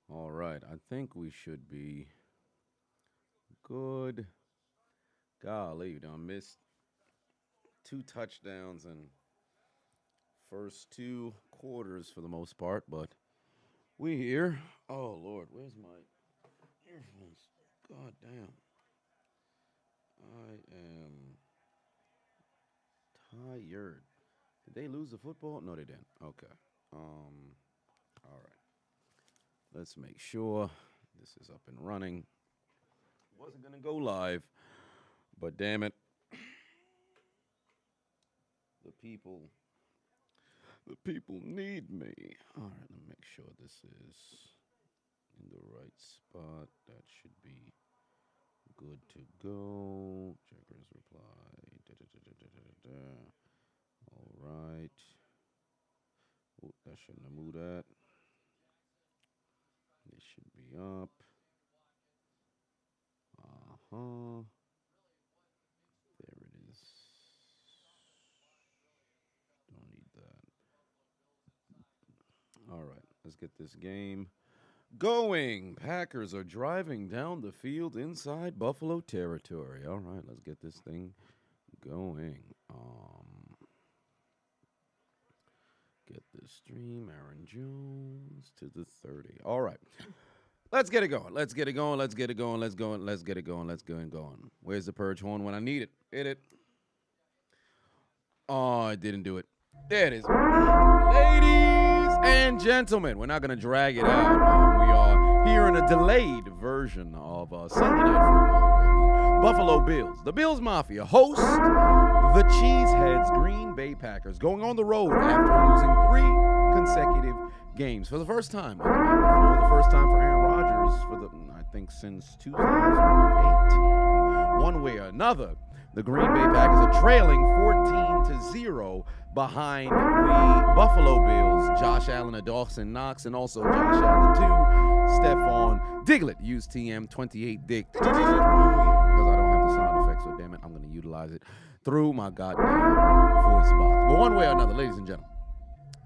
All right, I think we should be good. Golly, you done missed two touchdowns in first two quarters for the most part, but we here. Oh Lord, where's my earphones? God damn. I am tired. Did they lose the football? No, they didn't. Okay. All right. Let's make sure this is up and running. Wasn't gonna go live, but damn it. The people need me. All right, let me make sure this is in the right spot. That should be good to go. Checkers reply. All right. Oh, that shouldn't have moved that. It should be up. There it is. Don't need that. All right, let's get this game going. Packers are driving down the field inside Buffalo territory. All right, let's get this thing going. Get the stream. Aaron Jones to the 30. All right. Let's get it going. Let's get it going. Let's get it going. Let's go. Let's get it going. Let's go and going. Where's the purge horn when I need it? Hit it. Oh, I didn't do it. There it is. Ladies and gentlemen, we're not going to drag it out. We are here in a delayed version of Sunday Night Football, where the Buffalo Bills, the Bills Mafia, host the Cheeseheads Green Bay Packers, going on the road after losing 3 consecutive games for the first time on the night before, the first time for Aaron Rodgers I think since 2018. One way or another, the Green Bay Packers are trailing 14-0 behind the Buffalo Bills. Josh Allen and Dawson Knox, and also Josh Allen too. Stephon Diglett used TM28 Dick because I don't have the sound effects, so damn it, I'm going to utilize it through my goddamn voice box. But one way or another, ladies and gentlemen,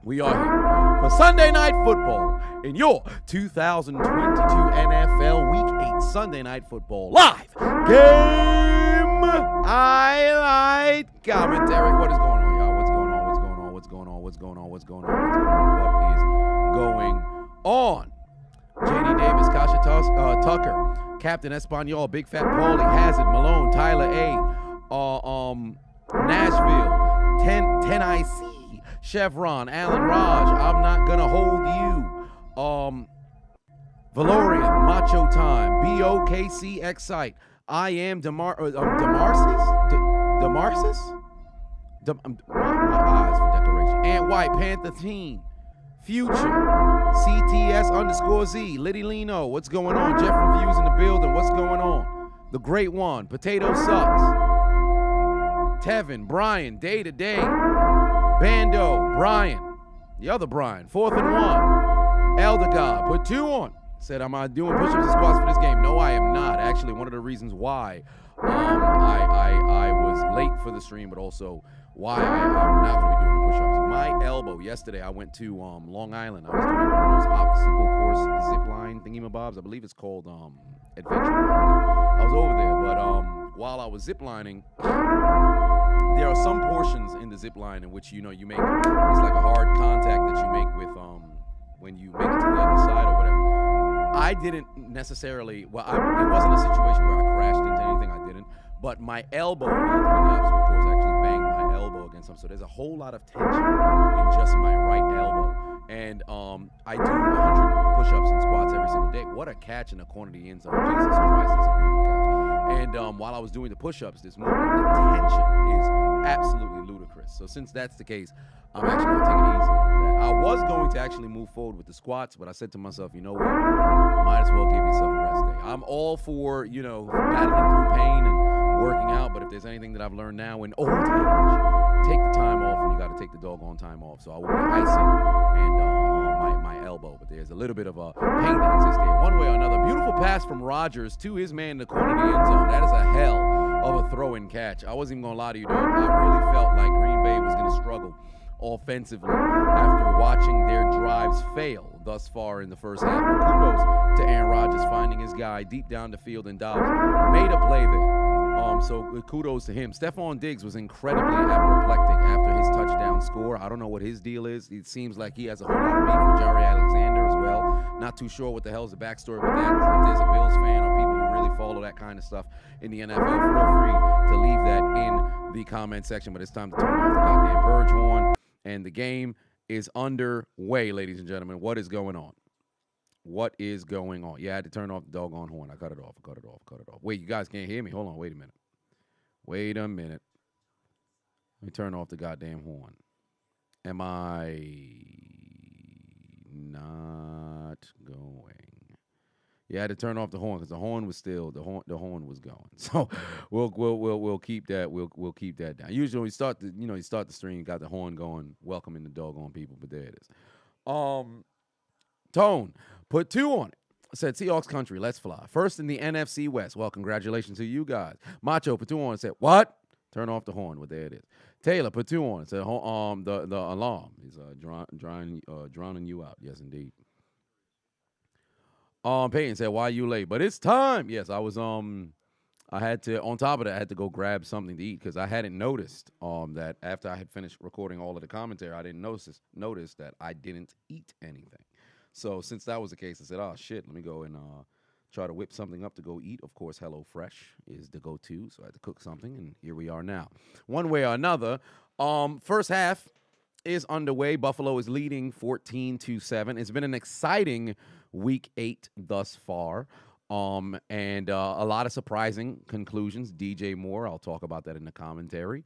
we are here for Sunday Night Football in your 2022 NFL Week 8 Sunday Night Football live game highlight commentary. What is going on, y'all? What's going on? What's going on? What's going on? What's going on? What's going on? What's going on? What is going on? J.D. Davis, Kasha Tucker, Captain Espanol, Big Fat Paulie, Hazard, Malone, Tyler A., Nashville, 10 IC, Chevron, Alan Raj, I'm not gonna hold you. Valorian, Macho Time, BOKC Excite, I am Demarsis? My eyes for decoration. Ant White, Panther Teen, Future, CTS_Z, Liddy Lino, what's going on? Jeff Reviews in the building, what's going on? The Great One, Potato Sucks, Tevin, Brian, Day to Day, Bando, Brian, the other Brian, 4th and 1. Elder God, put 2 on. Said, am I doing push-ups and squats for this game? No, I am not. Actually, one of the reasons why I was late for the stream, but also why I'm not going to be doing the push-ups. My elbow, yesterday I went to Long Island. I was doing one of those obstacle course zip line thingy-mabobs. I believe it's called Adventure Park. I was over there, but while I was zip lining, there are some portions in the zip line in which, you make, it's like a hard contact that you make with, when you make it to the other side or whatever. I didn't necessarily, it wasn't a situation where I crashed into anything, I didn't, but my elbow while doing the obstacle course actually banged my elbow against something. So there's a whole lot of tension in just my right elbow. And I do 100 push-ups and squats every single day. What a catch in the corner of the end zone. Jesus Christ, that's a beautiful catch. And while I was doing the push-ups this morning, the tension is absolutely ludicrous. So since that's the case, I'm actually going to take it easy on that. I was going to actually move forward with the squats, but I said to myself, you know what? Might as well give yourself a rest day. I'm all for, battling through pain and working out, but if there's anything that I've learned now in old age, take the time off when you got to take the doggone time off. So I will be icing and my elbow, but there's a little bit of a pain that exists there. One way or another, beautiful pass from Rodgers to his man in the corner of the end zone. That is a hell of a throw and catch. I wasn't even going to lie to you, dog. I really felt like Green Bay was going to struggle offensively after watching their drives fail thus far in the first half. But kudos to Aaron Rodgers finding his guy deep down the field, and Dobbs made a play there. So kudos to him. Stephon Diggs was incredibly apoplectic after his touchdown score. I don't know what his deal is. It seems like he has a whole lot of beef with Jerry Alexander as well. Not too sure what the hell's the backstory with that. If there's a Bills fan or people who really follow that kind of stuff in the NFL, feel free to leave that in the comment section. But it's time to turn off the goddamn purge horn. And the game is underway, ladies and gentlemen. What is going on? What is going on? Yeah, I had to turn off the doggone horn. I cut it off. Wait, you guys can't hear me? Hold on. Wait a minute. Let me turn off the goddamn horn. Am I not going? Yeah, I had to turn off the horn because the horn was still the horn was going. So we'll keep that we'll keep that down. Usually when you start the stream, you got the horn going, welcoming the doggone people, but there it is. Tone put 2 on it. Said Seahawks country, let's fly. First in the NFC West. Well, congratulations to you guys. Macho put 2 on and said, what? Turn off the horn. Well, there it is. Taylor put 2 on and said, the alarm is drowning you out. Yes, indeed. Peyton said, why you late? But it's time. Yes, I was I had to, on top of that, I had to go grab something to eat because I hadn't noticed that after I had finished recording all of the commentary, I didn't notice that I didn't eat anything. So since that was the case, I said, oh, shit, let me go and try to whip something up to go eat. Of course, HelloFresh is the go-to, so I had to cook something, and here we are now. One way or another, first half is underway. Buffalo is leading 14-7. It's been an exciting Week 8 thus far, and a lot of surprising conclusions. DJ Moore, I'll talk about that in the commentary.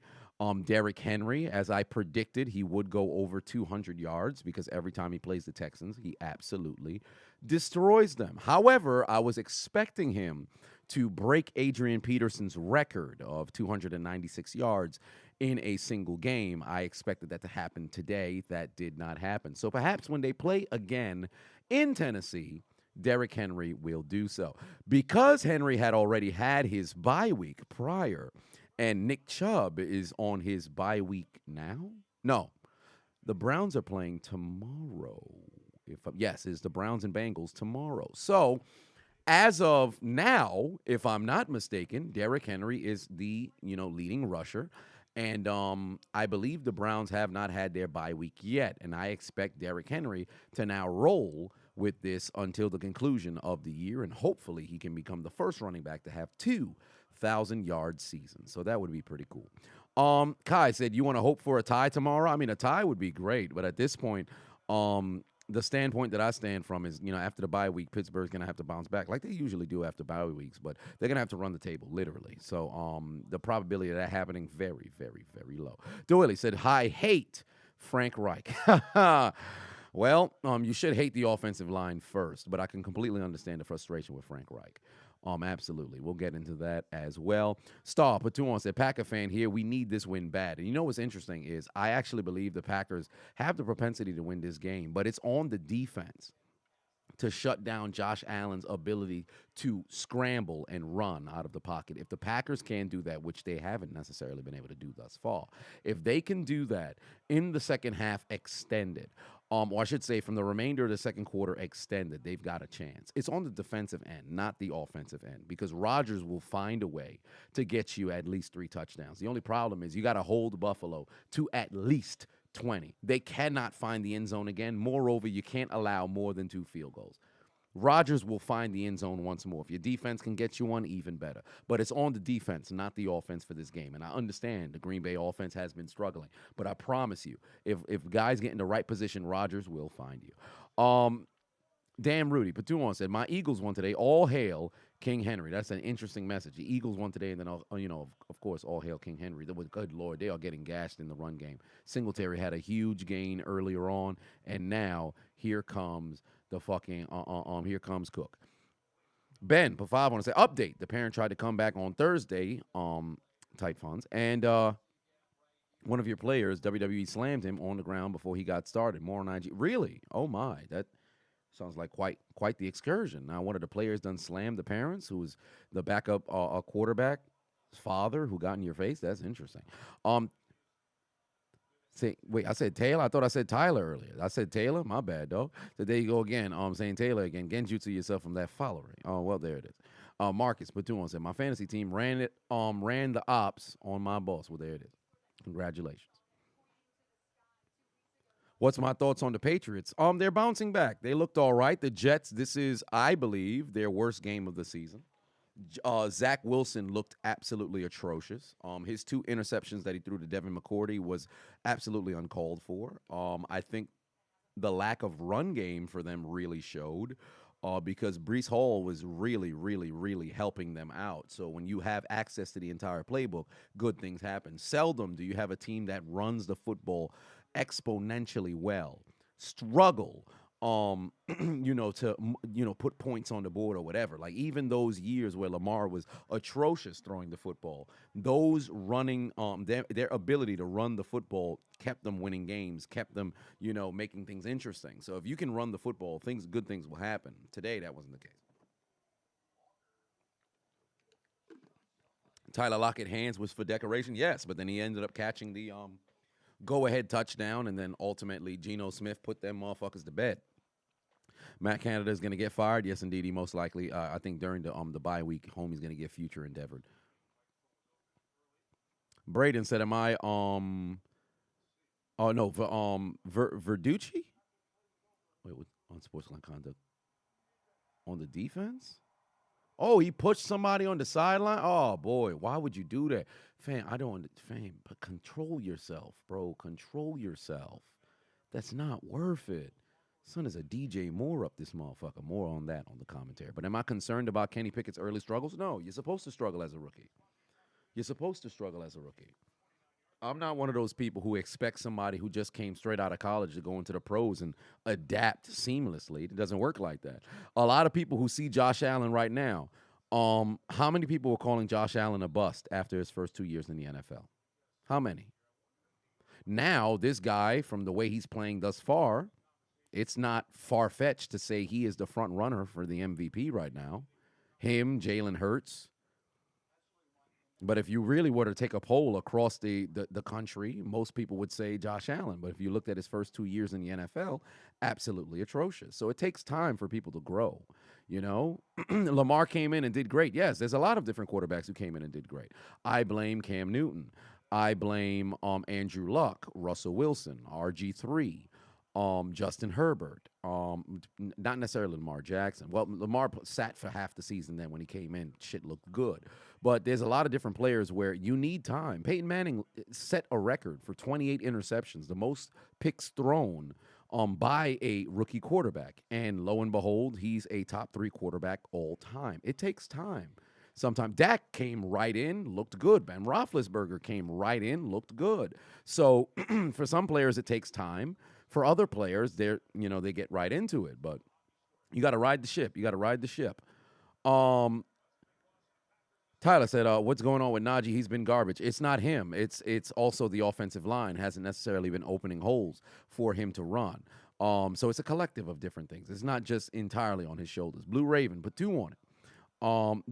Derrick Henry, as I predicted, he would go over 200 yards because every time he plays the Texans, he absolutely destroys them. However, I was expecting him to break Adrian Peterson's record of 296 yards in a single game. I expected that to happen today. That did not happen. So perhaps when they play again in Tennessee, Derrick Henry will do so. Because Henry had already had his bye week prior, and Nick Chubb is on his bye week now? No. The Browns are playing tomorrow. Yes, it's the Browns and Bengals tomorrow. So, as of now, if I'm not mistaken, Derrick Henry is the, leading rusher. And I believe the Browns have not had their bye week yet. And I expect Derrick Henry to now roll with this until the conclusion of the year. And hopefully he can become the first running back to have 2,000-yard seasons. So that would be pretty cool. Kai said, you want to hope for a tie tomorrow? I mean, a tie would be great. But at this point, the standpoint that I stand from is, after the bye week, Pittsburgh's going to have to bounce back like they usually do after bye weeks, but they're going to have to run the table, literally. So the probability of that happening, very, very, very low. Doyle said, I hate Frank Reich. Well, you should hate the offensive line first, but I can completely understand the frustration with Frank Reich. Absolutely. We'll get into that as well. Star Patuan said, Packer fan here, we need this win bad. And you know what's interesting is I actually believe the Packers have the propensity to win this game, but it's on the defense to shut down Josh Allen's ability to scramble and run out of the pocket. If the Packers can do that, which they haven't necessarily been able to do thus far, if they can do that in the second half extended, or I should say from the remainder of the second quarter extended, they've got a chance. It's on the defensive end, not the offensive end, because Rodgers will find a way to get you at least 3 touchdowns. The only problem is you got to hold Buffalo to at least 20. They cannot find the end zone again. Moreover, you can't allow more than 2 field goals. Rodgers will find the end zone once more. If your defense can get you one, even better. But it's on the defense, not the offense for this game. And I understand the Green Bay offense has been struggling. But I promise you, if guys get in the right position, Rodgers will find you. Damn Rudy Patuan said, my Eagles won today. All hail King Henry. That's an interesting message. The Eagles won today, and then, of course, all hail King Henry. Good Lord, they are getting gashed in the run game. Singletary had a huge gain earlier on, and now here comes the fucking, here comes Cook. Ben, for 5, I want to say, update. The parent tried to come back on Thursday, type funds, and one of your players, WWE, slammed him on the ground before he got started. More on IG. Really? Oh, my. That sounds like quite the excursion. Now, one of the players done slammed the parents, who was the backup quarterback's father who got in your face. That's interesting. Wait, I said Taylor. I thought I said Tyler earlier. I said Taylor. My bad, though. So there you go again. Saying Taylor again. Genjutsu yourself from that followery. Oh well, there it is. Marcus Batuan said my fantasy team ran the ops on my boss. Well, there it is. Congratulations. What's my thoughts on the Patriots? They're bouncing back. They looked all right. The Jets. This is, I believe, their worst game of the season. Zach Wilson looked absolutely atrocious. His 2 interceptions that he threw to Devin McCourty was absolutely uncalled for. I think the lack of run game for them really showed because Brees Hall was really, really, really helping them out. So when you have access to the entire playbook, good things happen. Seldom do you have a team that runs the football exponentially well struggle to put points on the board or whatever. Like even those years where Lamar was atrocious throwing the football, those running their ability to run the football kept them winning games, kept them, making things interesting. So if you can run the football, good things will happen. Today that wasn't the case. Tyler Lockett hands was for decoration, yes, but then he ended up catching the go-ahead touchdown, and then ultimately Geno Smith put them motherfuckers to bed. Matt Canada is going to get fired. Yes, indeed, he most likely. I think during the bye week, homie's going to get future endeavored. Braden said, "Am I Oh no, Verducci? Wait, what, on sportsline conduct on the defense? Oh, he pushed somebody on the sideline. Oh boy, why would you do that, fam? But control yourself, bro. Control yourself. That's not worth it." Son is a DJ Moore up this motherfucker. More on that on the commentary. But am I concerned about Kenny Pickett's early struggles? No, you're supposed to struggle as a rookie. You're supposed to struggle as a rookie. I'm not one of those people who expect somebody who just came straight out of college to go into the pros and adapt seamlessly. It doesn't work like that. A lot of people who see Josh Allen right now, how many people were calling Josh Allen a bust after his first 2 years in the NFL? How many? Now, this guy, from the way he's playing thus far, it's not far-fetched to say he is the front runner for the MVP right now. Him, Jalen Hurts. But if you really were to take a poll across the country, most people would say Josh Allen. But if you looked at his first 2 years in the NFL, absolutely atrocious. So it takes time for people to grow. Lamar came in and did great. Yes, there's a lot of different quarterbacks who came in and did great. I blame Cam Newton. I blame Andrew Luck, Russell Wilson, RG3. Justin Herbert, not necessarily Lamar Jackson. Well, Lamar sat for half the season then when he came in. Shit looked good. But there's a lot of different players where you need time. Peyton Manning set a record for 28 interceptions, the most picks thrown by a rookie quarterback. And lo and behold, he's a top 3 quarterback all time. It takes time. Sometimes Dak came right in, looked good. Ben Roethlisberger came right in, looked good. So for some players, it takes time. For other players, they get right into it, but you got to ride the ship. Tyler said, "What's going on with Najee? He's been garbage." It's not him. It's also the offensive line hasn't necessarily been opening holes for him to run. So it's a collective of different things. It's not just entirely on his shoulders. Blue Raven, put 2 on it.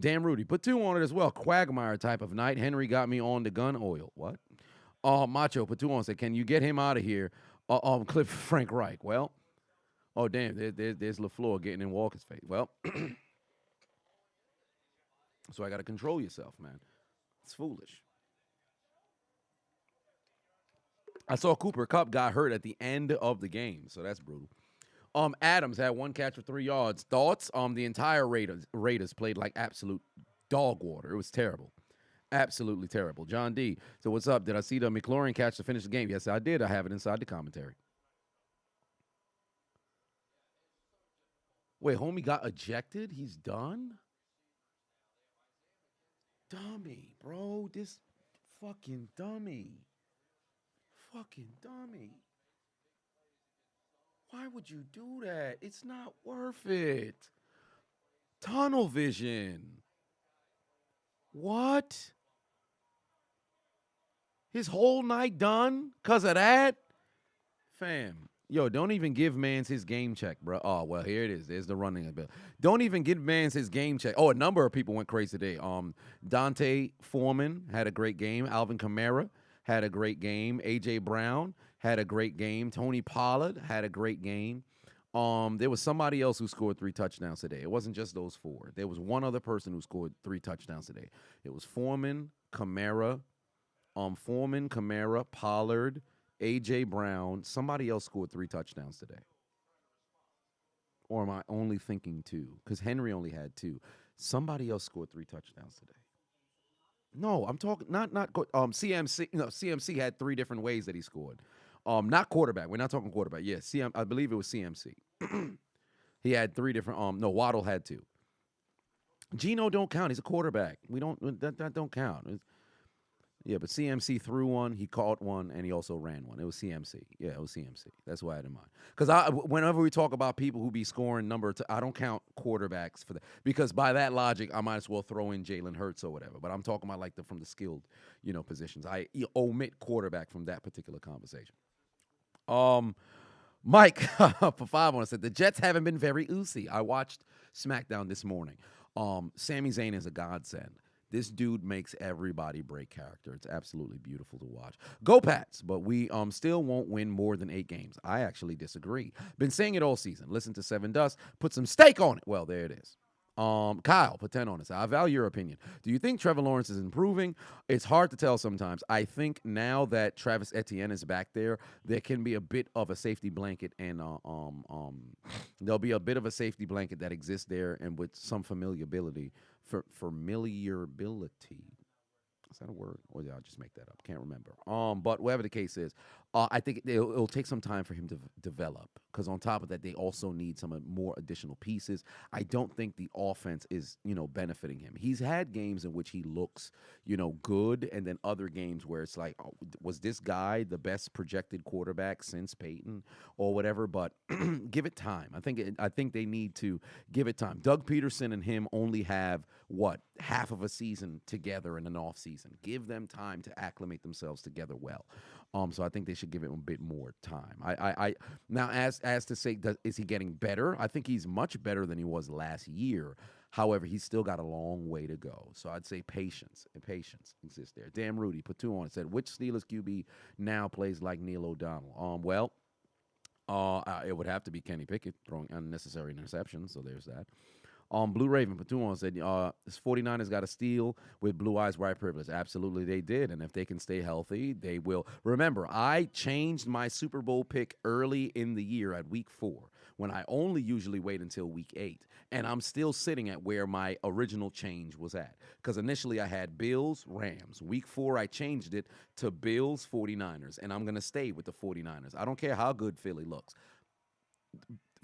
Dan Rudy, put 2 on it as well. Quagmire type of night. Henry got me on the gun oil. What? Macho, put 2 on. Said, "Can you get him out of here?" Clip Frank Reich. Well, oh damn, there's LaFleur getting in Walker's face. Well, so I got to control yourself, man. It's foolish. I saw Cooper Kupp got hurt at the end of the game, so that's brutal. Adams had 1 catch for 3 yards. Thoughts? The entire Raiders played like absolute dog water. It was terrible. Absolutely terrible. John D. So what's up? Did I see the McLaurin catch to finish the game? Yes, I did. I have it inside the commentary. Wait, homie got ejected? He's done? Dummy, bro. This fucking dummy. Fucking dummy. Why would you do that? It's not worth it. Tunnel vision. What? His whole night done because of that? Fam. Yo, don't even give Mans his game check, bro. Oh, well, here it is. There's the running bill. Don't even give Mans his game check. Oh, a number of people went crazy today. Dante Foreman had a great game. Alvin Kamara had a great game. A.J. Brown had a great game. Tony Pollard had a great game. There was somebody else who scored 3 touchdowns today. It wasn't just those 4. There was one other person who scored 3 touchdowns today. It was Foreman, Kamara, Pollard, A.J. Brown. Somebody else scored 3 touchdowns today. Or am I only thinking 2? Because Henry only had 2. Somebody else scored 3 touchdowns today. No, I'm talking not CMC. No, CMC had 3 different ways that he scored. Not quarterback. We're not talking quarterback. Yeah, I believe it was CMC. He had 3 different. No, Waddle had 2. Geno don't count. He's a quarterback. We don't that don't count. Yeah, but CMC threw one, he caught one, and he also ran one. It was CMC. Yeah, it was CMC. That's what I had in mind. Because whenever we talk about people who be scoring I don't count quarterbacks for that. Because by that logic, I might as well throw in Jalen Hurts or whatever. But I'm talking about like from the skilled, positions. I omit quarterback from that particular conversation. Mike for 5 on said the Jets haven't been very oozy. I watched SmackDown this morning. Sami Zayn is a godsend. This dude makes everybody break character. It's absolutely beautiful to watch. Go Pats, but we still won't win more than 8 games. I actually disagree. Been saying it all season. Listen to 7 Dust. Put some steak on it. Well, there it is. Kyle, put 10 on it. I value your opinion. Do you think Trevor Lawrence is improving? It's hard to tell sometimes. I think now that Travis Etienne is back there can be a bit of a safety blanket, and there'll be a bit of a safety blanket that exists there, and with some familiarity. Is that a word? Or I'll just make that up. Can't remember. But whatever the case is, I think it'll take some time for him to develop. Because on top of that, they also need some more additional pieces. I don't think the offense is, benefiting him. He's had games in which he looks, good, and then other games where it's like, was this guy the best projected quarterback since Peyton or whatever? But give it time. I think they need to give it time. Doug Peterson and him only have half of a season together in an off season. Give them time to acclimate themselves together well. So I think they should give him a bit more time. I now as to say, is he getting better? I think he's much better than he was last year. However, he's still got a long way to go. So I'd say patience exists there. Damn Rudy put 2 on it. Said, which Steelers QB now plays like Neil O'Donnell? It would have to be Kenny Pickett throwing unnecessary interceptions. So there's that. Blue Raven put 2 on said, this 49ers got a steal with blue eyes, white privilege. Absolutely, they did. And if they can stay healthy, they will. Remember, I changed my Super Bowl pick early in the year at week 4, when I only usually wait until week 8. And I'm still sitting at where my original change was at. Because initially I had Bills, Rams. Week 4, I changed it to Bills, 49ers. And I'm going to stay with the 49ers. I don't care how good Philly looks.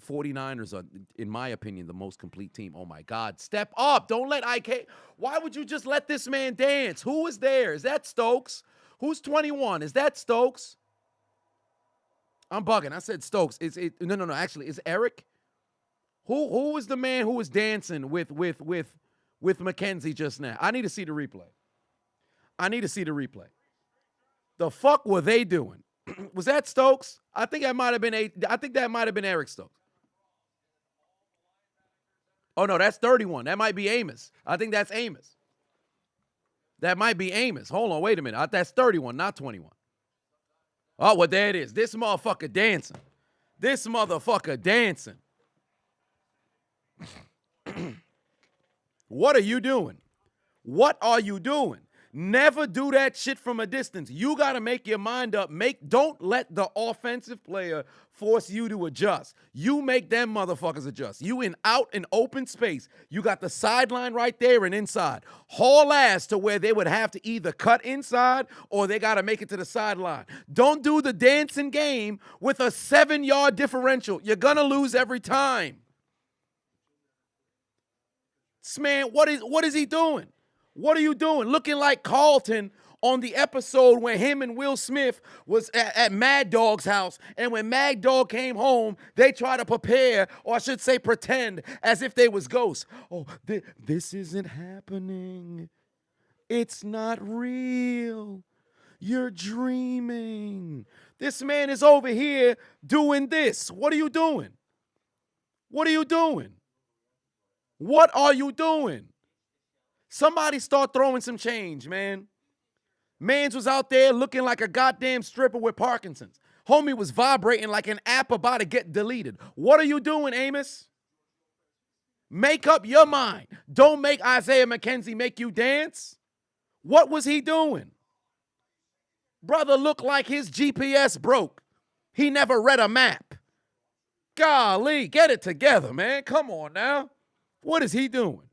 49ers are, in my opinion, the most complete team. Oh, my God. Step up. Don't let IK. Why would you just let this man dance? Who is there? Is that Stokes? Who's 21? Is that Stokes? I'm bugging. I said Stokes. No. Actually, it's Eric. Who was the man who was dancing with Mackenzie just now? I need to see the replay. The fuck were they doing? Was that Stokes? I think that might have been Eric Stokes. Oh, no, that's 31. That might be Amos. I think that's Amos. That might be Amos. Hold on, wait a minute. That's 31, not 21. Oh, well, there it is. This motherfucker dancing. What are you doing? Never do that shit from a distance. You got to make your mind up. Don't let the offensive player force you to adjust. You make them motherfuckers adjust. You out in open space. You got the sideline right there and inside. Haul ass to where they would have to either cut inside or they got to make it to the sideline. Don't do the dancing game with a 7-yard differential. You're going to lose every time. This man, what is he doing? What are you doing? Looking like Carlton on the episode when him and Will Smith was at Mad Dog's house. And when Mad Dog came home, they try to prepare, or I should say pretend, as if they was ghosts. Oh, this isn't happening. It's not real. You're dreaming. This man is over here doing this. What are you doing? What are you doing? Somebody start throwing some change, man. Mans was out there looking like a goddamn stripper with Parkinson's. Homie was vibrating like an app about to get deleted. What are you doing, Amos? Make up your mind. Don't make Isaiah McKenzie make you dance. What was he doing? Brother looked like his GPS broke. He never read a map. Golly, get it together, man. Come on now. What is he doing?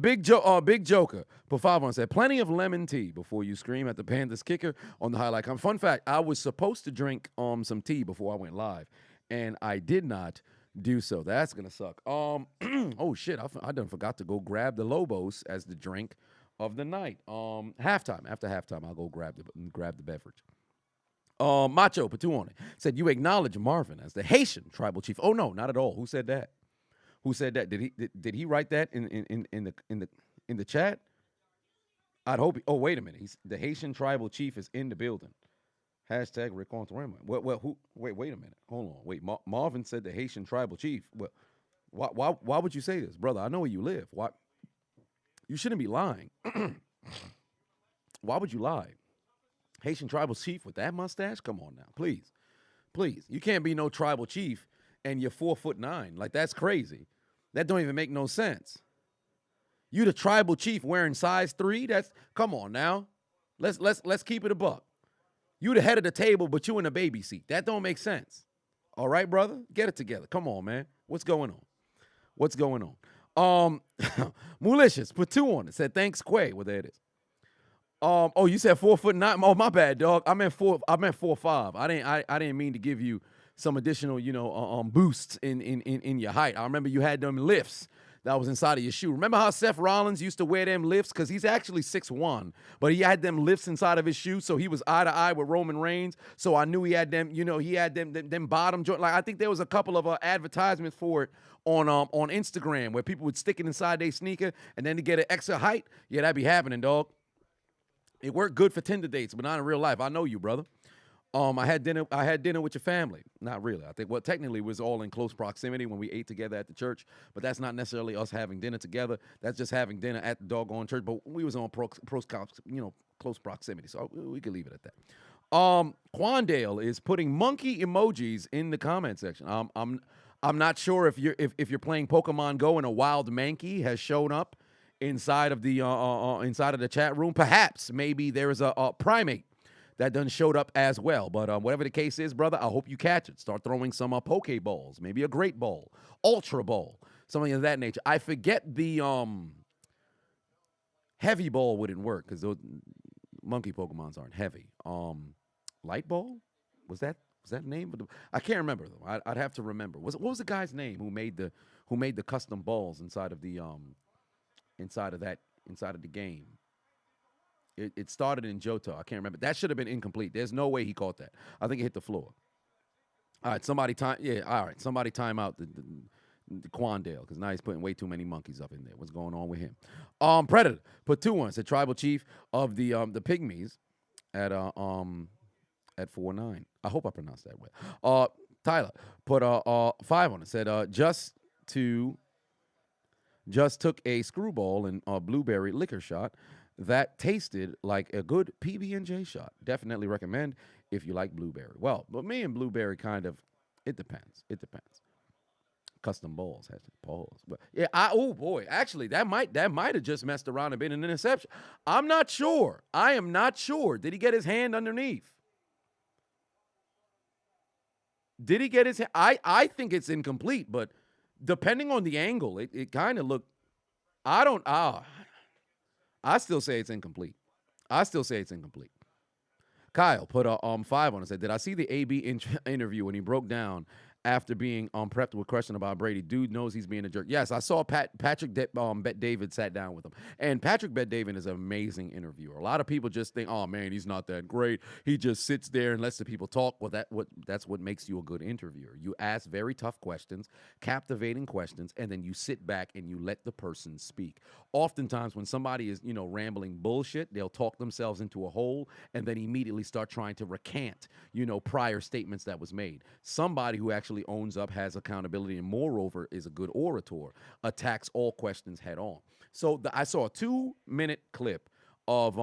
Big Joker, put 5 on, said, plenty of lemon tea before you scream at the Panthers kicker on the highlight. Fun fact, I was supposed to drink some tea before I went live, and I did not do so. That's going to suck. Oh, shit, I done forgot to go grab the Lobos as the drink of the night. Halftime. After halftime, I'll go grab the beverage. Macho, put 2 on it, said, you acknowledge Marvin as the Haitian tribal chief. Oh, no, not at all. Who said that? Who said that? Did he write that in the chat? I'd hope. Wait a minute. The Haitian tribal chief is in the building. Hashtag Rick Ontrema. Well, who? Wait a minute. Hold on. Wait. Marvin said the Haitian tribal chief. Well, why would you say this, brother? I know where you live. Why? You shouldn't be lying. Why would you lie? Haitian tribal chief with that mustache? Come on now, please. You can't be no tribal chief and you're 4'9". Like, that's crazy. That don't even make no sense. You the tribal chief wearing size 3? Come on now. Let's keep it a buck. You the head of the table, but you in a baby seat. That don't make sense. All right, brother? Get it together. Come on, man. What's going on? Malicious put 2 on it. Said, thanks, Quay. Well, there it is. You said 4'9". Oh, my bad, dog. I meant 4'5". I didn't mean to give you some additional, boosts in your height. I remember you had them lifts that was inside of your shoe. Remember how Seth Rollins used to wear them lifts? Because he's actually 6'1", but he had them lifts inside of his shoe, so he was eye to eye with Roman Reigns. So I knew he had them, he had them bottom joint. Like, I think there was a couple of advertisements for it on Instagram where people would stick it inside their sneaker and then to get an extra height. Yeah, that'd be happening, dog. It worked good for Tinder dates, but not in real life. I know you, brother. I had dinner with your family. Not really. I think, technically it was all in close proximity when we ate together at the church, but that's not necessarily us having dinner together. That's just having dinner at the doggone church, but we was on close proximity, so we could leave it at that. Quandale is putting monkey emojis in the comment section. I'm not sure if you're playing Pokemon Go and a wild Mankey has shown up inside of the chat room. Perhaps maybe there is a primate that done showed up as well. But whatever the case is, brother, I hope you catch it. Start throwing some Pokeballs, maybe a Great Ball, Ultra Ball, something of that nature. I forget the Heavy Ball wouldn't work because those monkey Pokemons aren't heavy. Light Ball? Was that the name? I can't remember though. I'd have to remember. What was the guy's name who made the custom balls inside of the game? It started in Johto. I can't remember. That should have been incomplete. There's no way he caught that. I think it hit the floor. All right, somebody time out the Quandale, because now he's putting way too many monkeys up in there. What's going on with him? Predator put 2 on. Said tribal chief of the Pygmies at 4'9". I hope I pronounced that well. Tyler put 5 on it. Said just took a screwball and a blueberry liquor shot that tasted like a good PB&J shot. Definitely recommend if you like blueberry. Well, but me and blueberry it depends. Custom balls has to pause. But yeah, actually that might have just messed around and been an interception. I'm not sure. I am not sure. Did he get his hand underneath? Did he get his hand? I think it's incomplete, but depending on the angle, it kind of looked. I still say it's incomplete. Kyle put a 5 on it. Said, did I see the AB interview when he broke down after being prepped with a question about Brady? Dude knows he's being a jerk. Yes, I saw Patrick Bet-David sat down with him. And Patrick Bet-David is an amazing interviewer. A lot of people just think, oh, man, he's not that great. He just sits there and lets the people talk. Well, that's what makes you a good interviewer. You ask very tough questions, captivating questions, and then you sit back and you let the person speak. Oftentimes when somebody is, rambling bullshit, they'll talk themselves into a hole and then immediately start trying to recant, prior statements that was made. Somebody who actually owns up, has accountability, and moreover is a good orator, attacks all questions head on. So I saw a 2-minute clip of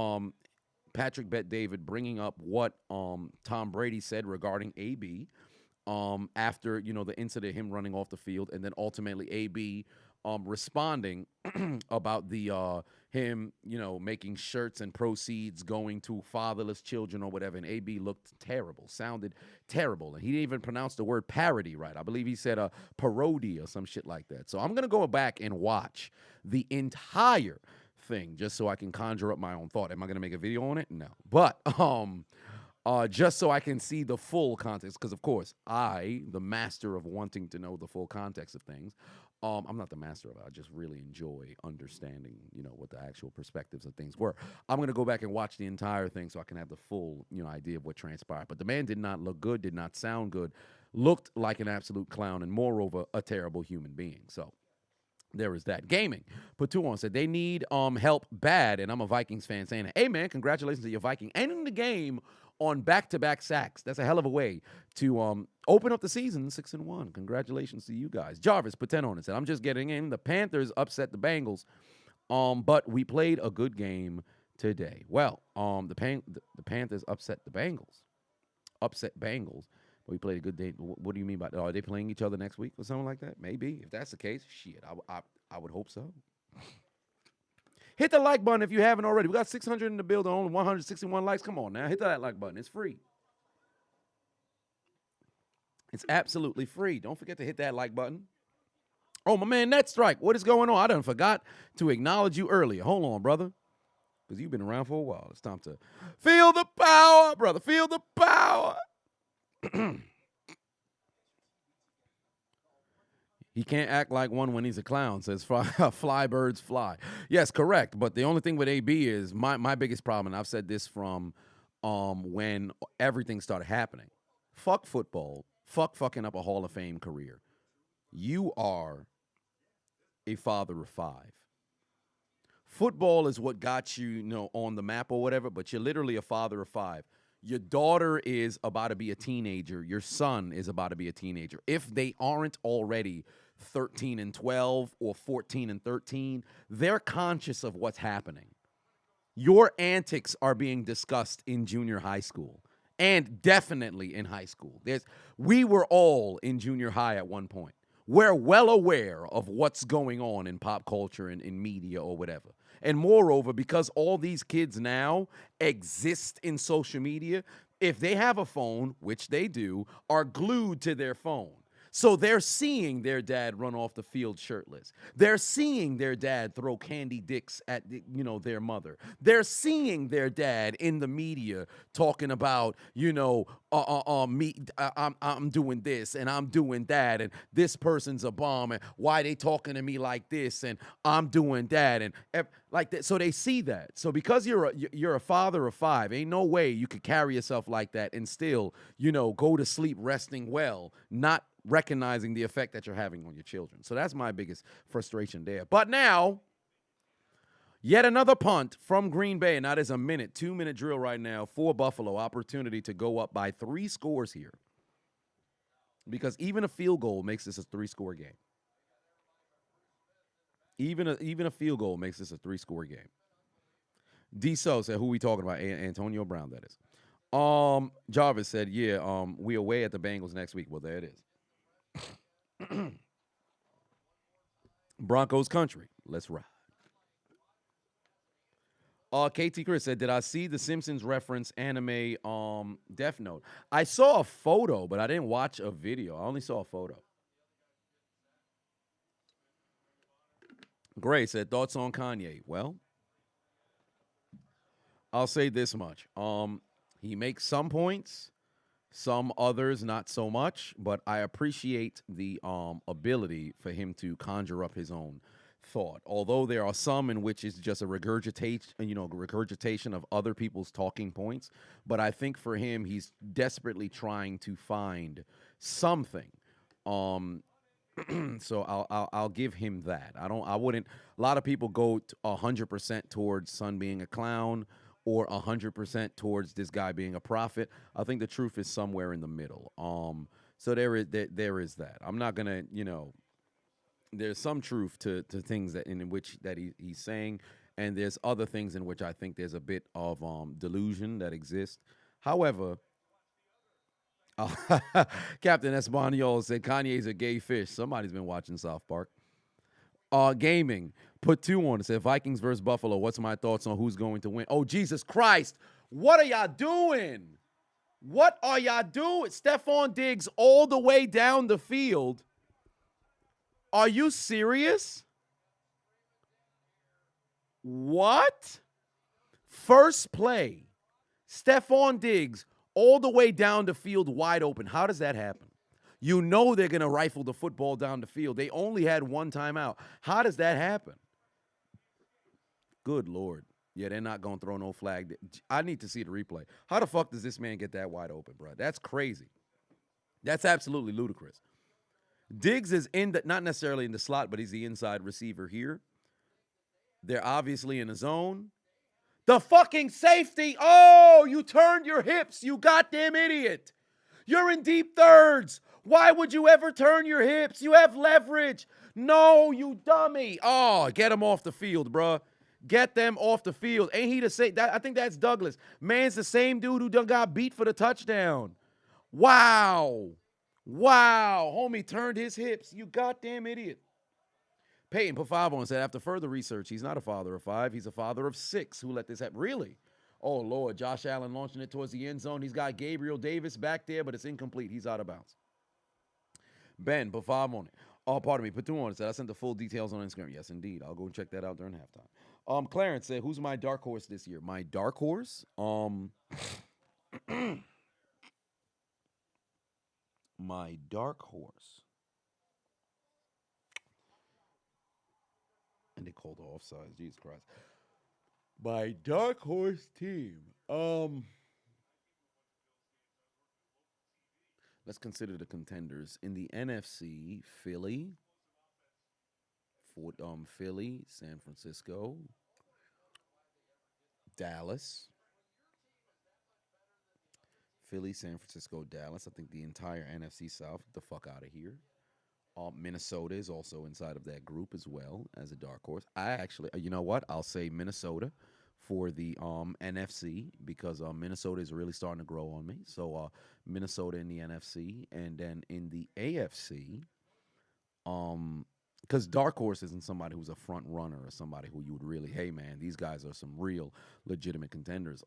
Patrick Bet David bringing up what Tom Brady said regarding AB after the incident, him running off the field, and then ultimately AB responding about the him making shirts and proceeds going to fatherless children or whatever, and AB looked terrible, sounded terrible, and he didn't even pronounce the word parody right. I believe he said a parody or some shit like that. So I'm gonna go back and watch the entire thing just so I can conjure up my own thought. Am I gonna make a video on it? No, but just so I can see the full context, because of course I, the master of wanting to know the full context of things, I'm not the master of it. I just really enjoy understanding, what the actual perspectives of things were. I'm gonna go back and watch the entire thing so I can have the full, idea of what transpired. But the man did not look good, did not sound good, looked like an absolute clown, and moreover, a terrible human being. So there is that. Gaming. Patuon said they need help bad, and I'm a Vikings fan saying, hey man, congratulations to your Viking ending the game on back-to-back sacks. That's a hell of a way to open up the season 6-1. Congratulations to you guys. Jarvis Patenon said, I'm just getting in. The Panthers upset the Bengals, but we played a good game today. Well, the Panthers upset the Bengals. Upset Bengals. But we played a good day. What do you mean by that? Are they playing each other next week or something like that? Maybe. If that's the case, shit, I would hope so. Hit the like button if you haven't already. We got 600 in the building, only 161 likes. Come on now, hit that like button. It's free. It's absolutely free. Don't forget to hit that like button. Oh, my man, Net Strike, what is going on? I done forgot to acknowledge you earlier. Hold on, brother, because you've been around for a while. It's time to feel the power, brother. Feel the power. He can't act like one when he's a clown, says fly birds fly. Yes, correct. But the only thing with AB is my biggest problem, and I've said this from when everything started happening. Fuck football. Fuck fucking up a Hall of Fame career. You are a father of 5. Football is what got you, on the map or whatever, but you're literally a father of 5. Your daughter is about to be a teenager. Your son is about to be a teenager. If they aren't already 13 and 12 or 14 and 13, they're conscious of what's happening. Your antics are being discussed in junior high school and definitely in high school. We were all in junior high at one point. We're well aware of what's going on in pop culture and in media or whatever. And moreover, because all these kids now exist in social media, if they have a phone, which they do, are glued to their phone. So they're seeing their dad run off the field shirtless. They're seeing their dad throw candy dicks at their mother. They're seeing their dad in the media talking about me. I'm doing this and I'm doing that, and this person's a bum, and why they talking to me like this, and I'm doing that, and like that. So they see that. So because you're a father of 5, ain't no way you could carry yourself like that and still go to sleep resting well, not recognizing the effect that you're having on your children. So that's my biggest frustration there. But now, yet another punt from Green Bay, and that is a 2-minute drill right now for Buffalo. Opportunity to go up by 3 scores here, because even a field goal makes this a 3-score game. Even a field goal makes this a 3-score game. D-So said, who we talking about? Antonio Brown, that is. Jarvis said, yeah, we away at the Bengals next week. Well, there it is. Broncos country. Let's ride. KT Chris said, did I see the Simpsons reference anime Death Note? I saw a photo, but I didn't watch a video. I only saw a photo. Gray said, thoughts on Kanye? Well, I'll say this much. He makes some points, some others not so much, but I appreciate the ability for him to conjure up his own thought. Although there are some in which it's just a regurgitation of other people's talking points, but I think for him, he's desperately trying to find something. So I'll give him that. I wouldn't. A lot of people go 100% towards Son being a clown, or 100% towards this guy being a prophet. I think the truth is somewhere in the middle. So there is that. I'm not gonna, there's some truth to things that in which that he's saying, And there's other things in which I think there's a bit of delusion that exists. However, Captain Espanol said Kanye's a gay fish. Somebody's been watching South Park. Gaming put 2 on. It said Vikings versus Buffalo. What's my thoughts on who's going to win? Oh, Jesus Christ. What are y'all doing? What are y'all doing? Stephon Diggs all the way down the field. Are you serious? What? First play. Stephon Diggs all the way down the field wide open. How does that happen? You know they're going to rifle the football down the field. They only had 1 timeout. How does that happen? Good Lord. Yeah, they're not going to throw no flag. I need to see the replay. How the fuck does this man get that wide open, bro? That's crazy. That's absolutely ludicrous. Diggs is not necessarily in the slot, but he's the inside receiver here. They're obviously in a zone. The fucking safety. Oh, you turned your hips, you goddamn idiot. You're in deep thirds. Why would you ever turn your hips? You have leverage. No, you dummy. Oh, get him off the field, bro. Get them off the field. Ain't he the same? I think that's Douglas. Man's the same dude who done got beat for the touchdown. Wow. Wow. Homie turned his hips. You goddamn idiot. Peyton put 5 on and said, after further research, he's not a father of 5. He's a father of 6 who let this happen. Really? Oh, Lord. Josh Allen launching it towards the end zone. He's got Gabriel Davis back there, but it's incomplete. He's out of bounds. Ben put 5 on it. Oh, pardon me. Put 2 on it and said, I sent the full details on Instagram. Yes, indeed. I'll go and check that out during halftime. Clarence said, who's my dark horse this year? My dark horse? My dark horse. And they called offsides. Jesus Christ. My dark horse team. Let's consider the contenders. In the NFC, Philly, San Francisco, Dallas. Philly, San Francisco, Dallas. I think the entire NFC South, get the fuck out of here. Minnesota is also inside of that group as well as a dark horse. I actually, you know what? I'll say Minnesota for the NFC because Minnesota is really starting to grow on me. So Minnesota in the NFC, and then in the AFC, because dark horse isn't somebody who's a front runner or somebody who you would really, hey man, these guys are some real legitimate contenders.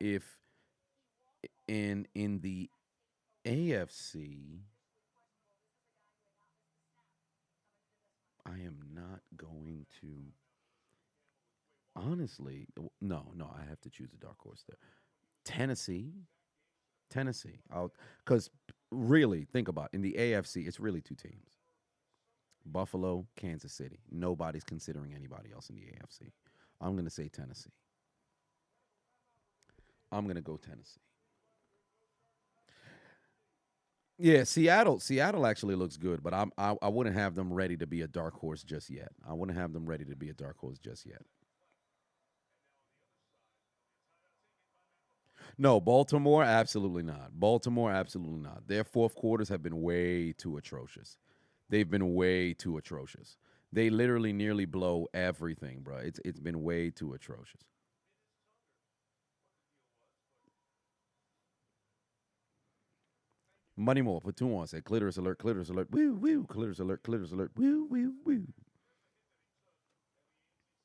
If in the AFC, I am not going to. Honestly, no, I have to choose a dark horse there. Tennessee. Because really, think about it. In the AFC, it's really 2 teams. Buffalo, Kansas City. Nobody's considering anybody else in the AFC. I'm going to say Tennessee. I'm going to go Tennessee. Yeah, Seattle actually looks good, but I wouldn't have them ready to be a dark horse just yet. No, Baltimore, absolutely not. Their fourth quarters have been way too atrocious. They've been way too atrocious. They literally nearly blow everything, bro. It's been way too atrocious. Money More put 2 on, said clitoris alert, woo, woo, clitoris alert, woo, woo, woo.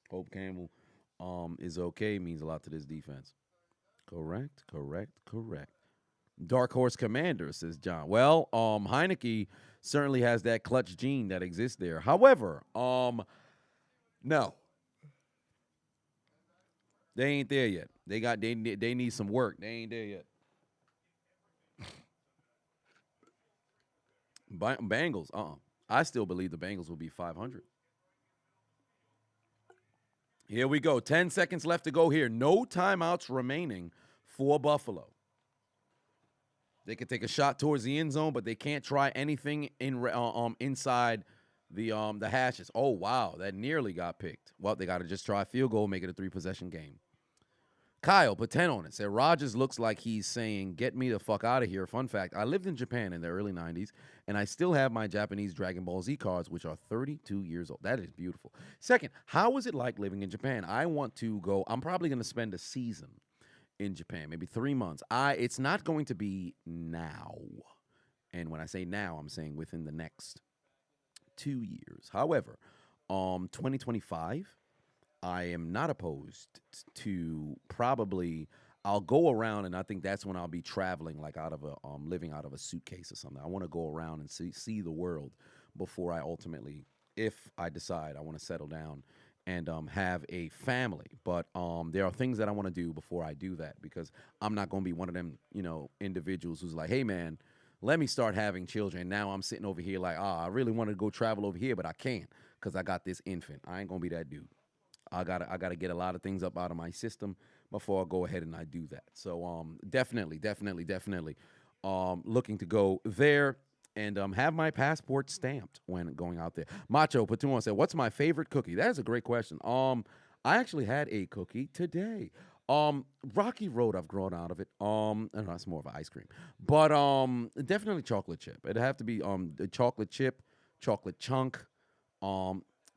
Hope Campbell is okay means a lot to this defense. Correct. Dark Horse Commander, says John. Well, Heineke certainly has that clutch gene that exists there. However, no. They ain't there yet. They need some work. They ain't there yet. Bengals, I still believe the Bengals will be 500. Here we go. 10 seconds left to go here. No timeouts remaining for Buffalo. They could take a shot towards the end zone, but they can't try anything inside the hashes. Oh, wow. That nearly got picked. Well, they got to just try a field goal, make it a 3-possession game. Kyle, put 10 on it. Said, Rogers looks like he's saying, get me the fuck out of here. Fun fact, I lived in Japan in the early 90s, and I still have my Japanese Dragon Ball Z cards, which are 32 years old. That is beautiful. Second, how is it like living in Japan? I want to go. I'm probably going to spend a season in Japan, maybe 3 months. It's not going to be now. And when I say now, I'm saying within the next 2 years. However, 2025, I am not opposed to probably. I'll go around, and I think that's when I'll be traveling, like out of a living out of a suitcase or something. I want to go around and see the world before I ultimately, if I decide I want to settle down and have a family. But there are things that I want to do before I do that, because I'm not going to be one of them, individuals who's like, hey man, let me start having children. And now I'm sitting over here like, I really want to go travel over here, but I can't because I got this infant. I ain't gonna be that dude. I gotta get a lot of things up out of my system before I go ahead and I do that. So definitely looking to go there and have my passport stamped when going out there. Macho Patuan said, "What's my favorite cookie?" That is a great question. I actually had a cookie today. Rocky Road, I've grown out of it. I don't know, it's more of an ice cream, but definitely chocolate chip. It'd have to be the chocolate chip, chocolate chunk.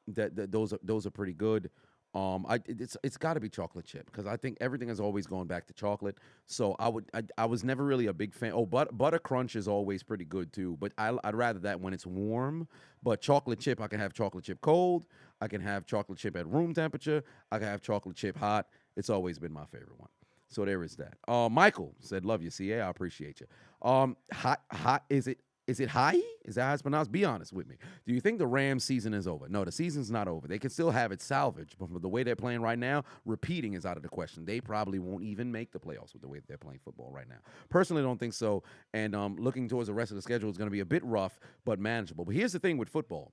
Those are pretty good. It's got to be chocolate chip, because I think everything is always going back to chocolate. So I was never really a big fan. Oh, butter crunch is always pretty good too, but I'd rather that when it's warm. But chocolate chip, I can have chocolate chip cold. I can have chocolate chip at room temperature. I can have chocolate chip hot. It's always been my favorite one. So there is that. Michael said, "Love you, CA. I appreciate you." Hot is it? Is it high? Is that how it's pronounced? Be honest with me. Do you think the Rams season is over? No, the season's not over. They can still have it salvaged, but for the way they're playing right now, repeating is out of the question. They probably won't even make the playoffs with the way they're playing football right now. Personally, don't think so. And looking towards the rest of the schedule is going to be a bit rough, but manageable. But here's the thing with football.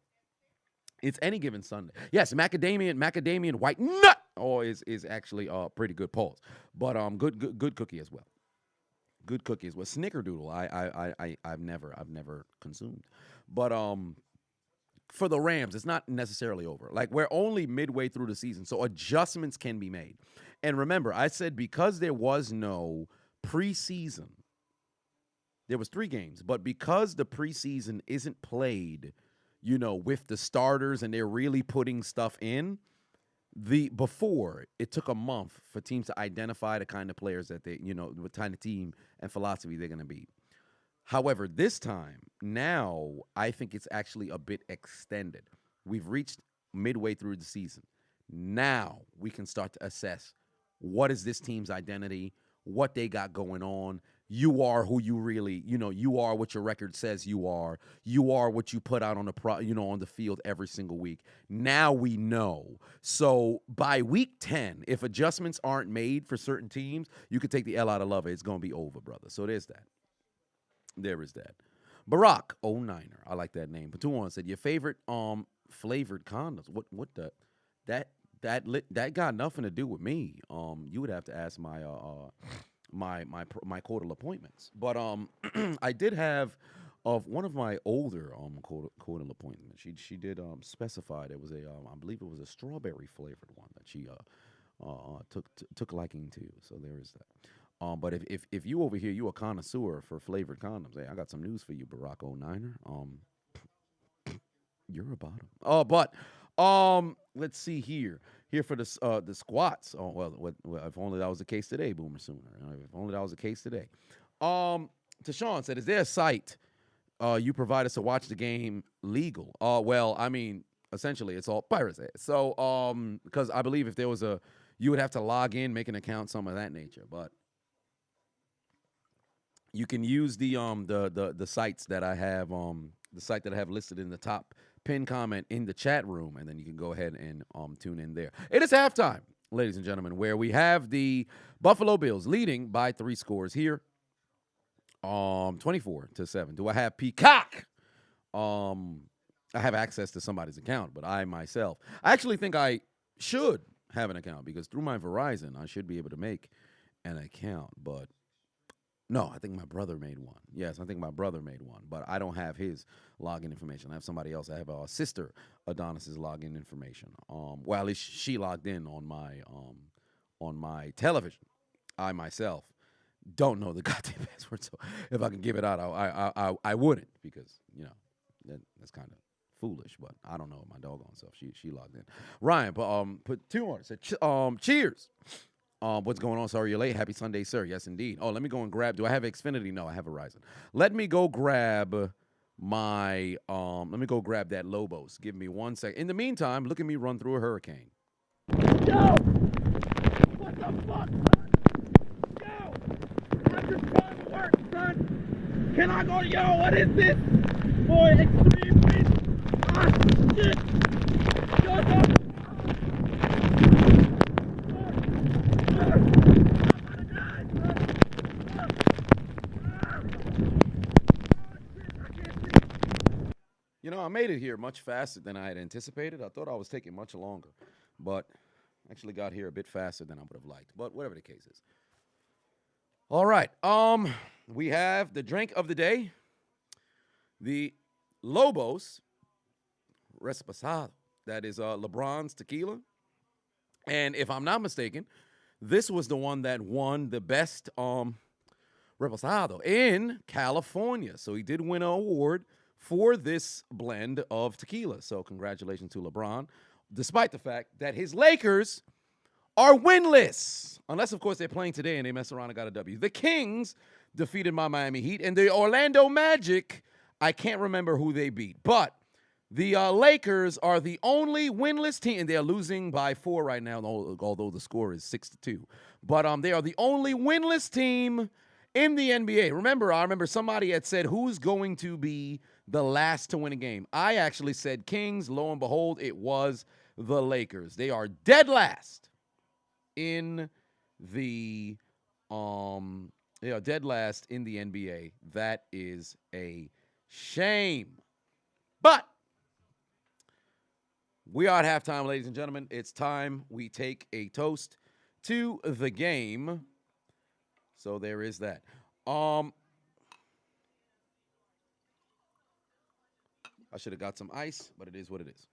It's any given Sunday. Yes, macadamian white nut is actually pretty good. Pause. But good cookie as well. Good cookies with snickerdoodle. I've never consumed, but for the Rams, it's not necessarily over. Like, we're only midway through the season, so adjustments can be made. And remember, I said because there was no preseason, there was 3 games, but because the preseason isn't played, with the starters and they're really putting stuff in. Before it took a month for teams to identify the kind of players that they, what kind of team and philosophy they're going to be. However, this time, now, I think it's actually a bit extended. We've reached midway through the season. Now we can start to assess what is this team's identity, what they got going on. You are who you really, you are what your record says you are. You are what you put out on on the field every single week. Now we know. So by week 10, if adjustments aren't made for certain teams, you could take the L out of love. It's going to be over, brother. So there's that. There is that. Barack 09er. I like that name. Patuan said, your favorite flavored condoms. What the that got nothing to do with me. You would have to ask my my quarterly appointments. But I did have one of my older quarterly appointments. She did specify there was I believe it was a strawberry flavored one that she took liking to. So there is that. But if you over here, you a connoisseur for flavored condoms, hey, I got some news for you, Barack 09er. You're a bottom. But let's see here. Here for the squats. Oh well, if only that was the case today, Boomer Sooner. If only that was the case today. Tashawn said, "Is there a site you provide us to watch the game legal?" Well, I mean, essentially, it's all piracy. So, because I believe if there was you would have to log in, make an account, some of that nature. But you can use the sites that I have the site that I have listed in the top pin comment in the chat room, and then you can go ahead and tune in there. It is halftime, ladies and gentlemen, where we have the Buffalo Bills leading by 3 scores here, 24-7. Do I have Peacock? I have access to somebody's account, but I actually think I should have an account, because through my Verizon, I should be able to make an account, but no, I think my brother made one. Yes, I think my brother made one, but I don't have his login information. I have somebody else. I have a sister, Adonis's login information. Well, at least she logged in on my television. I myself don't know the goddamn password. So if I can give it out, I wouldn't, because that's kind of foolish. But I don't know my doggone self. She logged in. Ryan put 2 on it. Said cheers. What's going on? Sorry you're late. Happy Sunday, sir. Yes, indeed. Oh, let me go and grab. Do I have Xfinity? No, I have Verizon. Let me go grab my. Let me go grab that Lobos. Give me 1 second. In the meantime, look at me run through a hurricane. Yo! What the fuck, son? Yo! I'm just trying to work, son. Can I go? Yo, what is this? Boy, extreme wind. Ah, shit. Yo, the. I made it here much faster than I had anticipated. I thought I was taking much longer, but actually got here a bit faster than I would have liked. But whatever the case is. All right. We have the drink of the day, the Lobos Reposado. That is LeBron's tequila. And if I'm not mistaken, this was the one that won the best Reposado in California. So he did win an award for this blend of tequila. So congratulations to LeBron, despite the fact that his Lakers are winless. Unless, of course, they're playing today and they mess around and got a W. The Kings defeated my Miami Heat, and the Orlando Magic, I can't remember who they beat. But the Lakers are the only winless team, and they're losing by 4 right now, although the score is 6-2. But they are the only winless team in the NBA. I remember somebody had said, who's going to be the last to win a game? I actually said Kings. Lo and behold, it was the Lakers. They are dead last in the NBA. That is a shame. But we are at halftime, ladies and gentlemen. It's time we take a toast to the game. So there is that. I should have got some ice, but it is what it is.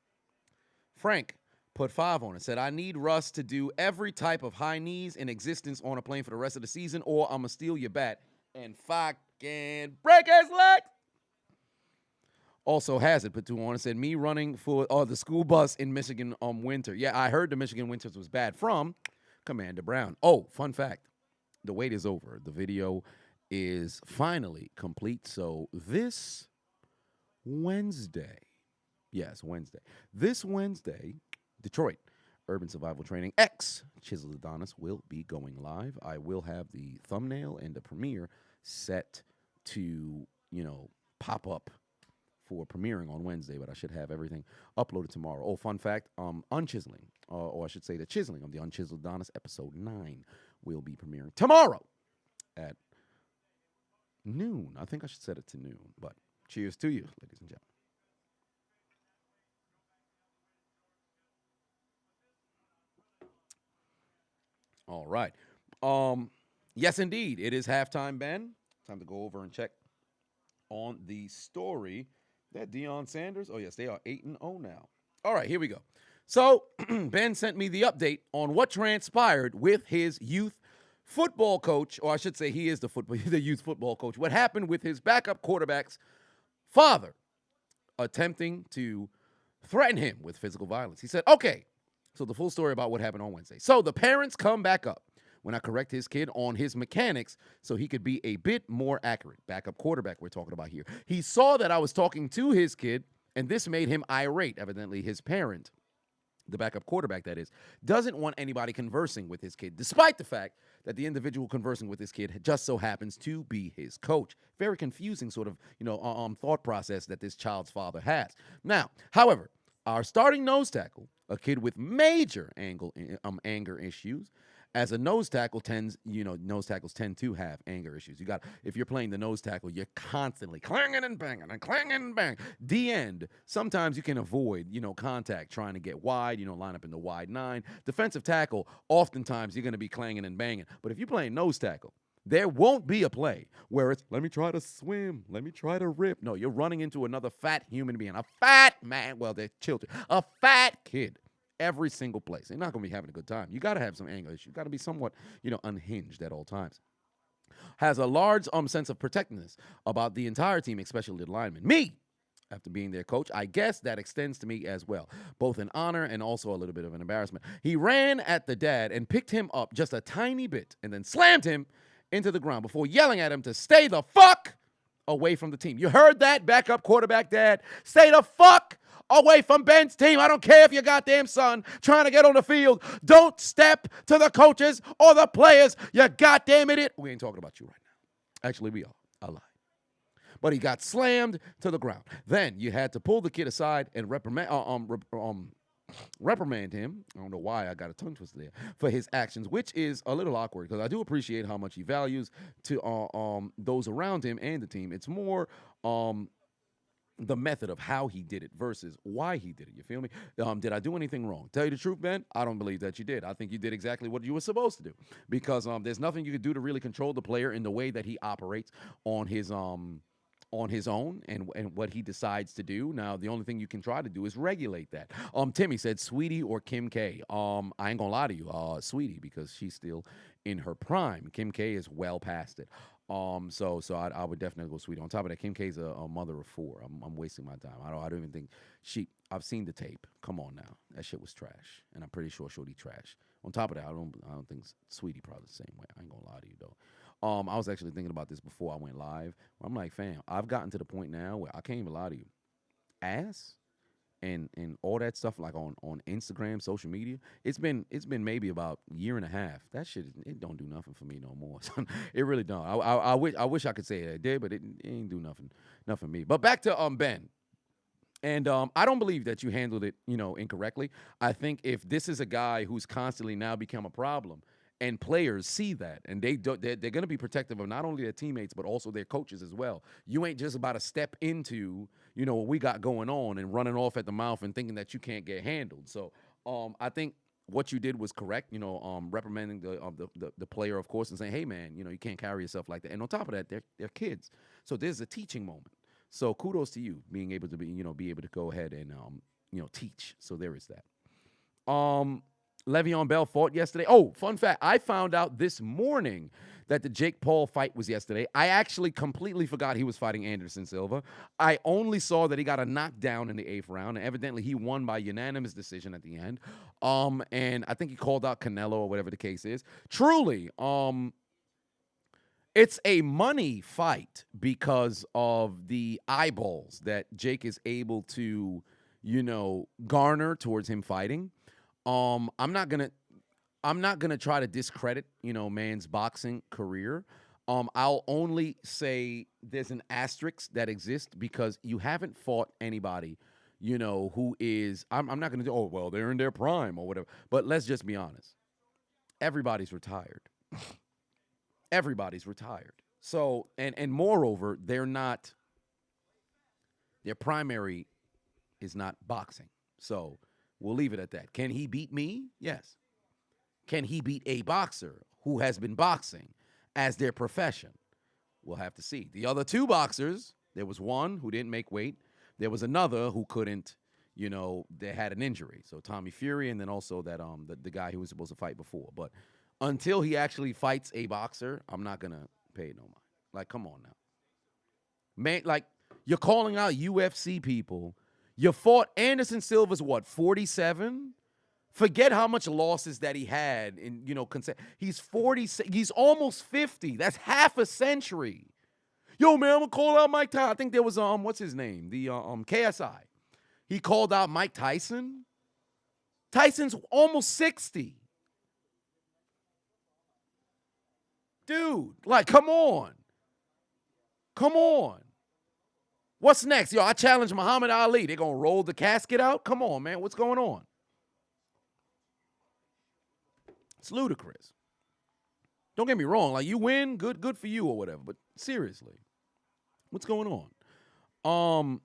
Frank put 5 on it. Said, I need Russ to do every type of high knees in existence on a plane for the rest of the season, or I'm going to steal your bat and fucking break his legs. Also, Hazard put 2 on it. Said, me running for the school bus in Michigan winter. Yeah, I heard the Michigan winters was bad from Commander Brown. Oh, fun fact. The wait is over. The video is finally complete. So this Wednesday, this Wednesday, Detroit Urban Survival Training X Chiseled Adonis will be going live. I will have the thumbnail and the premiere set to, pop up for premiering on Wednesday, but I should have everything uploaded tomorrow. Oh, fun fact, Unchiseling, or I should say the chiseling of the Unchiseled Adonis episode 9 will be premiering tomorrow at noon. I think I should set it to noon, but cheers to you, ladies and gentlemen. All right. Yes, indeed. It is halftime, Ben. Time to go over and check on the story that Deion Sanders. Oh, yes, they are 8-0 now. All right, here we go. So Ben sent me the update on what transpired with his youth football coach, or I should say he is the youth football coach. What happened with his backup quarterback's father attempting to threaten him with physical violence. He said, okay, so the full story about what happened on Wednesday. So the parents come back up when I correct his kid on his mechanics so he could be a bit more accurate. Backup quarterback we're talking about here. He saw that I was talking to his kid, and this made him irate. Evidently, his parent, the backup quarterback that is, doesn't want anybody conversing with his kid, despite the fact that the individual conversing with his kid just so happens to be his coach. Very confusing sort of, thought process that this child's father has. Now, however, our starting nose tackle, a kid with major anger issues, as a nose tackle nose tackles tend to have anger issues. If you're playing the nose tackle, you're constantly clanging and banging and clanging and banging. D-end, sometimes you can avoid, contact, trying to get wide, line up in the wide 9. Defensive tackle, oftentimes you're going to be clanging and banging. But if you're playing nose tackle, there won't be a play where it's, let me try to swim, let me try to rip. No, you're running into another fat human being, a fat man, well, they're children, a fat kid. every single place. They're not going to be having a good time. You got to have some anger issues. You got to be somewhat, unhinged at all times. Has a large sense of protectiveness about the entire team, especially the linemen. Me, after being their coach, I guess that extends to me as well, both an honor and also a little bit of an embarrassment. He ran at the dad and picked him up just a tiny bit and then slammed him into the ground before yelling at him to stay the fuck away from the team. You heard that, backup quarterback dad? Stay the fuck away from Ben's team. I don't care if your goddamn son trying to get on the field. Don't step to the coaches or the players, you goddamn idiot. We ain't talking about you right now. Actually, we are. I lied. But he got slammed to the ground. Then you had to pull the kid aside and reprimand him. I don't know why I got a tongue twister there for his actions, which is a little awkward because I do appreciate how much he values to those around him and the team. It's more the method of how he did it versus why he did it. You feel me? Did I do anything wrong? Tell you the truth, Ben, I don't believe that you did. I think you did exactly what you were supposed to do because there's nothing you could do to really control the player in the way that he operates on his own and what he decides to do. Now, the only thing you can try to do is regulate that. Timmy said Sweetie or Kim K. I ain't gonna lie to you, Sweetie, because she's still in her prime. Kim K is well past it. So I would definitely go Sweetie. On top of that, Kim K's a mother of 4. I'm wasting my time. I don't even think I've seen the tape. Come on now, that shit was trash, and I'm pretty sure Shorty trash. On top of that, I don't think Sweetie probably the same way. I ain't gonna lie to you though. I was actually thinking about this before I went live. I'm like, fam, I've gotten to the point now where I can't even lie to you. Ass and all that stuff like on Instagram, social media, it's been maybe about a year and a half. That shit, it don't do nothing for me no more. It really don't. I wish I could say it did, but it ain't do nothing for me. But back to Ben. And I don't believe that you handled it, incorrectly. I think if this is a guy who's constantly now become a problem, and players see that, and they're going to be protective of not only their teammates but also their coaches as well. You ain't just about to step into, what we got going on and running off at the mouth and thinking that you can't get handled. So I think what you did was correct. Reprimanding the player, of course, and saying, "Hey, man, you can't carry yourself like that." And on top of that, they're kids, so there's a teaching moment. So kudos to you being able to be able to go ahead and teach. So there is that. Le'Veon Bell fought yesterday. Oh, fun fact. I found out this morning that the Jake Paul fight was yesterday. I actually completely forgot he was fighting Anderson Silva. I only saw that he got a knockdown in the 8th round, and evidently he won by unanimous decision at the end. And I think he called out Canelo or whatever the case is. Truly, it's a money fight because of the eyeballs that Jake is able to, garner towards him fighting. I'm not gonna try to discredit, man's boxing career. I'll only say there's an asterisk that exists because you haven't fought anybody, who is. I'm not gonna do. Oh well, they're in their prime or whatever. But let's just be honest. Everybody's retired. Everybody's retired. So and moreover, their primary is not boxing. So. We'll leave it at that. Can he beat me? Yes. Can he beat a boxer who has been boxing as their profession? We'll have to see. The other 2 boxers, there was one who didn't make weight. There was another who couldn't, they had an injury. So Tommy Fury and then also that the guy who was supposed to fight before. But until he actually fights a boxer, I'm not going to pay no mind. Like, come on now. Man, like, you're calling out UFC people. You fought Anderson Silva's, 47? Forget how much losses that he had in, he's 40, he's almost 50. That's half a century. Yo, man, I'm going to call out Mike Tyson. I think there was, what's his name? The KSI. He called out Mike Tyson. Tyson's almost 60. Dude, like, come on. Come on. What's next? Yo, I challenge Muhammad Ali. They're going to roll the casket out? Come on, man. What's going on? It's ludicrous. Don't get me wrong. Like, you win, good for you or whatever. But seriously, what's going on?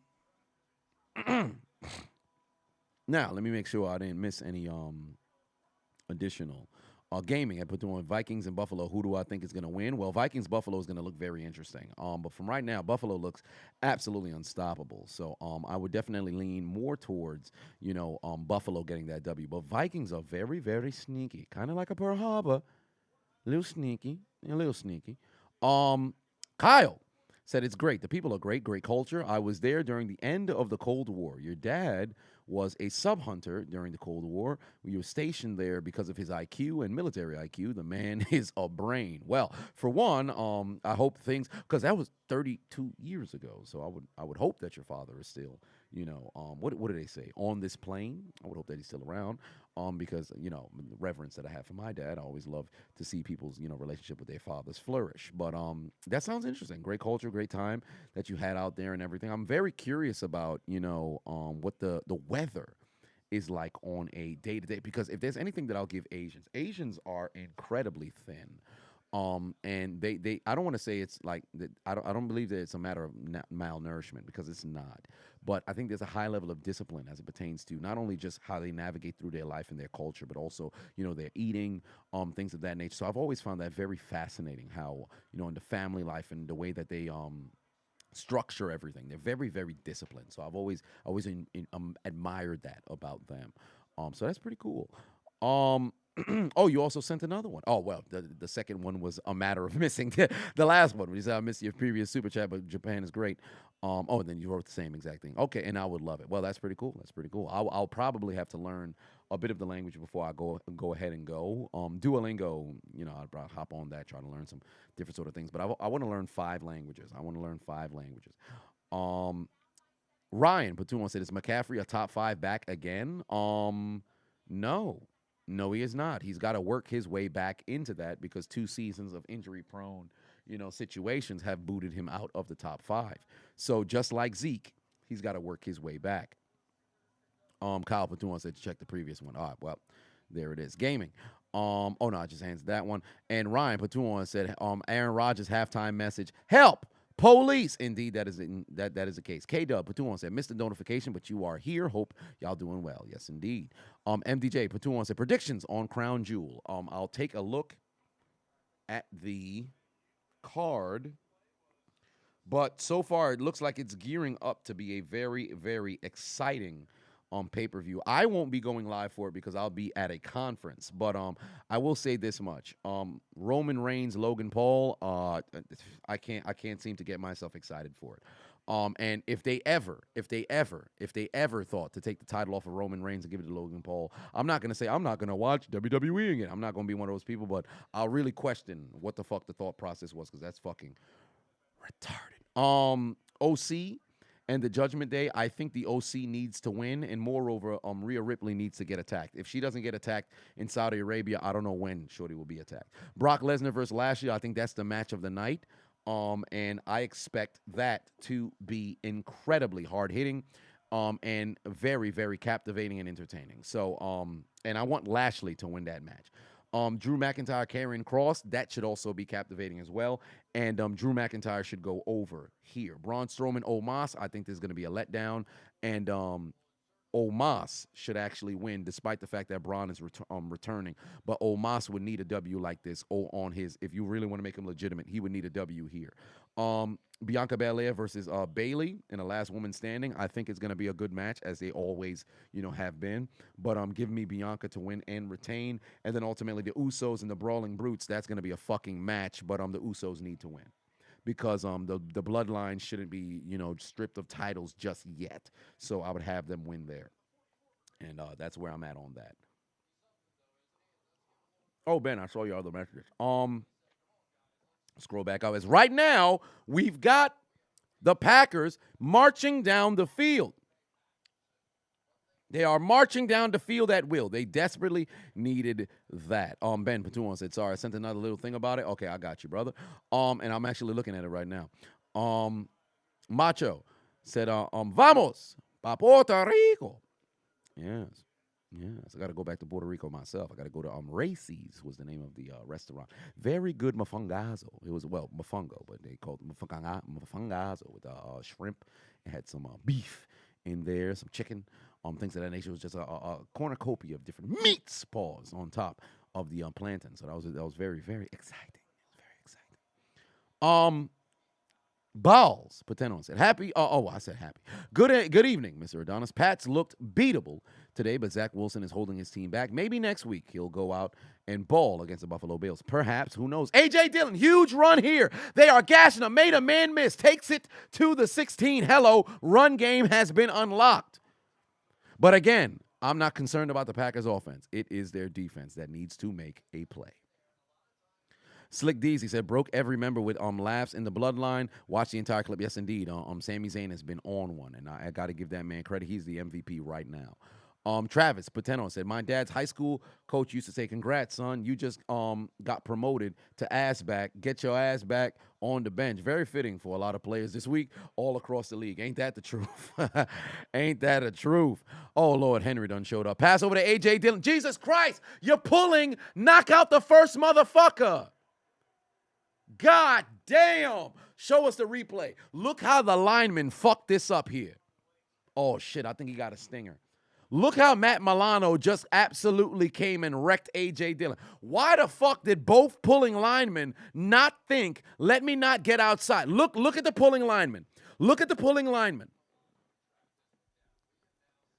Now, let me make sure I didn't miss any additional Gaming, I put on Vikings and Buffalo. Who do I think is going to win? Well, Vikings Buffalo is going to look very interesting. But from right now, Buffalo looks absolutely unstoppable. So I would definitely lean more towards Buffalo getting that W. But Vikings are very very sneaky, kind of like a Pearl Harbor, a little sneaky, a little sneaky. Kyle said it's great. The people are great, great culture. I was there during the end of the Cold War. Your dad was a sub hunter during the Cold War. We were stationed there because of his IQ and military IQ. The man is a brain. Well, for one, I hope things because that was 32 years ago. So I would hope that your father is still, what do they say on this plane? I would hope that he's still around. Because the reverence that I have for my dad, I always love to see people's relationship with their fathers flourish. But that sounds interesting. Great culture, great time that you had out there and everything. I'm very curious about what the weather is like on a day to day, because if there's anything that I'll give Asians are incredibly thin. And they I don't want to say it's like that. I don't believe that it's a matter of malnourishment, because it's not. But I think there's a high level of discipline as it pertains to not only just how they navigate through their life and their culture, but also their eating, things of that nature. So I've always found that very fascinating. How in the family life and the way that they structure everything, they're very very disciplined. So I've always admired that about them. So that's pretty cool. Um, oh, you also sent another one. Oh, well, the second one was a matter of missing the last one. You said I missed your previous super chat, but Japan is great. Oh, and then you wrote the same exact thing. Okay, and I would love it. Well, that's pretty cool. That's pretty cool. I'll probably have to learn a bit of the language before I go ahead and go. Duolingo, I'd probably hop on that, try to learn some different sort of things. But I want to learn 5 languages. I want to learn 5 languages. Ryan Patuan said, "Is McCaffrey a top 5 back again?" No. No, he is not. He's got to work his way back into that, because 2 seasons of injury-prone, situations have booted him out of the top 5. So just like Zeke, he's got to work his way back. Kyle Patuan said to check the previous one. All right, well, there it is. Gaming. Oh no, I just answered that one. And Ryan Patuan said, Aaron Rodgers halftime message: "Help! Police." Indeed, that is the case. K-Dub Patuan said, "Missed the notification, but you are here. Hope y'all doing well." Yes, indeed. MDJ Patuan said, "Predictions on Crown Jewel." I'll take a look at the card, but so far it looks like it's gearing up to be a very, very exciting pay-per-view. I won't be going live for it because I'll be at a conference, but I will say this much. Roman Reigns, Logan Paul, I can't seem to get myself excited for it. And if they ever thought to take the title off of Roman Reigns and give it to Logan Paul, I'm not going to say I'm not going to watch WWE again. I'm not going to be one of those people, but I'll really question what the fuck the thought process was, because that's fucking retarded. OC and the Judgment Day, I think the OC needs to win, and moreover, Rhea Ripley needs to get attacked. If she doesn't get attacked in Saudi Arabia, I don't know when Shorty will be attacked. Brock Lesnar versus Lashley, I think that's the match of the night, and I expect that to be incredibly hard-hitting, and very, very captivating and entertaining. So, and I want Lashley to win that match. Drew McIntyre, Karrion Kross, that should also be captivating as well. And Drew McIntyre should go over here. Braun Strowman, Omos, I think there's going to be a letdown. And Omos should actually win, despite the fact that Braun is returning. But Omos would need a W like this on his, if you really want to make him legitimate, he would need a W here. Bianca Belair versus Bayley in the last woman standing. I think it's going to be a good match, as they always, have been. But give me Bianca to win and retain. And then ultimately the Usos and the Brawling Brutes, that's going to be a fucking match. But the Usos need to win, because the bloodline shouldn't be, stripped of titles just yet. So I would have them win there. And that's where I'm at on that. Oh, Ben, I saw your other messages. Scroll back up. As right now, we've got the Packers marching down the field. They are marching down the field at will. They desperately needed that. Ben Patuan said, "Sorry, I sent another little thing about it." Okay, I got you, brother. And I'm actually looking at it right now. Macho said, "Vamos pa Puerto Rico." Yes. Yes, I got to go back to Puerto Rico myself. I got to go to Racy's was the name of the restaurant. Very good mofongazo. It was, well, mofongo, but they called it mofongazo with shrimp. It had some beef in there, some chicken, things of that nature. It was just a cornucopia of different meats, pause, on top of the plantain. So that was very, very exciting. Very exciting. Balls, Pateno said, happy. I said happy. Good evening, Mr. Adonis. Pats looked beatable today, but Zach Wilson is holding his team back. Maybe next week he'll go out and ball against the Buffalo Bills. Perhaps, who knows? A.J. Dillon, huge run here. They are gashing him. Made a man miss. Takes it to the 16. Hello, run game has been unlocked. But again, I'm not concerned about the Packers offense. It is their defense that needs to make a play. Slick Dees, he said, broke every member with laughs in the bloodline. Watch the entire clip. Yes, indeed. Sami Zayn has been on one, and I got to give that man credit. He's the MVP right now. Travis Pateno said, my dad's high school coach used to say, congrats, son. You just got promoted to ass back. Get your ass back on the bench. Very fitting for a lot of players this week all across the league. Ain't that the truth? Ain't that the truth? Oh, Lord, Henry done showed up. Pass over to A.J. Dillon. Jesus Christ, you're pulling. Knock out the first motherfucker. God damn. Show us the replay. Look how the lineman fucked this up here. Oh, shit, I think he got a stinger. Look how Matt Milano just absolutely came and wrecked A.J. Dillon. Why the fuck did both pulling linemen not think, let me not get outside? Look at the pulling lineman. Look at the pulling lineman.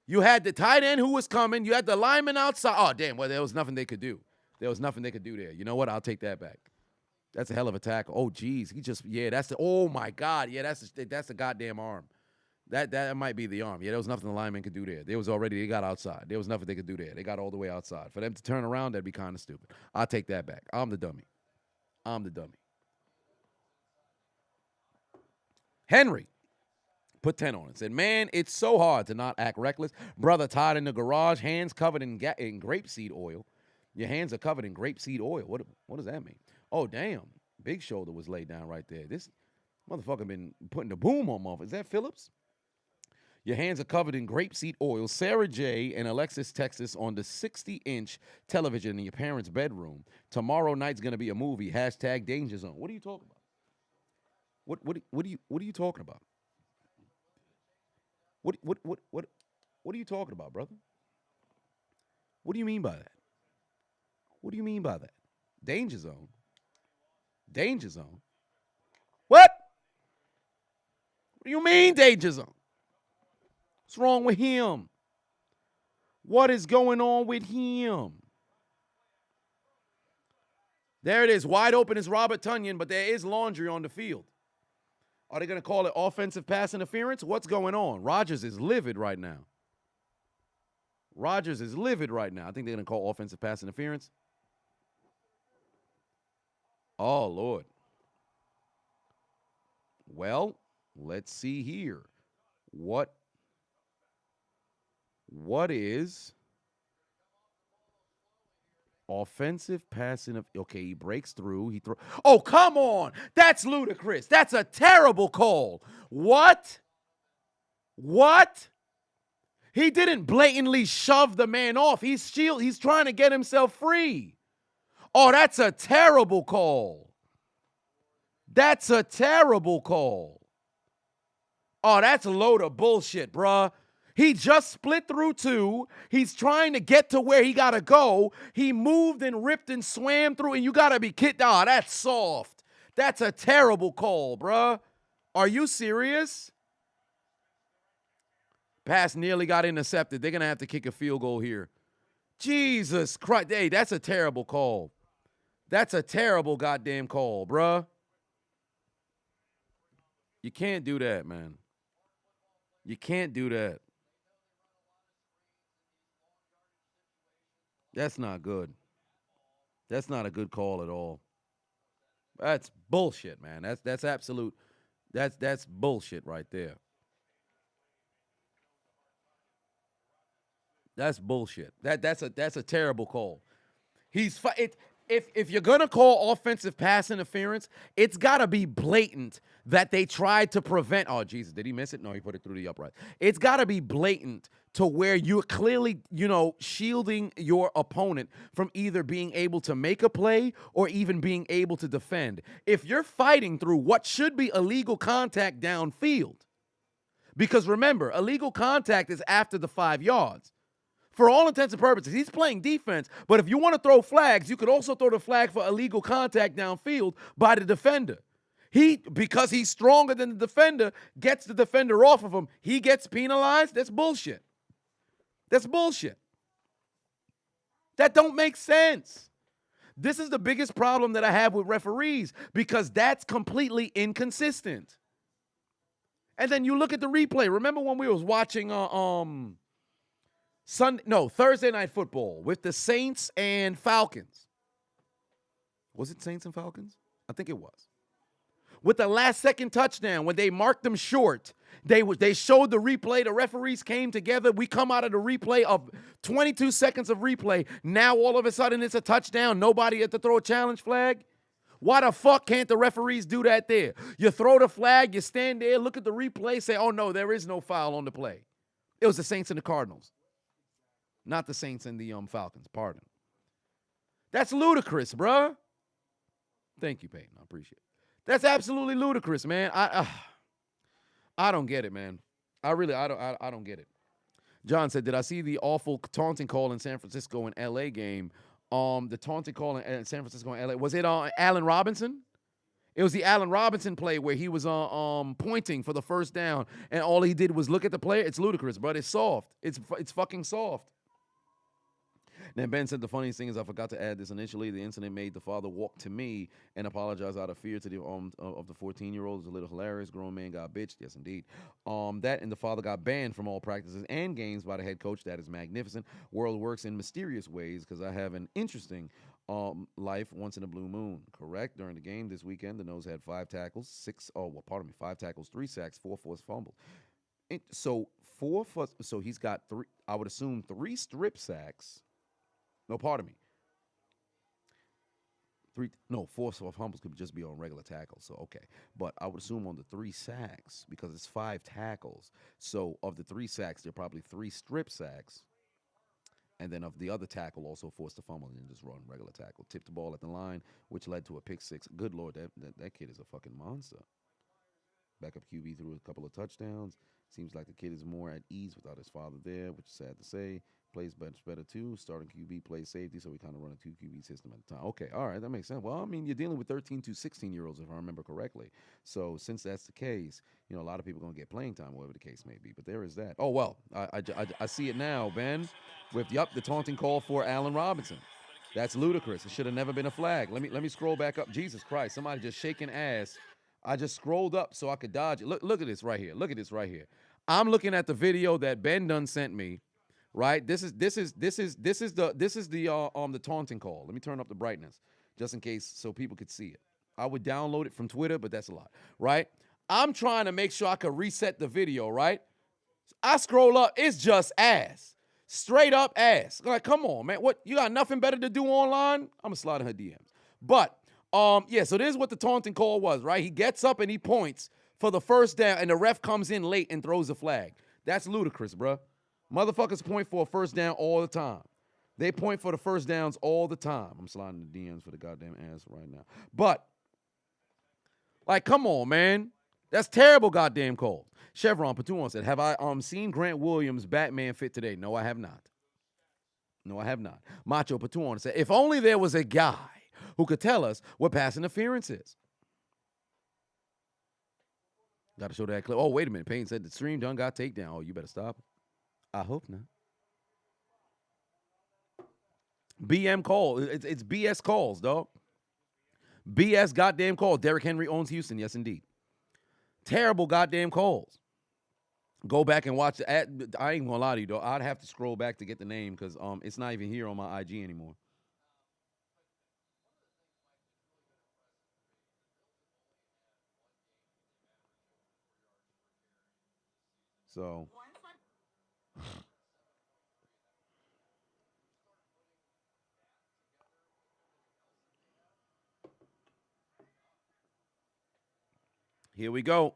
You had the tight end who was coming. You had the lineman outside. Oh, damn, well, there was nothing they could do. There was nothing they could do there. You know what? I'll take that back. That's a hell of a tackle. Oh, geez. Oh, my God. Yeah, that's the goddamn arm. That might be the arm. Yeah, there was nothing the lineman could do there. They got outside. There was nothing they could do there. They got all the way outside. For them to turn around, that'd be kind of stupid. I'll take that back. I'm the dummy. Henry put 10 on it. Said, man, it's so hard to not act reckless. Brother tied in the garage, hands covered in grapeseed oil. Your hands are covered in grapeseed oil. What does that mean? Oh, damn. Big shoulder was laid down right there. This motherfucker been putting the boom on off. Is that Phillips? Your hands are covered in grapeseed oil. Sarah J. in Alexis, Texas on the 60-inch television in your parents' bedroom. Tomorrow night's going to be a movie. # Danger Zone. What are you talking about? What are you talking about? What are you talking about, brother? What do you mean by that? What do you mean by that? Danger Zone? Danger Zone? What? What do you mean, Danger Zone? What's wrong with him? What is going on with him? There it is. Wide open is Robert Tonyan, but there is laundry on the field. Are they going to call it offensive pass interference? What's going on? Rodgers is livid right now. I think they're going to call offensive pass interference. Oh, Lord. Well, let's see here. What is offensive passing? Okay, he breaks through. Oh, come on. That's ludicrous. That's a terrible call. What? He didn't blatantly shove the man off. He's trying to get himself free. Oh, that's a terrible call. Oh, that's a load of bullshit, bruh. He just split through two. He's trying to get to where he got to go. He moved and ripped and swam through, and you got to be kidding. Oh, that's soft. That's a terrible call, bruh. Are you serious? Pass nearly got intercepted. They're going to have to kick a field goal here. Jesus Christ. Hey, that's a terrible call. That's a terrible goddamn call, bruh. You can't do that, man. You can't do that. That's not good. That's not a good call at all. That's bullshit, man. That's absolute. That's bullshit right there. That's bullshit. That's a terrible call. If you're going to call offensive pass interference, it's got to be blatant that they tried to prevent. Oh, Jesus, did he miss it? No, he put it through the upright. It's got to be blatant to where you're clearly, shielding your opponent from either being able to make a play or even being able to defend. If you're fighting through what should be illegal contact downfield, because remember, illegal contact is after the 5 yards. For all intents and purposes, he's playing defense. But if you want to throw flags, you could also throw the flag for illegal contact downfield by the defender. Because he's stronger than the defender, gets the defender off of him. He gets penalized. That's bullshit. That's bullshit. That don't make sense. This is the biggest problem that I have with referees because that's completely inconsistent. And then you look at the replay. Remember when we was watching Thursday Night Football with the Saints and Falcons? Was it Saints and Falcons? I think it was. With the last second touchdown, when they marked them short, they showed the replay. The referees came together. We come out of the replay of 22 seconds of replay. Now all of a sudden it's a touchdown. Nobody had to throw a challenge flag. Why the fuck can't the referees do that there? You throw the flag, you stand there, look at the replay, say, oh no, there is no foul on the play. It was the Saints and the Cardinals. Not the Saints and the Falcons, pardon. That's ludicrous, bruh. Thank you, Peyton. I appreciate it. That's absolutely ludicrous, man. I don't get it, man. I don't get it. John said, did I see the awful taunting call in San Francisco and LA game? The taunting call in San Francisco and LA. Was it Allen Robinson? It was the Allen Robinson play where he was pointing for the first down, and all he did was look at the player. It's ludicrous, but it's soft. It's fucking soft. Then Ben said the funniest thing is I forgot to add this initially. The incident made the father walk to me and apologize out of fear to the of the 14-year-old. It was a little hilarious. Grown man got bitched. Yes, indeed. That and the father got banned from all practices and games by the head coach. That is magnificent. World works in mysterious ways because I have an interesting life once in a blue moon. Correct. During the game this weekend, the nose had 5 tackles, 5 tackles, 3 sacks, 4 forced fumbles. So he's got 3. I would assume 3 strip sacks. No, pardon me. 4 fumbles could just be on regular tackles, so okay. But I would assume on the 3 sacks, because it's 5 tackles, so of the 3 sacks, there are probably 3 strip sacks. And then of the other tackle, also forced a fumble and then just run regular tackle. Tipped the ball at the line, which led to a pick 6. Good Lord, that kid is a fucking monster. Backup QB threw a couple of touchdowns. Seems like the kid is more at ease without his father there, which is sad to say. Plays better too. Starting QB plays safety, so we kind of run a 2 QB system at a time. Okay, all right, that makes sense. Well, I mean, you're dealing with 13 to 16-year-olds, if I remember correctly. So since that's the case, a lot of people are going to get playing time, whatever the case may be. But there is that. Oh, well, I see it now, Ben, with, the taunting call for Allen Robinson. That's ludicrous. It should have never been a flag. Let me scroll back up. Jesus Christ, somebody just shaking ass. I just scrolled up so I could dodge it. Look at this right here. Look at this right here. I'm looking at the video that Ben Dunn sent me. Right? This is the taunting call. Let me turn up the brightness just in case so people could see it. I would download it from Twitter, but that's a lot. Right? I'm trying to make sure I could reset the video, right? I scroll up, it's just ass. Straight up ass. Like, come on, man. What, you got nothing better to do online? I'm gonna slide in her DMs. But so this is what the taunting call was, right? He gets up and he points for the first down, and the ref comes in late and throws a flag. That's ludicrous, bro. Motherfuckers point for a first down all the time. They point for the first downs all the time. I'm sliding the DMs for the goddamn ass right now. But, like, come on, man. That's terrible goddamn call. Chevron Patuan said, have I seen Grant Williams' Batman fit today? No, I have not. No, I have not. Macho Patuan said, if only there was a guy who could tell us what pass interference is. Got to show that clip. Oh, wait a minute. Payne said the stream done got takedown. Oh, you better stop. I hope not. BM call. It's BS calls, dog. BS goddamn calls. Derrick Henry owns Houston. Yes, indeed. Terrible goddamn calls. Go back and watch it. I ain't gonna lie to you, though. I'd have to scroll back to get the name because it's not even here on my IG anymore. So. Here we go.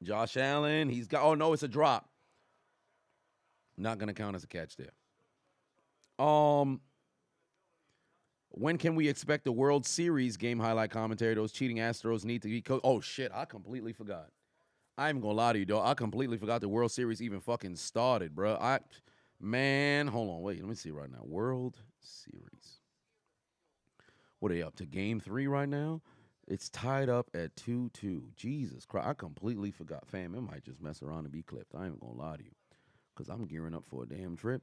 Josh Allen, he's got, oh no, it's a drop. Not going to count as a catch there. When can we expect the World Series game highlight commentary? Those cheating Astros need to be coached. Oh shit, I completely forgot. I ain't gonna lie to you, dog. I completely forgot the World Series even fucking started, bro. Man, hold on. Wait, let me see right now. World Series. What are they up to? Game 3 right now? It's tied up at 2-2. Jesus Christ. I completely forgot. Fam, it might just mess around and be clipped. I ain't going to lie to you. Because I'm gearing up for a damn trip.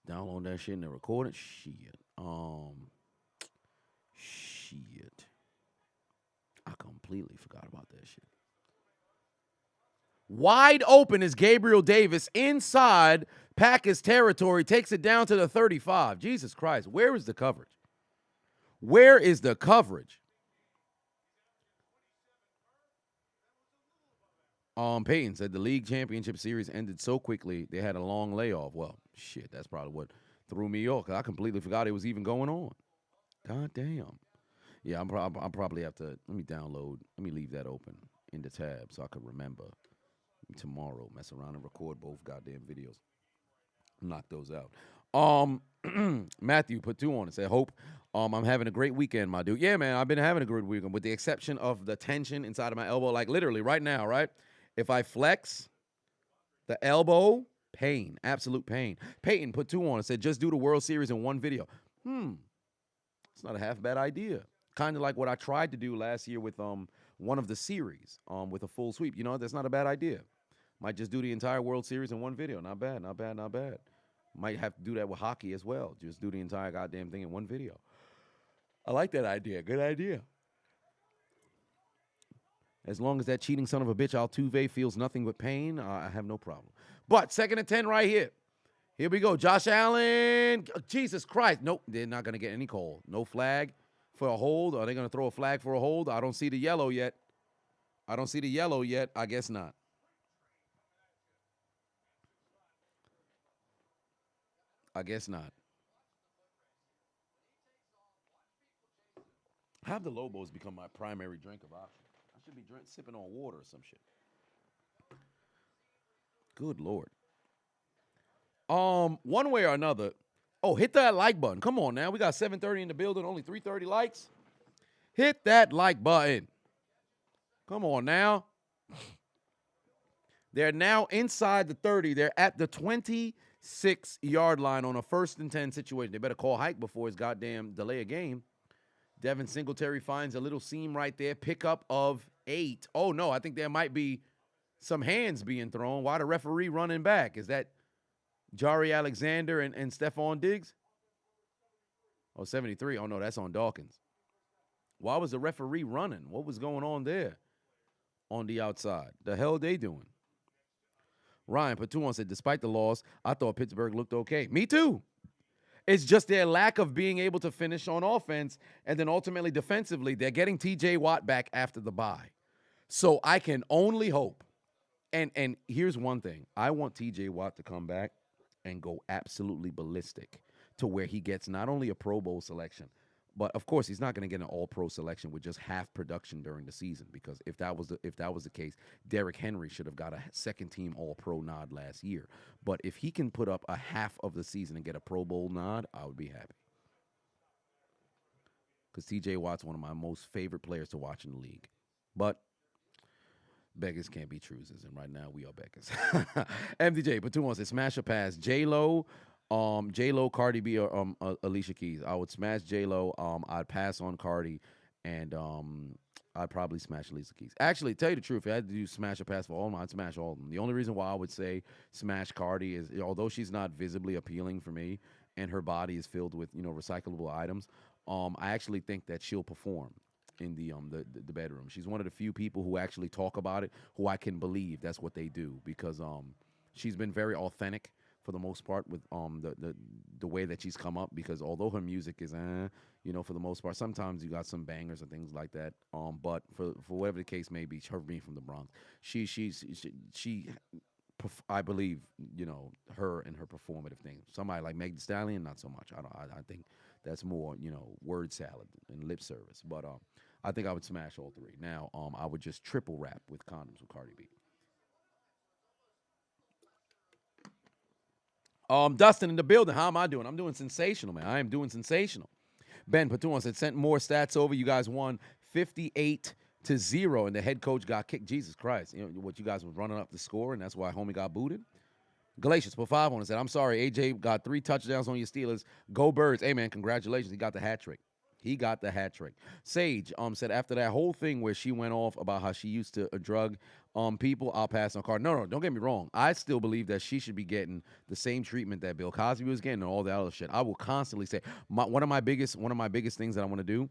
Download that shit and then record it. Shit. Shit. I completely forgot about that shit. Wide open is Gabriel Davis inside Packers territory. Takes it down to the 35. Jesus Christ. Where is the coverage? Where is the coverage? Peyton said the league championship series ended so quickly they had a long layoff. Well, shit, that's probably what threw me off. I completely forgot it was even going on. God damn. Yeah, I'll probably have to, let me leave that open in the tab so I can remember tomorrow, mess around and record both goddamn videos. Knock those out. Matthew put 2 on and said, hope I'm having a great weekend, my dude. Yeah, man, I've been having a great weekend with the exception of the tension inside of my elbow. Like literally right now, right? If I flex the elbow, pain, absolute pain. Peyton put 2 on and said, just do the World Series in one video. It's not a half bad idea. Kind of like what I tried to do last year with one of the series with a full sweep. You know, that's not a bad idea. Might just do the entire World Series in one video. Not bad, not bad, not bad. Might have to do that with hockey as well. Just do the entire goddamn thing in one video. I like that idea. Good idea. As long as that cheating son of a bitch Altuve feels nothing but pain, I have no problem. But 2nd and 10 right here. Here we go. Josh Allen. Jesus Christ. Nope, they're not going to get any call. No flag for a hold. Are they going to throw a flag for a hold? I don't see the yellow yet. I guess not. Have the Lobos become my primary drink of option. I should be sipping on water or some shit. Good Lord. One way or another. Oh, hit that like button. Come on now. We got 7:30 in the building, only 330 likes. Hit that like button. Come on now. They're now inside the 30. They're at the 26-yard line on a 1st and 10 situation. They better call hike before his goddamn delay a game. Devin Singletary finds a little seam right there. Pickup of 8. Oh, no, I think there might be some hands being thrown. Why the referee running back? Is that Jari Alexander and Stephon Diggs? Oh, 73. Oh, no, that's on Dawkins. Why was the referee running? What was going on there on the outside? The hell they doing? Ryan Patuan said, despite the loss, I thought Pittsburgh looked okay. Me too. It's just their lack of being able to finish on offense, and then ultimately defensively, they're getting T.J. Watt back after the bye. So I can only hope. And here's one thing. I want T.J. Watt to come back and go absolutely ballistic to where he gets not only a Pro Bowl selection, but of course he's not going to get an All-Pro selection with just half production during the season, because if that was the case, Derrick Henry should have got a second-team All-Pro nod last year. But if he can put up a half of the season and get a Pro Bowl nod, I would be happy. Because T.J. Watt's one of my most favorite players to watch in the league. But beggars can't be choosers, and right now we are beggars. MDJ, but 2 wants to smash or pass. J-Lo, Cardi B, or Alicia Keys. I would smash J-Lo. I'd pass on Cardi, and I'd probably smash Alicia Keys. Actually, tell you the truth, if I had to do smash or pass for all of them, I'd smash all of them. The only reason why I would say smash Cardi is, although she's not visibly appealing for me, and her body is filled with recyclable items, I actually think that she'll perform in the bedroom. She's one of the few people who actually talk about it, who I can believe that's what they do, because she's been very authentic for the most part with the way that she's come up, because although her music is for the most part, sometimes you got some bangers and things like that, but for whatever the case may be, her being from the Bronx, she I believe her and her performative thing. Somebody like Meg Thee Stallion, not so much. I think that's more word salad and lip service, but I think I would smash all 3. Now I would just triple rap with condoms with Cardi B. Dustin in the building. How am I doing? I'm doing sensational, man. I am doing sensational. Ben Patuan said, sent more stats over. You guys won 58-0, and the head coach got kicked. Jesus Christ. What you guys was running up the score, and that's why homie got booted? Galatians put 5 on and said, I'm sorry, AJ got 3 touchdowns on your Steelers. Go Birds. Hey, man, congratulations. He got the hat trick. He got the hat trick. Sage said after that whole thing where she went off about how she used to drug people, I'll pass on card. No, don't get me wrong. I still believe that she should be getting the same treatment that Bill Cosby was getting and all that other shit. I will constantly say one of my biggest things that I want to do,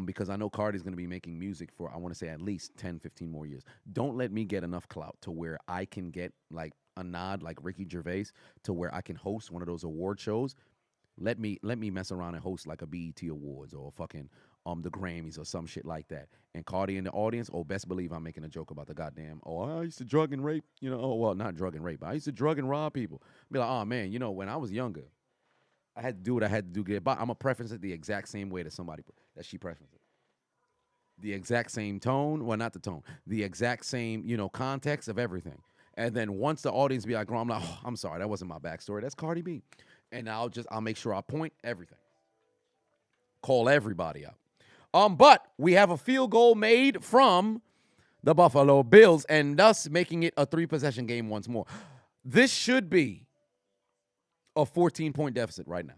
because I know Cardi's going to be making music for, I want to say, at least 10, 15 more years. Don't let me get enough clout to where I can get like a nod like Ricky Gervais to where I can host one of those award shows. Let me mess around and host like a BET Awards or fucking the Grammys or some shit like that. And Cardi in the audience, best believe I'm making a joke about the goddamn, I used to drug and rape, not drug and rape, but I used to drug and rob people. Be like, oh man, when I was younger, I had to do what I had to do to get by. I'm gonna preference it the exact same way that she preferences it. The exact same tone, well, not the tone, the exact same, context of everything. And then once the audience be like, I'm like, I'm sorry, that wasn't my backstory. That's Cardi B. And I'll make sure I point everything. Call everybody out. But we have a field goal made from the Buffalo Bills and thus making it a 3-possession game once more. This should be a 14-point deficit right now.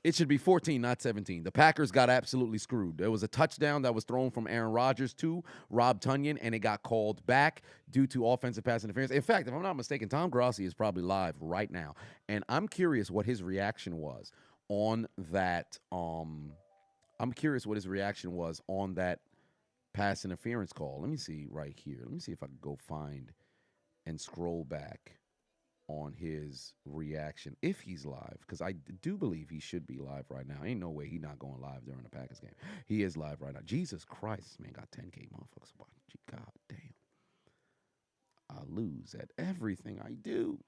It should be 14, not 17. The Packers got absolutely screwed. There was a touchdown that was thrown from Aaron Rodgers to Rob Tunyon, and it got called back due to offensive pass interference. In fact, if I'm not mistaken, Tom Grossi is probably live right now, and I'm curious what his reaction was on that. Pass interference call. Let me see right here. Let me see if I can go find and scroll back on his reaction if he's live, because I do believe he should be live right now. Ain't no way he's not going live during the Packers game. He is live right now. Jesus Christ, man, got 10K motherfuckers watching. God damn. I lose at everything I do.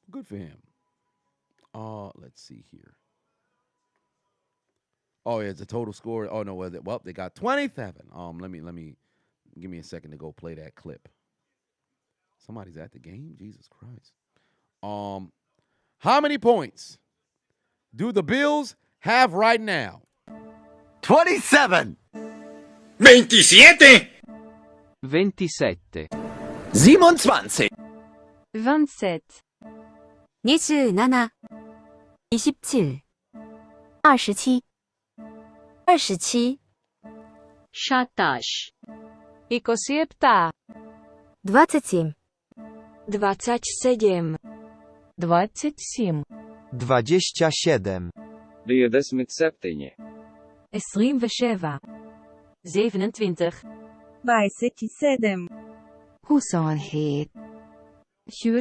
Good for him. Let's see here. Oh, yeah, it's a total score. Oh no, well, they got 27. Let me give me a second to go play that clip. Somebody's at the game? Jesus Christ. How many points do the Bills have right now? 27. 27. 27. 27 27 27 27 27 27 Shatash 27 27 27 27 27. 27. 27 27 27 27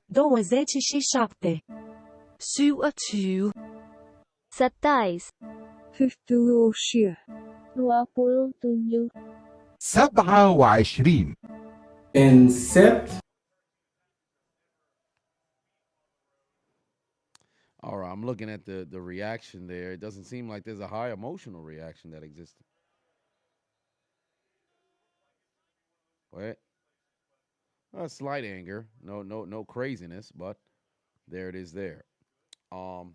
27 27 27 27 27 27 17 27 27 Incept. All right, I'm looking at the reaction there. It doesn't seem like there's a high emotional reaction that existed. Wait. A slight anger. No craziness, but there it is there. Shout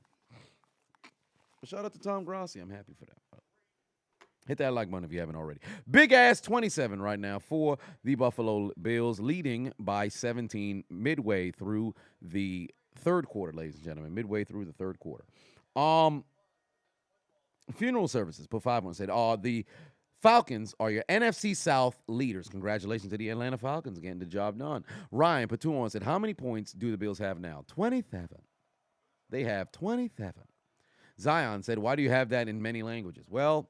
out to Tom Grossi. I'm happy for that. Hit that like button if you haven't already. Big ass 27 right now for the Buffalo Bills, leading by 17 midway through the third quarter, ladies and gentlemen. Midway through the third quarter. Funeral services, put 5 on, said, the Falcons are your NFC South leaders. Congratulations to the Atlanta Falcons getting the job done. Ryan, put 2 on, said, how many points do the Bills have now? 27. They have 27. Zion said, why do you have that in many languages? Well,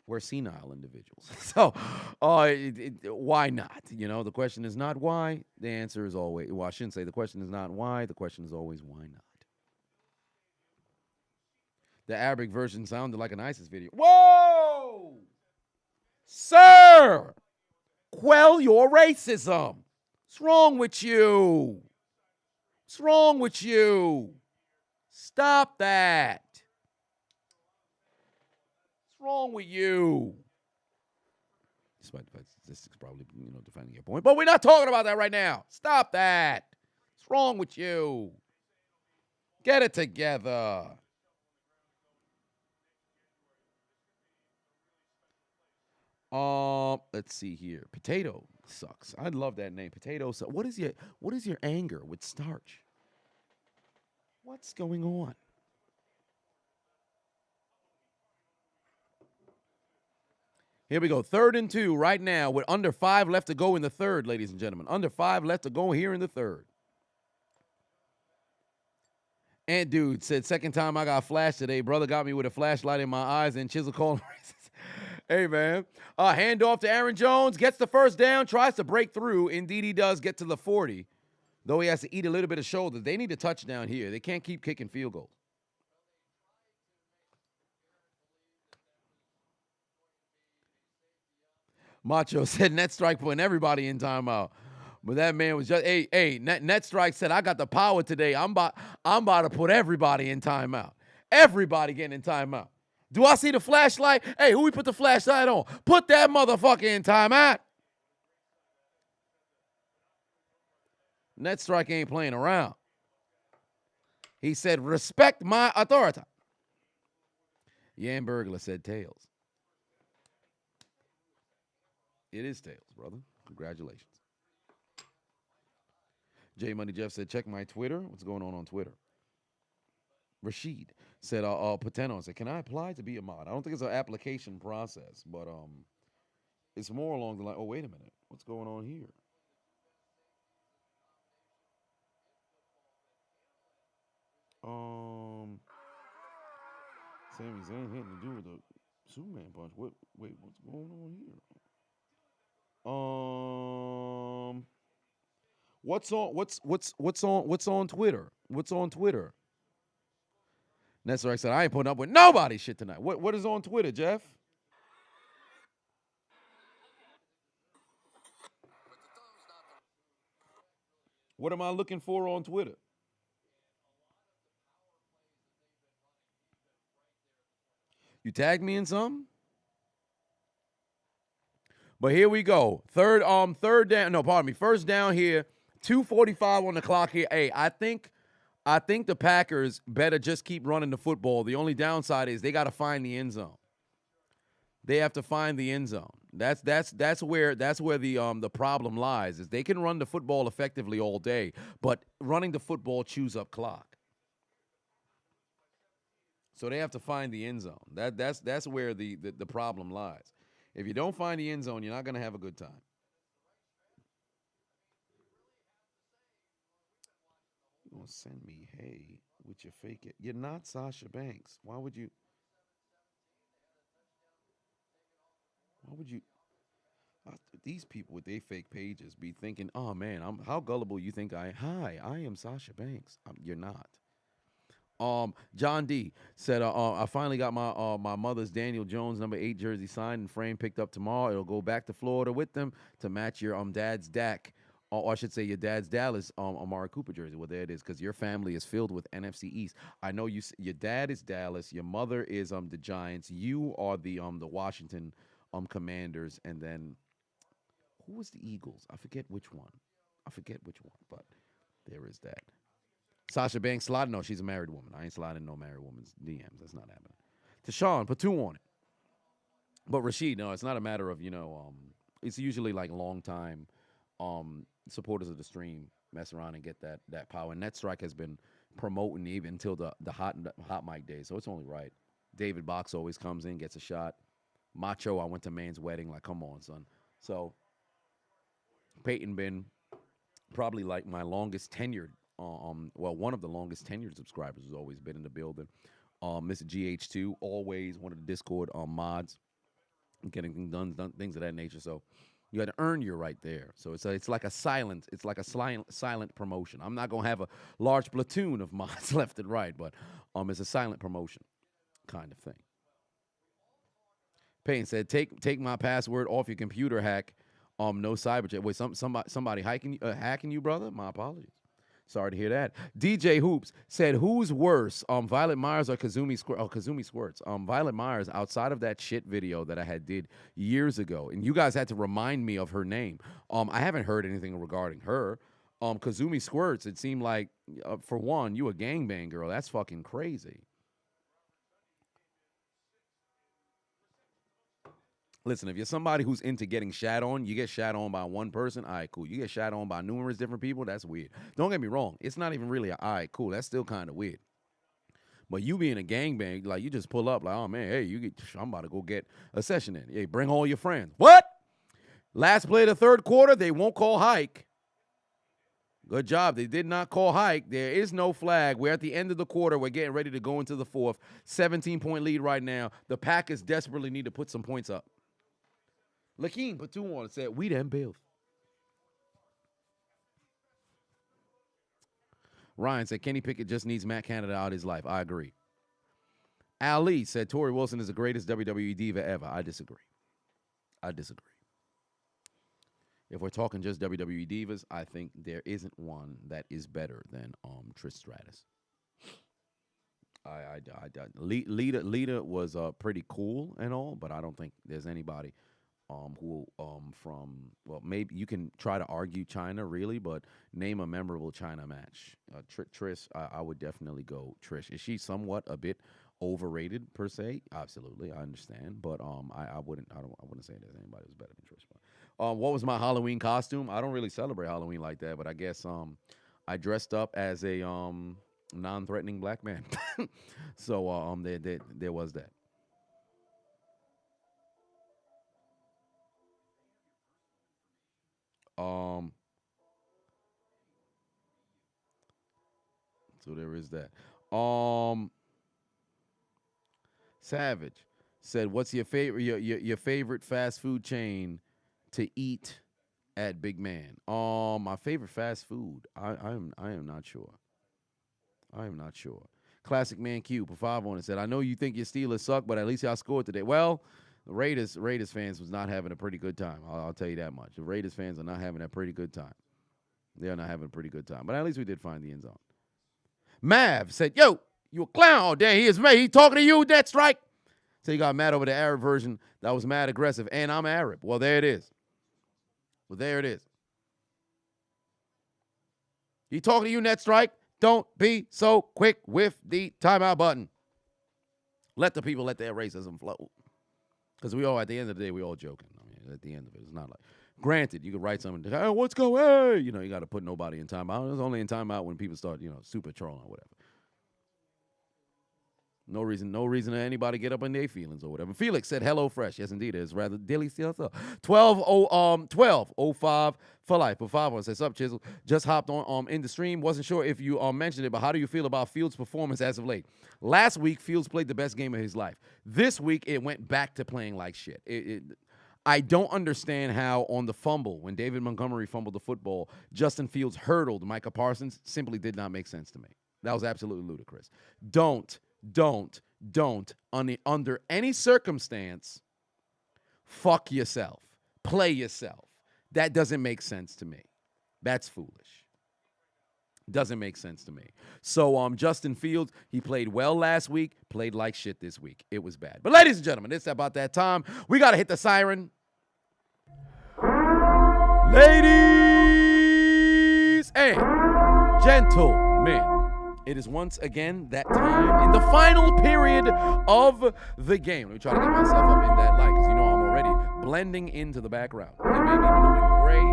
we're senile individuals. So why not? The question is not why. The answer is always, well, I shouldn't say the question is not why. The question is always why not. The Arabic version sounded like an ISIS video. Whoa! Sir! Quell your racism. What's wrong with you? What's wrong with you? Stop that. What's wrong with you? Despite the fact statistics probably, defining your point. But we're not talking about that right now. Stop that. What's wrong with you? Get it together. Let's see here. Potato sucks. I love that name. Potato sucks. What is your anger with starch? What's going on? Here we go. 3rd and 2 right now with under 5 left to go in the third, ladies and gentlemen. Under 5 left to go here in the third. And dude said, second time I got flashed today. Brother got me with a flashlight in my eyes and Chiseled called him racist. Hey, man. Handoff to Aaron Jones. Gets the first down. Tries to break through. Indeed, he does get to the 40. Though he has to eat a little bit of shoulder. They need a touchdown here. They can't keep kicking field goals. Macho said net strike putting everybody in timeout. But that man was just, net strike said, I got the power today. I'm about to put everybody in timeout. Everybody getting in timeout. Do I see the flashlight? Hey, who we put the flashlight on? Put that motherfucker in timeout. Net strike ain't playing around. He said, respect my authority. Yan Burglar said tails. It is tails, brother. Congratulations. J Money Jeff said, check my Twitter. What's going on Twitter? Rashid said, Pateno said, can I apply to be a mod? I don't think it's an application process, but it's more along the line. Oh, wait a minute. What's going on here? Sami Zayn had to do with the Superman punch. Wait, what's going on here? What's on Twitter? What's on Twitter? Nestor said, I ain't putting up with nobody shit tonight. What is on Twitter, Jeff? What am I looking for on Twitter? You tagged me in something? But here we go. Third down. No, pardon me. First down here. 2:45 on the clock here. Hey, I think the Packers better just keep running the football. The only downside is they got to find the end zone. They have to find the end zone. That's where the problem lies. Is they can run the football effectively all day, but running the football chews up clock. So they have to find the end zone. That's where the problem lies. If you don't find the end zone, you're not going to have a good time. You're going to send me, hey, with your fake it. You're not Sasha Banks. Why would you? These people with their fake pages be thinking, oh, man, how gullible you think I am? Hi, I am Sasha Banks. You're not. John D said, I finally got my mother's Daniel Jones number 8 jersey signed and framed, picked up tomorrow. It'll go back to Florida with them to match your dad's Dak, or I should say your dad's Dallas Amari Cooper jersey. Well, there it is, because your family is filled with NFC East. I know your dad is Dallas, your mother is the Giants, you are the Washington Commanders, and then who was the Eagles? I forget which one, but there is that. Sasha Banks sliding? No, she's a married woman. I ain't sliding no married woman's DMs. That's not happening. Tashawn, put 2 on it. But Rashid, no, it's not a matter of, it's usually like long-time supporters of the stream mess around and get that power. And NetStrike has been promoting even until the hot mic days, so it's only right. David Box always comes in, gets a shot. Macho, I went to man's wedding. Like, come on, son. So Peyton been probably like my longest tenured, one of the longest tenured subscribers has always been in the building. Mr. GH2, always one of the Discord mods, getting things done, things of that nature. So you got to earn your right there. So it's like a silent promotion. I'm not gonna have a large platoon of mods left and right, but it's a silent promotion kind of thing. Payne said, take my password off your computer, hack. No cyber check. Wait, somebody hacking you, brother? My apologies. Sorry to hear that. DJ Hoops said, who's worse, Violet Myers or Kazumi Squirts? Violet Myers, outside of that shit video that I had did years ago, and you guys had to remind me of her name. I haven't heard anything regarding her. Kazumi Squirts, it seemed like, for one, you a gangbang girl. That's fucking crazy. Listen, if you're somebody who's into getting shat on, you get shat on by one person, all right, cool. You get shat on by numerous different people, that's weird. Don't get me wrong. It's not even really all right, cool. That's still kind of weird. But you being a gangbang, like, you just pull up like, oh, man, hey, I'm about to go get a session in. Hey, bring all your friends. What? Last play of the third quarter, they won't call hike. Good job. They did not call hike. There is no flag. We're at the end of the quarter. We're getting ready to go into the fourth. 17-point lead right now. The Packers desperately need to put some points up. Lakeem put 2 on and said, we them Bills. Ryan said, Kenny Pickett just needs Matt Canada out of his life. I agree. Ali said, Tori Wilson is the greatest WWE diva ever. I disagree. If we're talking just WWE divas, I think there isn't one that is better than Trish Stratus. Lita was pretty cool and all, but I don't think there's anybody maybe you can try to argue China, really, but name a memorable China match. Trish, I would definitely go Trish. Is she somewhat a bit overrated per se? Absolutely, I understand, but I wouldn't say there's anybody who's better than Trish. But, what was my Halloween costume? I don't really celebrate Halloween like that, but I guess I dressed up as a non-threatening black man. So there was that. So there is that. Savage said, "What's your favorite your favorite fast food chain to eat at, big man?" My favorite fast food. I am not sure. Classic Man Q put 5 on it, said, "I know you think your Steelers suck, but at least y'all scored today." Well, the Raiders fans was not having a pretty good time. I'll tell you that much. The Raiders fans are not having a pretty good time. They're not having a pretty good time. But at least we did find the end zone. Mav said, "Yo, you a clown." Oh, damn, he is me. He talking to you, that's right. So he got mad over the Arab version that was mad aggressive. And I'm Arab. Well, there it is. He talking to you, net strike. Don't be so quick with the timeout button. Let the people let their racism flow. Because we all, at the end of the day, we all joking. I mean, at the end of it, it's not like, granted, you could write something, hey, what's going on? You know, you got to put nobody in timeout. It's only in timeout when people start, super trolling or whatever. No reason that anybody get up on their feelings or whatever. Felix said, "Hello Fresh." Yes, indeed, it is rather delicious. 12:05 for life. But 5 on says, "Sup, Chiseled? Just hopped on in the stream. Wasn't sure if you mentioned it, but how do you feel about Fields' performance as of late? Last week, Fields played the best game of his life. This week, it went back to playing like shit. I don't understand how on the fumble, when David Montgomery fumbled the football, Justin Fields hurdled Micah Parsons. Simply did not make sense to me. That was absolutely ludicrous. Don't, under any circumstance, fuck yourself. Play yourself. That doesn't make sense to me. That's foolish. Doesn't make sense to me. So Justin Fields, he played well last week, played like shit this week. It was bad. But ladies and gentlemen, it's about that time. We got to hit the siren. Ladies and gentlemen, it is once again that time in the final period of the game. Let me try to get myself up in that light because I'm already blending into the background. It may be blue and gray,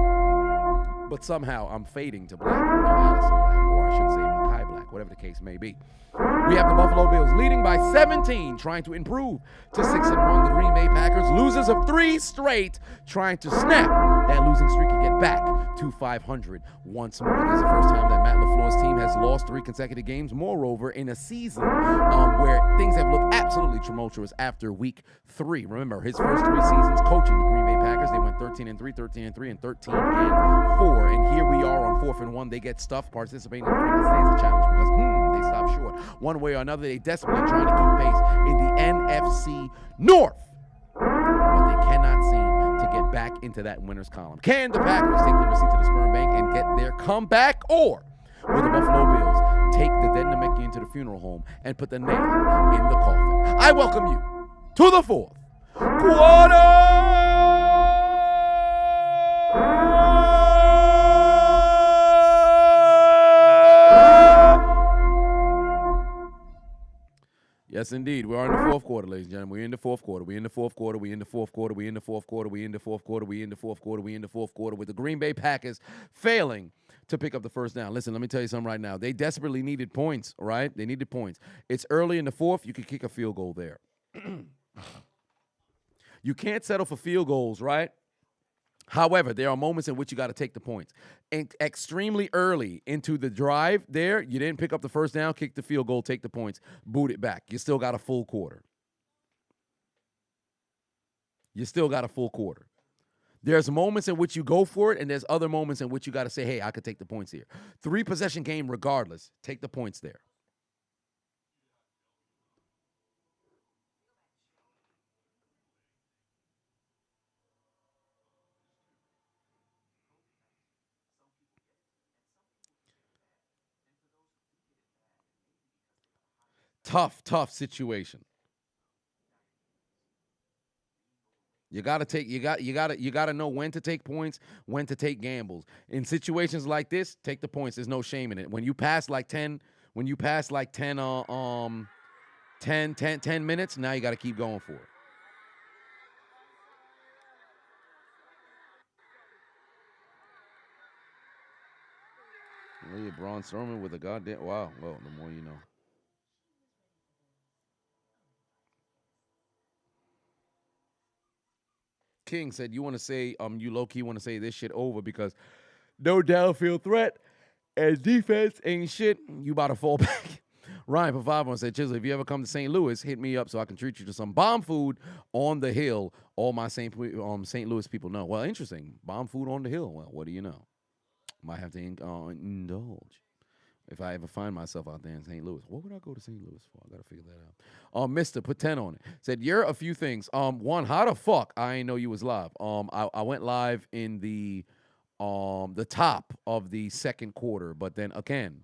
but somehow I'm fading to black. Alice Black, or I should say Makai Black, whatever the case may be. We have the Buffalo Bills leading by 17, trying to improve to 6-1. The Green Bay Packers, losers of 3 straight, trying to snap that losing streak and get back to 500 once more. This is the first time that Matt LaFleur's team has lost 3 consecutive games. Moreover, in a season where things have looked absolutely tumultuous after week 3. Remember, his first 3 seasons coaching the Green Bay Packers, they went 13-3, 13-3, and 13-4. And here we are on 4th and 1. They get stuffed participating in Frankenstein's challenge because they stop short. One way or another, they desperately trying to keep pace in the NFC North. But they cannot seem to get back into that winner's column. Can the Packers take the receipt to the sperm bank and get their comeback? Or will the Buffalo Bills take the dead Namekian to the funeral home and put the nail in the coffin? I welcome you to the 4th quarter. Yes, indeed. We are in the fourth quarter, ladies and gentlemen. We're in the fourth quarter. We're in the fourth quarter. We're in the fourth quarter. We're in the fourth quarter. We're in the fourth quarter. We're in the fourth quarter. We're in the fourth quarter with the Green Bay Packers failing to pick up the first down. Listen, let me tell you something right now. They desperately needed points, all right? They needed points. It's early in the fourth. You could kick a field goal there. You can't settle for field goals, right? However, there are moments in which you got to take the points. And extremely early into the drive there, you didn't pick up the first down, kick the field goal, take the points, boot it back. You still got a full quarter. You still got a full quarter. There's moments in which you go for it, and there's other moments in which you got to say, hey, I could take the points here. 3-possession game regardless. Take the points there. Tough situation. You gotta know when to take points, when to take gambles. In situations like this, take the points. There's no shame in it. When you pass like 10 minutes, now you gotta keep going for it. Oh, yeah, Braun Strowman with a goddamn wow. Well, the more you know. King said, you want to say, you low-key want to say this shit over because no downfield threat and defense ain't shit. You about to fall back. Ryan Pavavon said, Chiseled, if you ever come to St. Louis, hit me up so I can treat you to some bomb food on the hill. All my St. Louis people know. Well, interesting. Bomb food on the hill. Well, what do you know? Might have to indulge. If I ever find myself out there in St. Louis, what would I go to St. Louis for? I got to figure that out. Mr. Put 10 on it. Said, you're a few things. One, how the fuck I ain't know you was live. I went live in the top of the second quarter, but then again,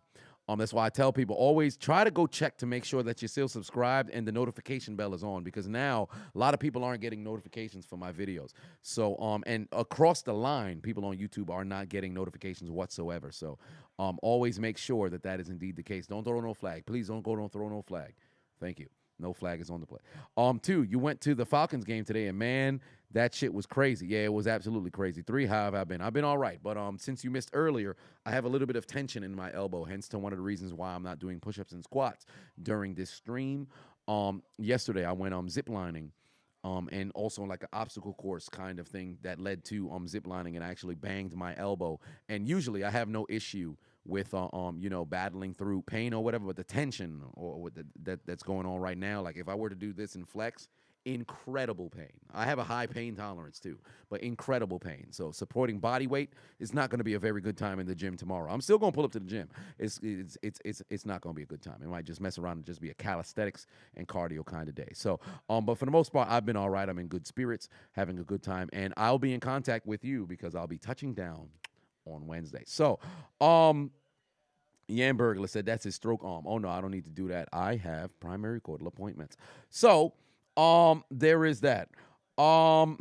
that's why I tell people always try to go check to make sure that you're still subscribed and the notification bell is on, because now a lot of people aren't getting notifications for my videos. So, and across the line, people on YouTube are not getting notifications whatsoever. So, always make sure that that is indeed the case. Don't throw no flag. Please don't throw no flag. Thank you. No flag is on the play. 2, you went to the Falcons game today, and man, that shit was crazy. Yeah, it was absolutely crazy. 3, how have I been? I've been all right, but since you missed earlier, I have a little bit of tension in my elbow, hence to one of the reasons why I'm not doing push-ups and squats during this stream. Yesterday, I went zip lining, and also like an obstacle course kind of thing that led to zip lining, and I actually banged my elbow. And usually, I have no issue with battling through pain or whatever, but the tension or with that's going on right now, like if I were to do this and flex, incredible pain. I have a high pain tolerance too, but incredible pain. So supporting body weight is not going to be a very good time in the gym tomorrow. I'm still going to pull up to the gym. It's not going to be a good time. It might just mess around and just be a calisthenics and cardio kind of day. So, but for the most part, I've been all right. I'm in good spirits, having a good time, and I'll be in contact with you because I'll be touching down on Wednesday. So, Yan Burglar said that's his stroke arm. Oh, no, I don't need to do that. I have primary cordial appointments. So, there is that. Macho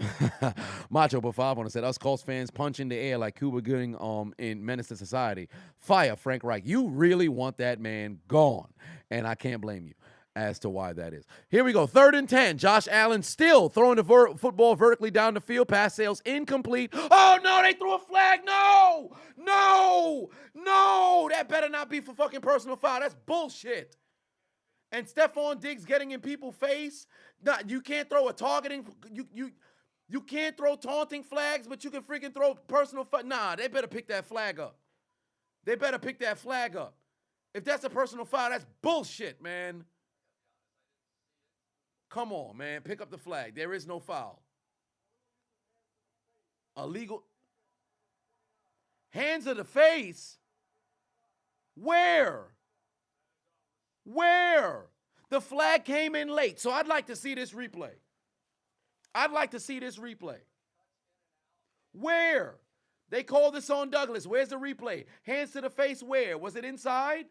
Bafavona said, us Colts fans punch in the air like Cuba Gooding in Menace to Society. Fire Frank Reich. You really want that man gone. And I can't blame you as to why that is. Here we go. 3rd and 10. Josh Allen still throwing the football vertically down the field. Pass sales incomplete. Oh, no, they threw a flag. No. That better not be for fucking personal foul. That's bullshit. And Stephon Diggs getting in people's face. Nah, you can't throw a targeting. You can't throw taunting flags, but you can freaking throw personal foul. Nah, they better pick that flag up. If that's a personal foul, that's bullshit, man. Come on, man. Pick up the flag. There is no foul. Illegal. Hands of the face. Where? The flag came in late, so I'd like to see this replay. Where? They called this on Douglas. Where's the replay? Hands to the face where? Was it inside?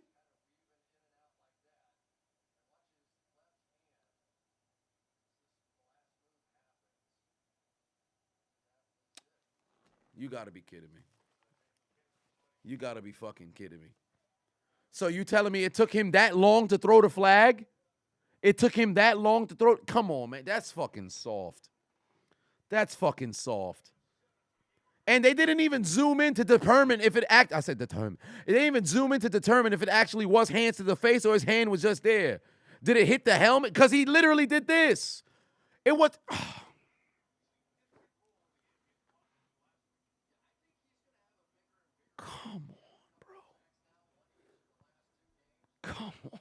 You got to be kidding me. You got to be fucking kidding me. So you telling me it took him that long to throw the flag? It took him that long to throw it. Come on, man. That's fucking soft. That's fucking soft. And they didn't even zoom in to determine if it I said determine. They didn't even zoom in to determine if it actually was hands to the face or his hand was just there. Did it hit the helmet? Because he literally did this. It was... Come on, bro. Come on.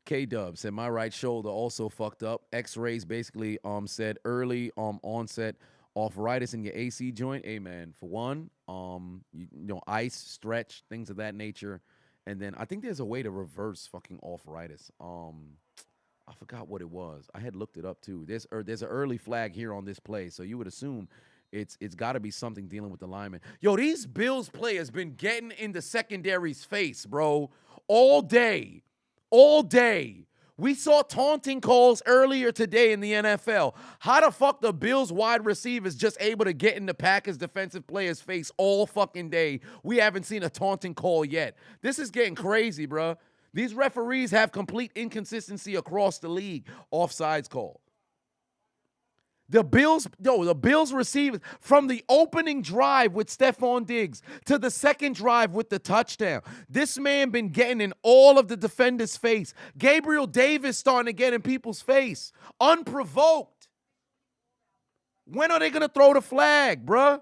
K-Dub said, my right shoulder also fucked up. X-rays basically said early onset arthritis in your AC joint. Amen. For one, you know, ice, stretch, things of that nature. And then I think there's a way to reverse fucking arthritis. I forgot what it was. I had looked it up too. There's an early flag here on this play, so you would assume it's got to be something dealing with the lineman. Yo, these Bills players been getting in the secondary's face, bro, all day. All day. We saw taunting calls earlier today in the NFL. How the fuck the Bills wide receivers just able to get in the Packers defensive player's face all fucking day? We haven't seen a taunting call yet. This is getting crazy, bro. These referees have complete inconsistency across the league. Offsides call. The Bills receivers, from the opening drive with Stephon Diggs to the second drive with the touchdown, this man been getting in all of the defenders' face. Gabriel Davis starting to get in people's face, unprovoked. When are they going to throw the flag, bruh?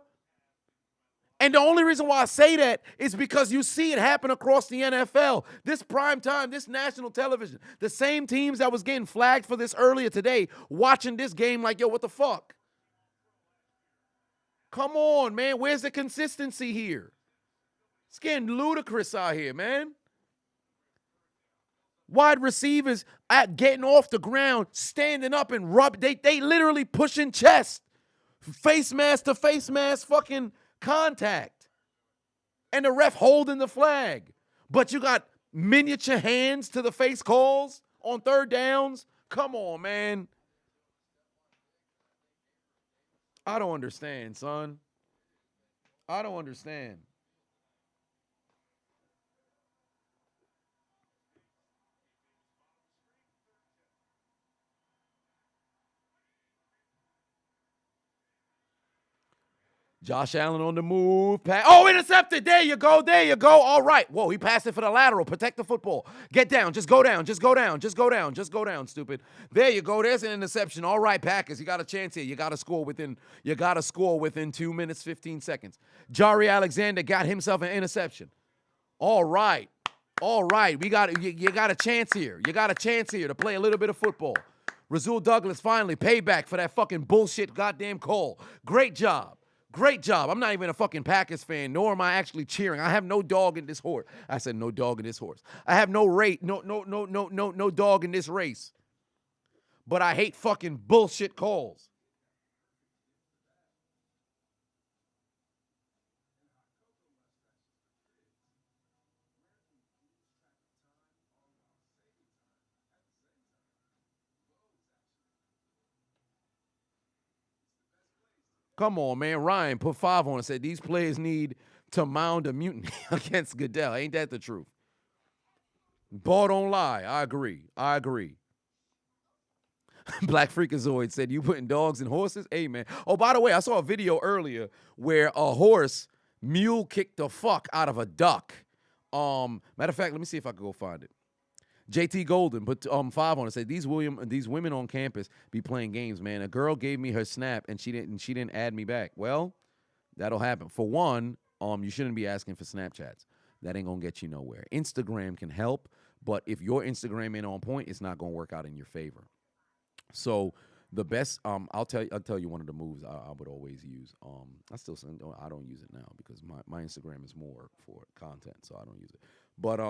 And the only reason why I say that is because you see it happen across the NFL. This prime time, this national television, the same teams that was getting flagged for this earlier today, watching this game like, yo, what the fuck? Come on, man. Where's the consistency here? It's getting ludicrous out here, man. Wide receivers getting off the ground, standing up and they literally pushing chest. Face mask to face mask fucking contact, and the ref holding the flag. But you got miniature hands to the face calls on third downs. Come on, man. I don't understand, son. I don't understand. Josh Allen on the move. Oh, intercepted. There you go. There you go. All right. Whoa, he passed it for the lateral. Protect the football. Get down. Just go down. Just go down. Just go down. Just go down, stupid. There you go. There's an interception. All right, Packers. You got a chance here. You got to score within 2 minutes, 15 seconds. Jari Alexander got himself an interception. All right. All right. You got a chance here. You got a chance here to play a little bit of football. Rasul Douglas finally payback for that fucking bullshit goddamn call. Great job. Great job. I'm not even a fucking Packers fan, nor am I actually cheering. I have no dog in this horse. I said no dog in this horse. I have no dog in this race. But I hate fucking bullshit calls. Come on, man. Ryan put 5 on and said these players need to mount a mutiny against Goodell. Ain't that the truth? Ball don't lie. I agree. Black Freakazoid said, you putting dogs and horses? Hey, man. Oh, by the way, I saw a video earlier where a horse mule kicked the fuck out of a duck. Matter of fact, let me see if I can go find it. JT Golden put 5 on it. Said these women on campus be playing games, man. A girl gave me her snap and she didn't add me back. Well, that'll happen. For one, you shouldn't be asking for Snapchats. That ain't gonna get you nowhere. Instagram can help, but if your Instagram ain't on point, it's not gonna work out in your favor. So the best, I'll tell you one of the moves I would always use. I don't use it now because my Instagram is more for content, so I don't use it. But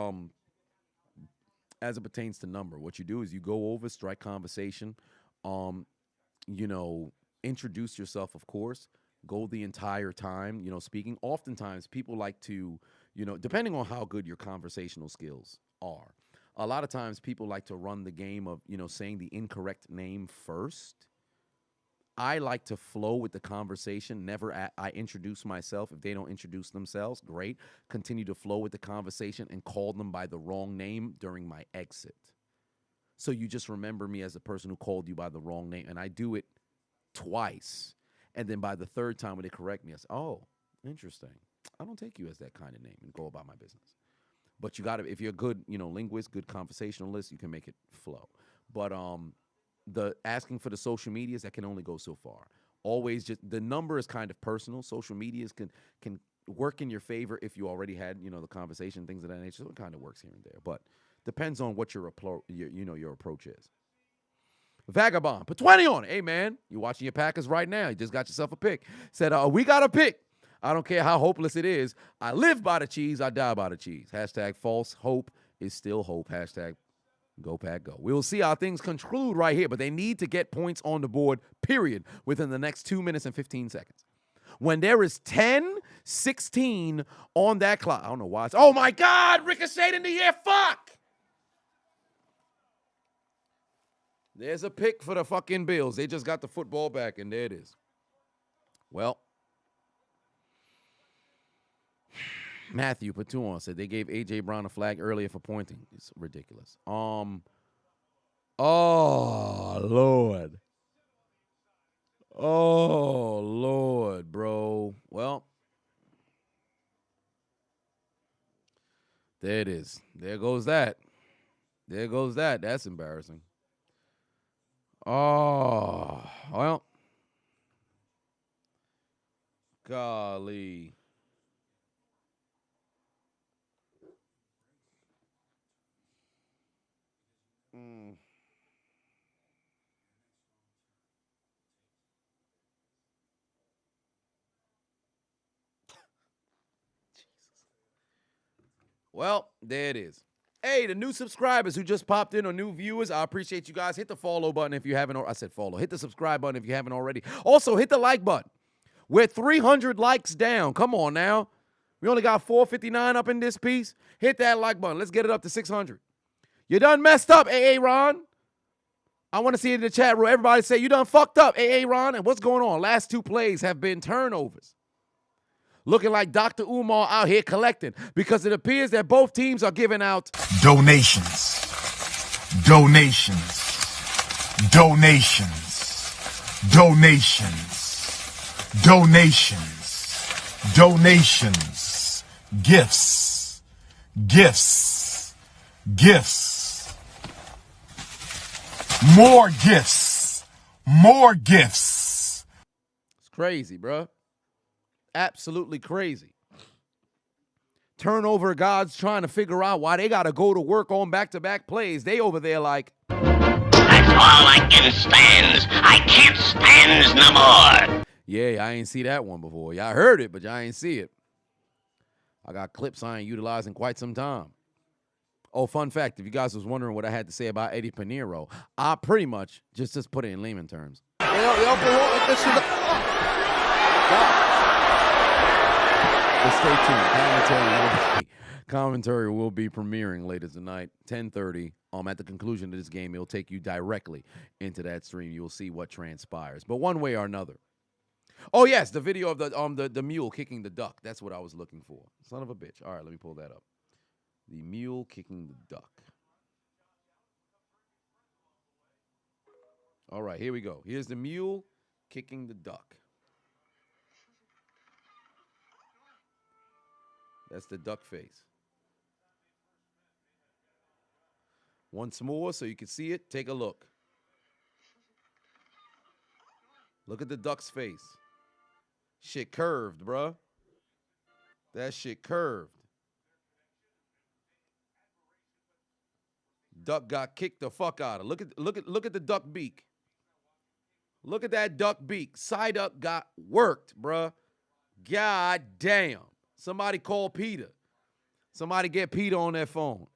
as it pertains to number, what you do is you go over, strike conversation, introduce yourself, of course, go the entire time, speaking. Oftentimes, people like to, depending on how good your conversational skills are, a lot of times people like to run the game of, saying the incorrect name first. I like to flow with the conversation. I introduce myself. If they don't introduce themselves, great. Continue to flow with the conversation and call them by the wrong name during my exit. So you just remember me as the person who called you by the wrong name. And I do it twice. And then by the third time when they correct me, I say, oh, interesting. I don't take you as that kind of name and go about my business. But you got to, if you're a good, linguist, good conversationalist, you can make it flow. But the asking for the social medias, that can only go so far. Always just, the number is kind of personal. Social medias can work in your favor if you already had, the conversation, things of that nature. So it kind of works here and there. But depends on what your approach is. Vagabond, put 20 on it. Hey, man, you watching your Packers right now. You just got yourself a pick. Said, we got a pick. I don't care how hopeless it is. I live by the cheese. I die by the cheese. Hashtag false hope is still hope. Hashtag go Pack go. We will see how things conclude right here, but they need to get points on the board, period, within the next 2 minutes and 15 seconds. When there is 10-16 on that clock, I don't know why. Oh, my God, ricocheted in the air. Fuck. There's a pick for the fucking Bills. They just got the football back, and there it is. Well, Matthew put 2 on, said they gave A.J. Brown a flag earlier for pointing. It's ridiculous. Oh, Lord. Oh, Lord, bro. Well, there it is. There goes that. There goes that. That's embarrassing. Oh, well. Golly. Well, there it is. Hey, the new subscribers who just popped in or new viewers, I appreciate you guys. Hit the follow button if you haven't. I said follow. Hit the subscribe button if you haven't already. Also, hit the like button. We're 300 likes down. Come on now. We only got 459 up in this piece. Hit that like button. Let's get it up to 600. You done messed up, AA Ron. I want to see it in the chat room. Everybody say, you done fucked up, AA Ron. And what's going on? Last 2 plays have been turnovers. Looking like Dr. Umar out here collecting because it appears that both teams are giving out donations. Gifts. More gifts. It's crazy, bro. Absolutely crazy. Turnover gods trying to figure out why they got to go to work on back-to-back plays. They over there like, that's all I can stand. I can't stand no more. Yeah, I ain't see that one before. Y'all heard it, but y'all ain't see it. I got clips I ain't utilizing quite some time. Oh, fun fact, if you guys was wondering what I had to say about Eddie Pinheiro, I pretty much just put it in layman terms. But stay tuned. Commentary will be premiering later tonight, 10:30. At the conclusion of this game, it'll take you directly into that stream. You'll see what transpires, but one way or another. Oh yes, the video of the mule kicking the duck. That's what I was looking for. Son of a bitch. All right, let me pull that up. The mule kicking the duck. All right, here we go. Here's the mule kicking the duck. That's the duck face. Once more so you can see it, take a look. Look at the duck's face. Shit curved, bruh. That shit curved. Duck got kicked the fuck out of. Look at the duck beak. Look at that duck beak. Side up got worked, bruh. God damn. Somebody call Peter. Somebody get Peter on that phone.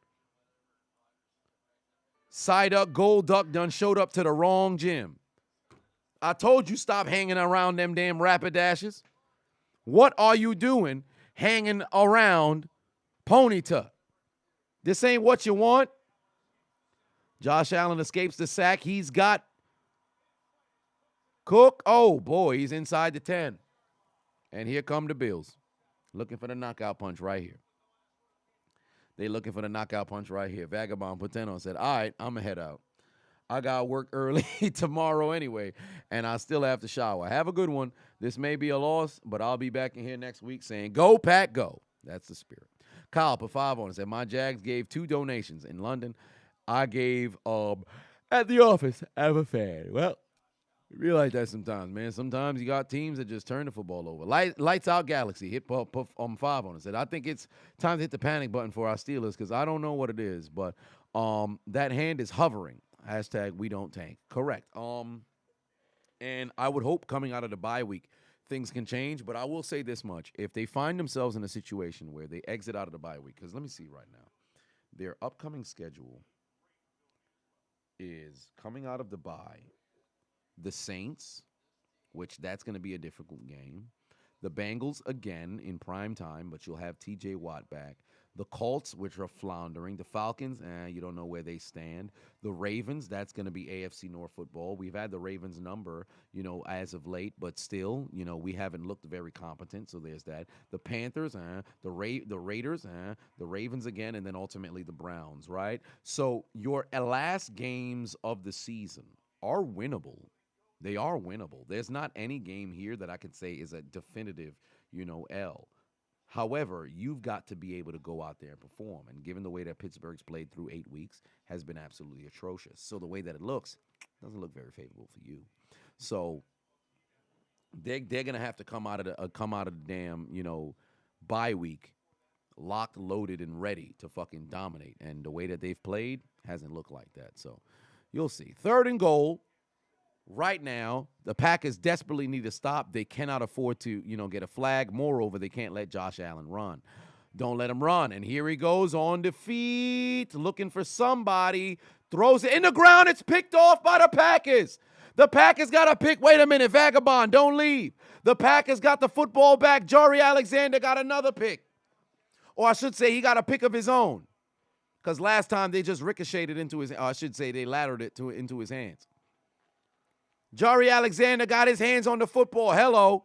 Side up, gold duck done showed up to the wrong gym. I told you stop hanging around them damn Rapidashes. What are you doing hanging around Pony Tuck? This ain't what you want. Josh Allen escapes the sack. He's got Cook, oh, boy, he's inside the 10. And here come the Bills. Looking for the knockout punch right here. They looking for the knockout punch right here. Vagabond Pateno said, all right, I'm going to head out. I got to work early tomorrow anyway, and I still have to shower. Have a good one. This may be a loss, but I'll be back in here next week saying, go, Pack, go. That's the spirit. Kyle put 5 on it. Said, my Jags gave 2 donations in London. I gave at the office. I'm a fan. Well, you realize that sometimes, man. Sometimes you got teams that just turn the football over. Lights out Galaxy. Hit 5 on it. Said, I think it's time to hit the panic button for our Steelers because I don't know what it is, but that hand is hovering. Hashtag we don't tank. Correct. And I would hope coming out of the bye week, things can change. But I will say this much. If they find themselves in a situation where they exit out of the bye week, because let me see right now. Their upcoming schedule is coming out of the bye. The Saints, which that's going to be a difficult game. The Bengals, again, in prime time, but you'll have T.J. Watt back. The Colts, which are floundering. The Falcons, you don't know where they stand. The Ravens, that's going to be AFC North football. We've had the Ravens number, as of late, but still, we haven't looked very competent, so there's that. The Panthers, the Raiders, the Ravens again, and then ultimately the Browns, right? So your last games of the season are winnable. They are winnable. There's not any game here that I could say is a definitive, L. However, you've got to be able to go out there and perform. And given the way that Pittsburgh's played through 8 weeks has been absolutely atrocious. So the way that it looks doesn't look very favorable for you. So they're going to have to come out of the damn, bye week locked, loaded, and ready to fucking dominate. And the way that they've played hasn't looked like that. So you'll see. 3rd and goal. Right now, the Packers desperately need to stop. They cannot afford to, get a flag. Moreover, they can't let Josh Allen run. Don't let him run. And here he goes on the feet, looking for somebody. Throws it in the ground. It's picked off by the Packers. The Packers got a pick. Wait a minute, Vagabond, don't leave. The Packers got the football back. Jari Alexander got another pick. Or I should say he got a pick of his own. Because last time they just ricocheted into his, I should say they laddered it into his hands. Jari Alexander got his hands on the football. Hello.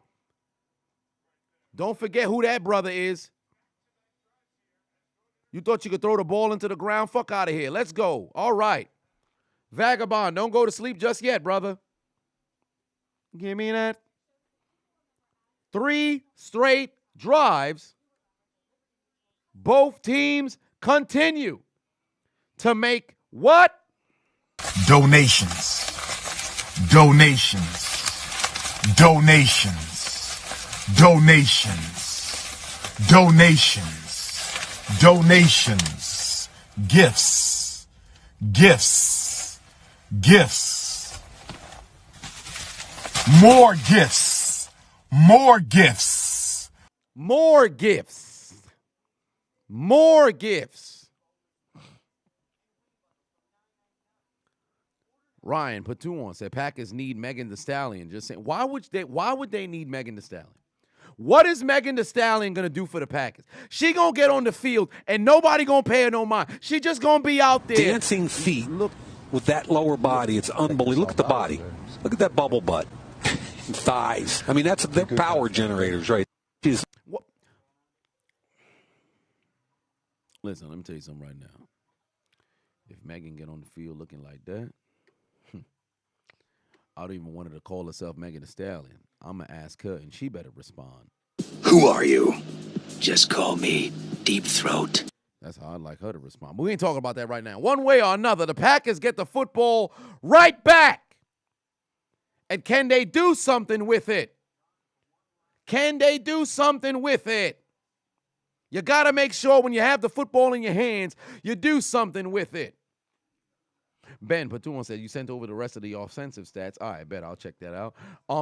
Don't forget who that brother is. You thought you could throw the ball into the ground? Fuck out of here. Let's go. All right. Vagabond, don't go to sleep just yet, brother. Give me that. 3 straight drives. Both teams continue to make what? Donations. Donations. Donations. Donations. Donations. Donations. Gifts. Gifts. Gifts. More gifts. More gifts. More gifts. More gifts. Ryan put 2 on, said Packers need Megan Thee Stallion. Just saying, why would they need Megan Thee Stallion? What is Megan Thee Stallion going to do for the Packers? She going to get on the field and nobody going to pay her no mind. She just going to be out there. Dancing feet with that lower body. It's unbelievable. Look at the body. Look at that bubble butt. Thighs. I mean, they're power generators, right? What? Listen, let me tell you something right now. If Megan get on the field looking like that, I don't even want her to call herself Megan Thee Stallion. I'm going to ask her, and she better respond. Who are you? Just call me Deep Throat. That's how I'd like her to respond. But we ain't talking about that right now. One way or another, the Packers get the football right back. And can they do something with it? Can they do something with it? You got to make sure when you have the football in your hands, you do something with it. Ben Patuan said, you sent over the rest of the offensive stats. All right, bet I'll check that out.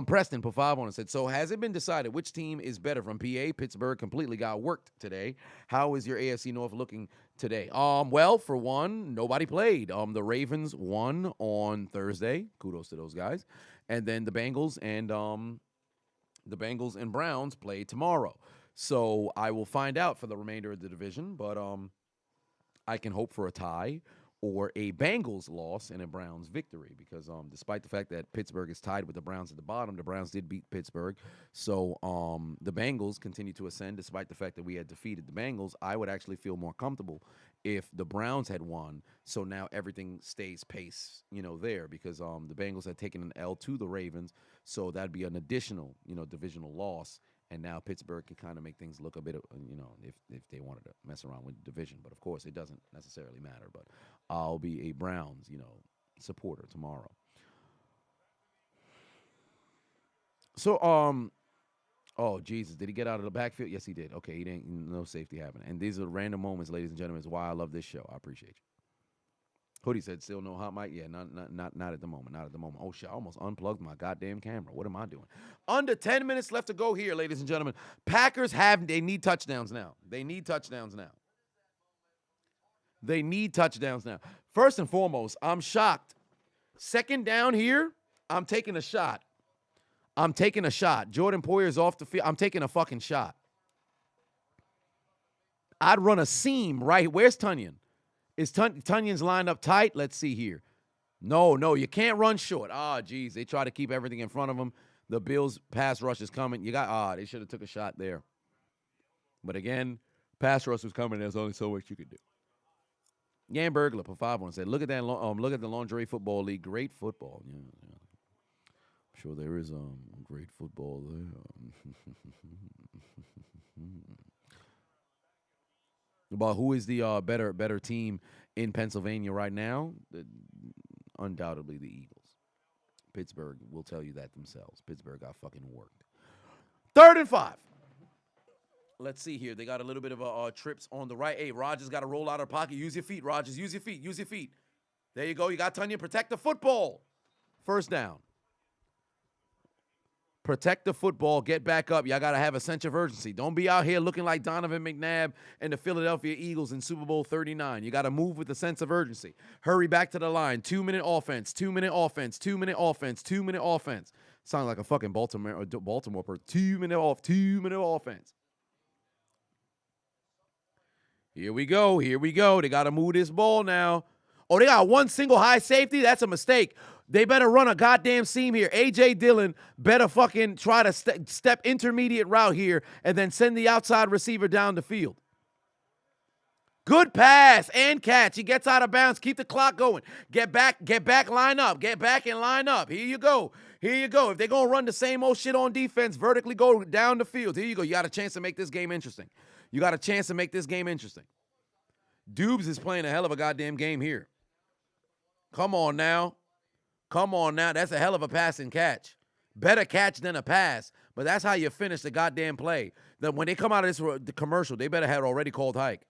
Preston put 5 on it, said, so has it been decided which team is better from PA? Pittsburgh completely got worked today. How is your AFC North looking today? Well, for one, nobody played. The Ravens won on Thursday. Kudos to those guys. And then the Bengals and Browns play tomorrow. So I will find out for the remainder of the division, but I can hope for a tie or a Bengals loss and a Browns victory, because despite the fact that Pittsburgh is tied with the Browns at the bottom, the Browns did beat Pittsburgh. So the Bengals continue to ascend despite the fact that we had defeated the Bengals. I would actually feel more comfortable if the Browns had won. So now everything stays pace, there, because the Bengals had taken an L to the Ravens. So that'd be an additional, divisional loss. And now Pittsburgh can kind of make things look a bit, if they wanted to mess around with the division. But, of course, it doesn't necessarily matter. But I'll be a Browns, supporter tomorrow. So, oh, Jesus, did he get out of the backfield? Yes, he did. Okay, he didn't, no safety happening. And these are random moments, ladies and gentlemen. It's why I love this show. I appreciate you. Hoodie said, still no hot mic? Yeah, not at the moment. Not at the moment. Oh, shit, I almost unplugged my goddamn camera. What am I doing? Under 10 minutes left to go here, ladies and gentlemen. Packers they need touchdowns now. They need touchdowns now. They need touchdowns now. First and foremost, I'm shocked. Second down here, I'm taking a shot. I'm taking a shot. Jordan Poyer's off the field. I'm taking a fucking shot. I'd run a seam right. Where's Tunyon? Is Tunyon's lined up tight? Let's see here. No, you can't run short. Geez, they try to keep everything in front of them. The Bills' pass rush is coming. They should have took a shot there. But again, pass rush was coming. There's only so much you could do. Yan Burglar for 5-1 said, look at that. Look at the Lingerie Football League. Great football. Yeah. I'm sure there is great football there. About who is the better team in Pennsylvania right now? Undoubtedly the Eagles. Pittsburgh will tell you that themselves. Pittsburgh got fucking worked. 3rd and 5. Let's see here. They got a little bit of trips on the right. Hey, Rodgers got to roll out of the pocket. Use your feet, Rodgers. Use your feet. Use your feet. There you go. You got Tunyon. Protect the football. First down. Protect the football. Get back up. Y'all got to have a sense of urgency. Don't be out here looking like Donovan McNabb and the Philadelphia Eagles in Super Bowl 39. You got to move with a sense of urgency. Hurry back to the line. 2-minute offense. 2-minute offense. 2-minute offense. 2-minute offense. Sounds like a fucking Baltimore person. 2-minute offense. Here we go. They got to move this ball now. Oh, they got one single high safety? That's a mistake. They better run a goddamn seam here. A.J. Dillon better fucking try to step intermediate route here and then send the outside receiver down the field. Good pass and catch. He gets out of bounds. Keep the clock going. Get back, line up. Get back and line up. Here you go. If they're going to run the same old shit on defense, vertically go down the field. Here you go. You got a chance to make this game interesting. Dubes is playing a hell of a goddamn game here. Come on now. That's a hell of a pass and catch. Better catch than a pass, but that's how you finish the goddamn play. Then when they come out of the commercial, they better have already called hike.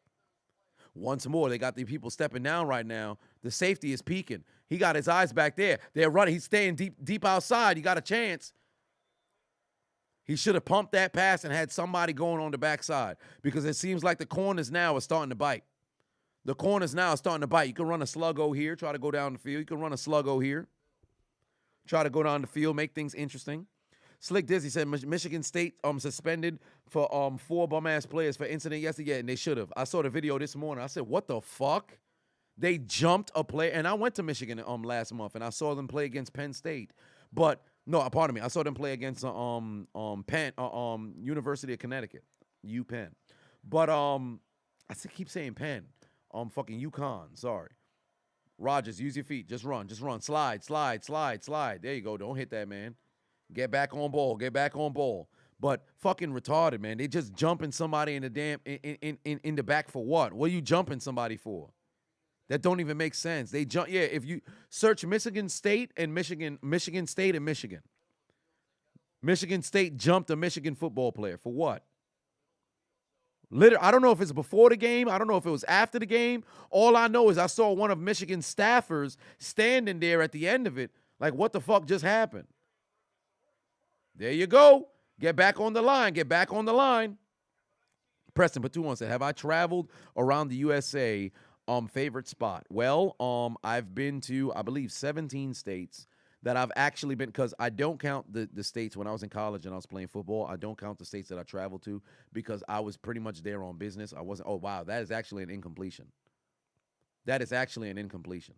Once more, they got the people stepping down right now. The safety is peeking. He got his eyes back there. They're running. He's staying deep outside. You got a chance. He should have pumped that pass and had somebody going on the backside, because it seems like the corners now are starting to bite. You can run a sluggo here, try to go down the field. You can run a sluggo here. Try to go down the field, make things interesting. Slick Dizzy said Michigan State suspended for 4 bum-ass players for incident yesterday, and they should have. I saw the video this morning. I said, what the fuck? They jumped a player. And I went to Michigan last month, and I saw them play against Penn State. But, no, pardon me. I saw them play against Penn, University of Connecticut, UPenn. But I keep saying Penn. Fucking UConn, sorry. Rodgers, use your feet. Just run. Slide. There you go. Don't hit that, man. Get back on ball. But fucking retarded, man. They just jumping somebody in the damn in the back for what? What are you jumping somebody for? That don't even make sense. They jump. Yeah, if you search Michigan State and Michigan State and Michigan. Michigan State jumped a Michigan football player for what? I don't know if it's before the game. I don't know if it was after the game. All I know is I saw one of Michigan's staffers standing there at the end of it. Like, what the fuck just happened? There you go. Get back on the line. Preston Patu said, have I traveled around the USA? Favorite spot? Well, I've been to, I believe, 17 states that I've actually been, because I don't count the states when I was in college and I was playing football. I don't count the states that I traveled to because I was pretty much there on business. I wasn't, oh, wow, that is actually an incompletion. that is actually an incompletion.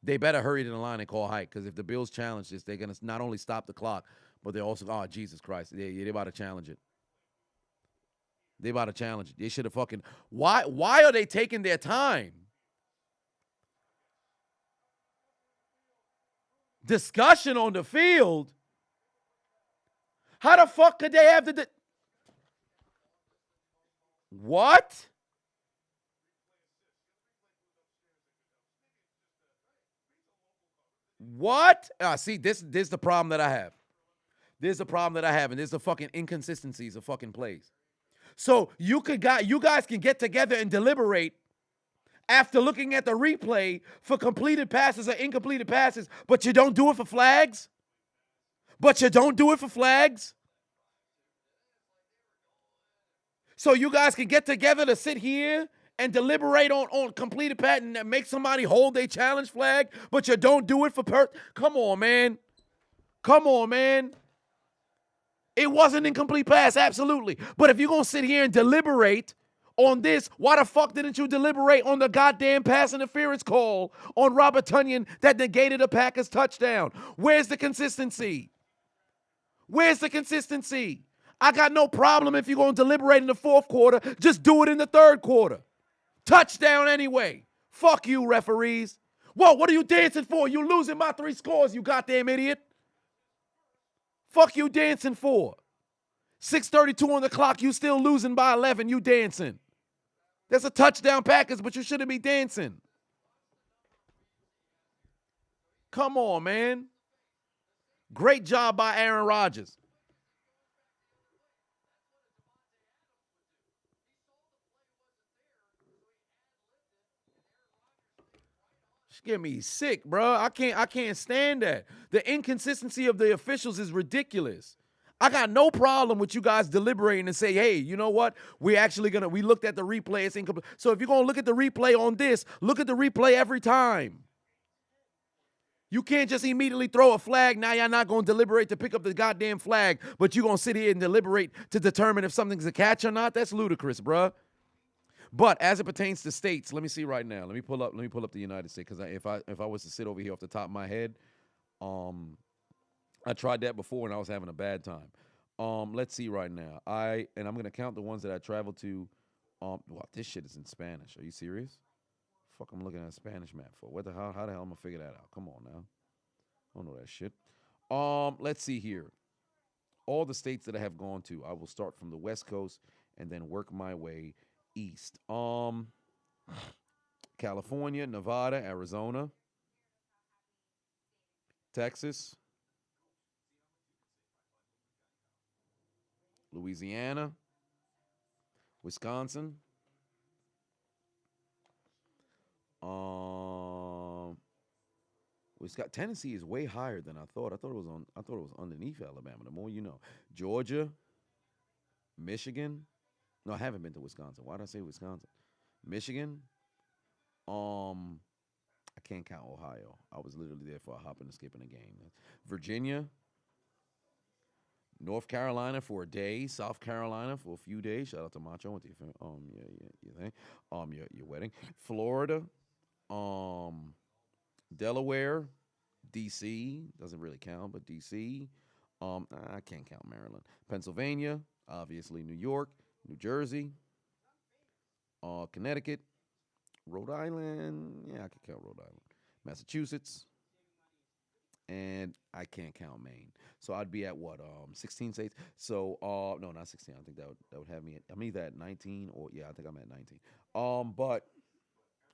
They better hurry to the line and call hike, because if the Bills challenge this, they're going to not only stop the clock, but they're also, oh, Jesus Christ, they about to challenge it. They about to challenge it. They should have fucking, why are they taking their time? Discussion on the field? How the fuck could they have the what? What? See, this is the problem that I have. There's the problem that I have, and there's the fucking inconsistencies of fucking plays. So you guys can get together and deliberate after looking at the replay for completed passes or incompleted passes, but you don't do it for flags? So you guys can get together to sit here and deliberate on completed pass and make somebody hold their challenge flag, but you don't do it for Come on, man. It was an incomplete pass, absolutely. But if you're going to sit here and deliberate on this, why the fuck didn't you deliberate on the goddamn pass interference call on Robert Tonyan that negated a Packers touchdown? Where's the consistency? I got no problem if you're going to deliberate in the fourth quarter. Just do it in the third quarter. Touchdown anyway. Fuck you, referees. Whoa, what are you dancing for? You losing by 3 scores, you goddamn idiot. Fuck you dancing for? 6:32 on the clock, you still losing by 11, you dancing. That's a touchdown Packers, but you shouldn't be dancing. Come on, man. Great job by Aaron Rodgers. Get me sick, bro. I can't stand that. The inconsistency of the officials is ridiculous. I got no problem with you guys deliberating and say, hey, you know what? We looked at the replay. It's incomplete. So if you're going to look at the replay on this, look at the replay every time. You can't just immediately throw a flag. Now you're not going to deliberate to pick up the goddamn flag, but you're going to sit here and deliberate to determine if something's a catch or not. That's ludicrous, bro. But as it pertains to states, let me see right now. Let me pull up the United States, because if I was to sit over here off the top of my head, I tried that before and I was having a bad time. Let's see right now. I'm gonna count the ones that I traveled to. Wow, this shit is in Spanish. Are you serious? Fuck, I'm looking at a Spanish map for. What the hell? How the hell am I gonna figure that out? Come on now. I don't know that shit. Let's see here. All the states that I have gone to. I will start from the West Coast and then work my way east. California, Nevada, Arizona, Texas, Louisiana, Wisconsin, Tennessee is way higher than I thought. I thought it was underneath Alabama. The more you know. Georgia, Michigan. No, I haven't been to Wisconsin. Why did I say Wisconsin? Michigan. I can't count Ohio. I was literally there for a hop and a skip in a game. Virginia. North Carolina for a day. South Carolina for a few days. Shout out to Macho with your your wedding. Florida. Delaware. DC. Doesn't really count, but DC. I can't count Maryland. Pennsylvania. Obviously New York. New Jersey, Connecticut, Rhode Island. Yeah, I can count Rhode Island. Massachusetts, and I can't count Maine. So I'd be at what? 16 states. So no, not 16. I think that would have me. I'm either at 19 or I think I'm at 19. But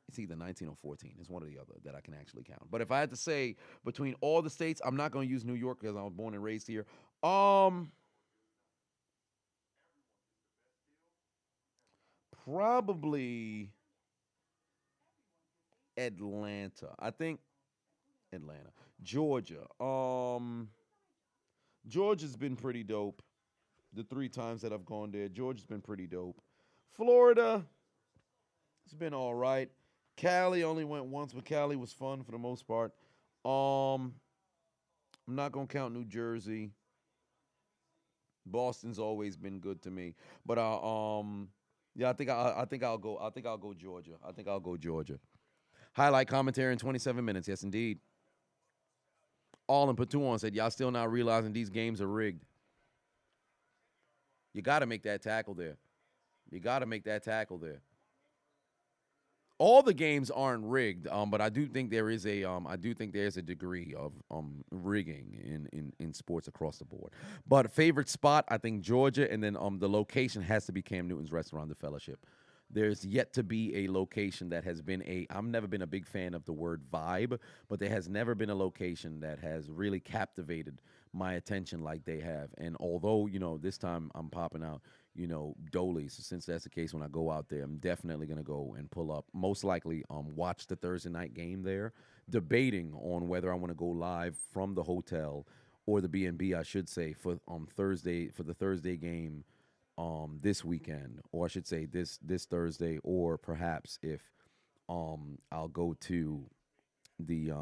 it's either 19 or 14. It's one or the other that I can actually count. But if I had to say between all the states, I'm not going to use New York because I was born and raised here. Probably Atlanta. I think Atlanta. Georgia. Georgia's been pretty dope. The 3 times that I've gone there, Georgia's been pretty dope. Florida, it's been all right. Cali only went once, but Cali was fun for the most part. I'm not going to count New Jersey. Boston's always been good to me. But Yeah, I think I'll go. I think I'll go Georgia. I think I'll go Georgia. Highlight commentary in 27 minutes. Yes, indeed. All in Patuan said, y'all still not realizing these games are rigged. You got to make that tackle there. You got to make that tackle there. All the games aren't rigged, but I do think there is a degree of rigging in sports across the board. But favorite spot, I think Georgia, and then the location has to be Cam Newton's restaurant, the Fellowship. There's yet to be a location that has been I've never been a big fan of the word vibe, but there has never been a location that has really captivated my attention like they have. And although, this time I'm popping out, Dolly's, since that's the case when I go out there, I'm definitely going to go and pull up, most likely watch the Thursday night game there, debating on whether I want to go live from the hotel or the B&B, I should say, for the Thursday game this weekend, or I should say this Thursday, or perhaps if I'll go to the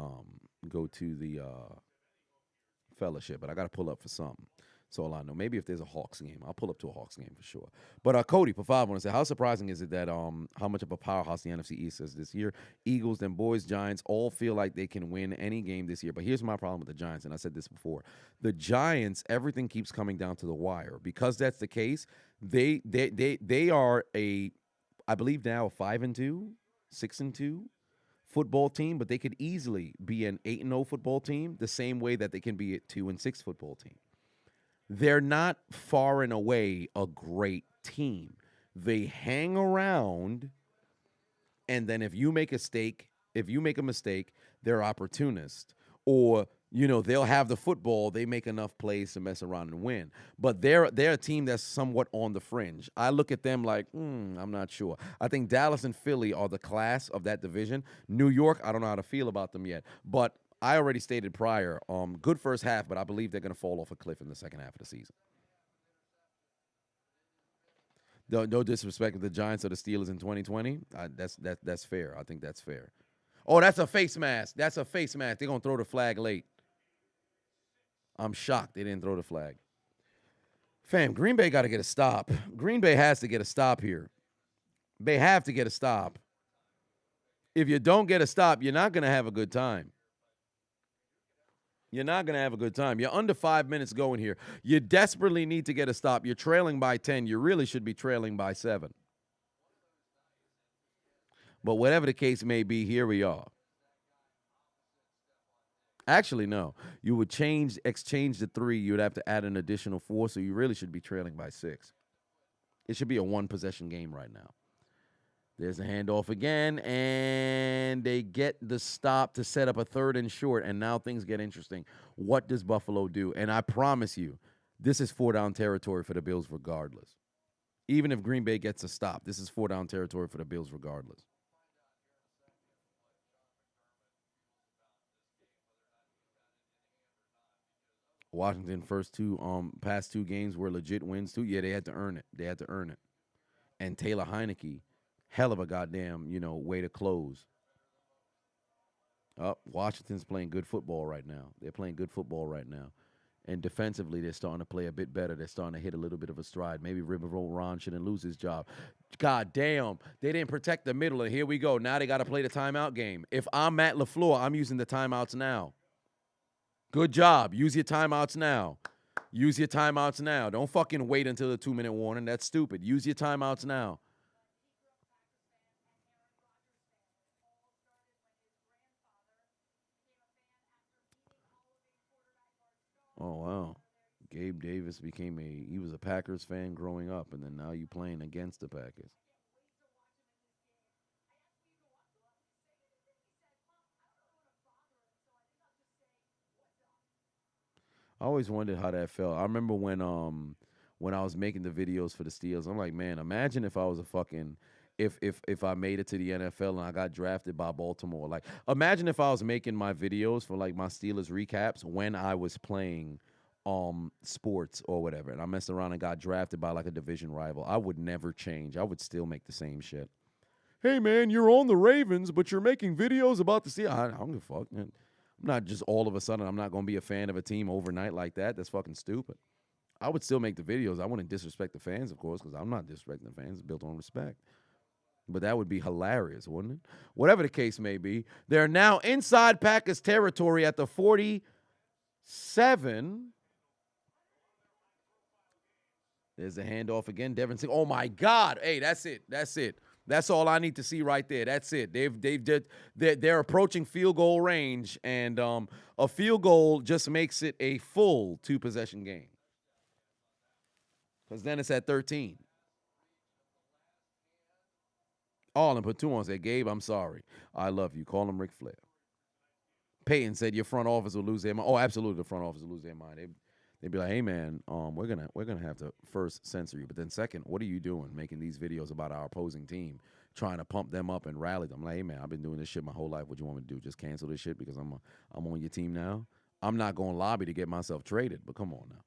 Fellowship, but I got to pull up for something. That's all I know. Maybe if there's a Hawks game, I'll pull up to a Hawks game for sure. But Cody, for 5, I want to say, how surprising is it that how much of a powerhouse the NFC East is this year? Eagles, then boys, Giants all feel like they can win any game this year. But here's my problem with the Giants, and I said this before. The Giants, everything keeps coming down to the wire. Because that's the case, they are I believe now a 5-2, 6-2 football team, but they could easily be an 8-0 football team the same way that they can be a 2-6 football team. They're not far and away a great team. They hang around, and then if you make a mistake, they're opportunists. Or, they'll have the football, they make enough plays to mess around and win. But they're a team that's somewhat on the fringe. I look at them like, I'm not sure. I think Dallas and Philly are the class of that division. New York, I don't know how to feel about them yet. But I already stated prior, good first half, but I believe they're going to fall off a cliff in the second half of the season. No disrespect to the Giants or the Steelers in 2020. That's fair. I think that's fair. Oh, that's a face mask. They're going to throw the flag late. I'm shocked they didn't throw the flag. Fam, Green Bay got to get a stop. Green Bay has to get a stop here. They have to get a stop. If you don't get a stop, you're not going to have a good time. You're not going to have a good time. You're under 5 minutes going here. You desperately need to get a stop. You're trailing by 10. You really should be trailing by 7. But whatever the case may be, here we are. Actually, no. You would exchange the 3. You would have to add an additional 4, so you really should be trailing by 6. It should be a 1-possession game right now. There's a handoff again, and they get the stop to set up a 3rd and short, and now things get interesting. What does Buffalo do? And I promise you, this is 4-down territory for the Bills regardless. Even if Green Bay gets a stop, this is 4-down territory for the Bills regardless. Washington past 2 games were legit wins too. Yeah, they had to earn it. And Taylor Heineke, hell of a goddamn, way to close. Washington's playing good football right now. They're playing good football right now. And defensively, they're starting to play a bit better. They're starting to hit a little bit of a stride. Maybe Riverboat Ron shouldn't lose his job. God damn, they didn't protect the middle, and here we go. Now they got to play the timeout game. If I'm Matt LaFleur, I'm using the timeouts now. Good job. Use your timeouts now. Don't fucking wait until the 2-minute warning. That's stupid. Use your timeouts now. Oh, wow. Gabe Davis he was a Packers fan growing up, and then now you playing against the Packers. I always wondered how that felt. I remember when I was making the videos for the Steelers, I'm like, man, imagine if I was if I made it to the NFL and I got drafted by Baltimore. Like, imagine if I was making my videos for like my Steelers recaps when I was playing sports or whatever, and I messed around and got drafted by like a division rival. I would never change. I would still make the same shit. Hey man, you're on the Ravens, but you're making videos about the Steelers. I don't give a fuck, man. I'm not just all of a sudden I'm not going to be a fan of a team overnight like that. That's fucking stupid. I would still make the videos. I wouldn't disrespect the fans, of course, because I'm not disrespecting the fans. It's built on respect. But that would be hilarious, wouldn't it? Whatever the case may be, they're now inside Packers territory at the 47. There's a handoff again. Devin Singh. Oh my God! Hey, that's it. That's it. That's all I need to see right there. That's it. They're approaching field goal range, and a field goal just makes it a full 2-possession game. Because then it's at 13. Oh, and put 2 on. Said, Gabe, I'm sorry. I love you. Call him Ric Flair. Peyton said your front office will lose their mind. Oh, absolutely, the front office will lose their mind. They'd be like, hey man, we're gonna have to first censor you, but then second, what are you doing making these videos about our opposing team, trying to pump them up and rally them? Like, hey man, I've been doing this shit my whole life. What you want me to do? Just cancel this shit because I'm on your team now? I'm not going to lobby to get myself traded, but come on now.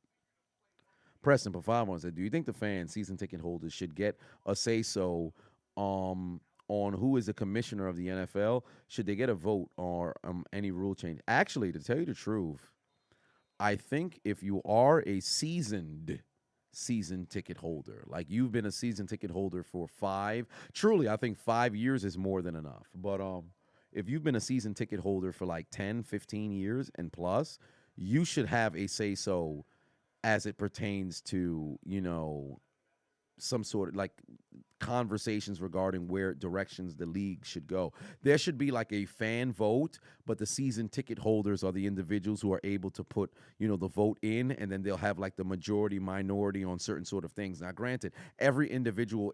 Preston Pafavon said, do you think the fans, season ticket holders, should get a say-so on who is the commissioner of the NFL? Should they get a vote or any rule change? Actually, to tell you the truth, I think if you are a seasoned season ticket holder, like you've been a season ticket holder for 5, truly, I think 5 years is more than enough. But if you've been a season ticket holder for like 10, 15 years and plus, you should have a say-so as it pertains to, some sort of like conversations regarding where directions the league should go. There should be like a fan vote, but the season ticket holders are the individuals who are able to put, the vote in, and then they'll have like the majority minority on certain sort of things. Now, granted, every individual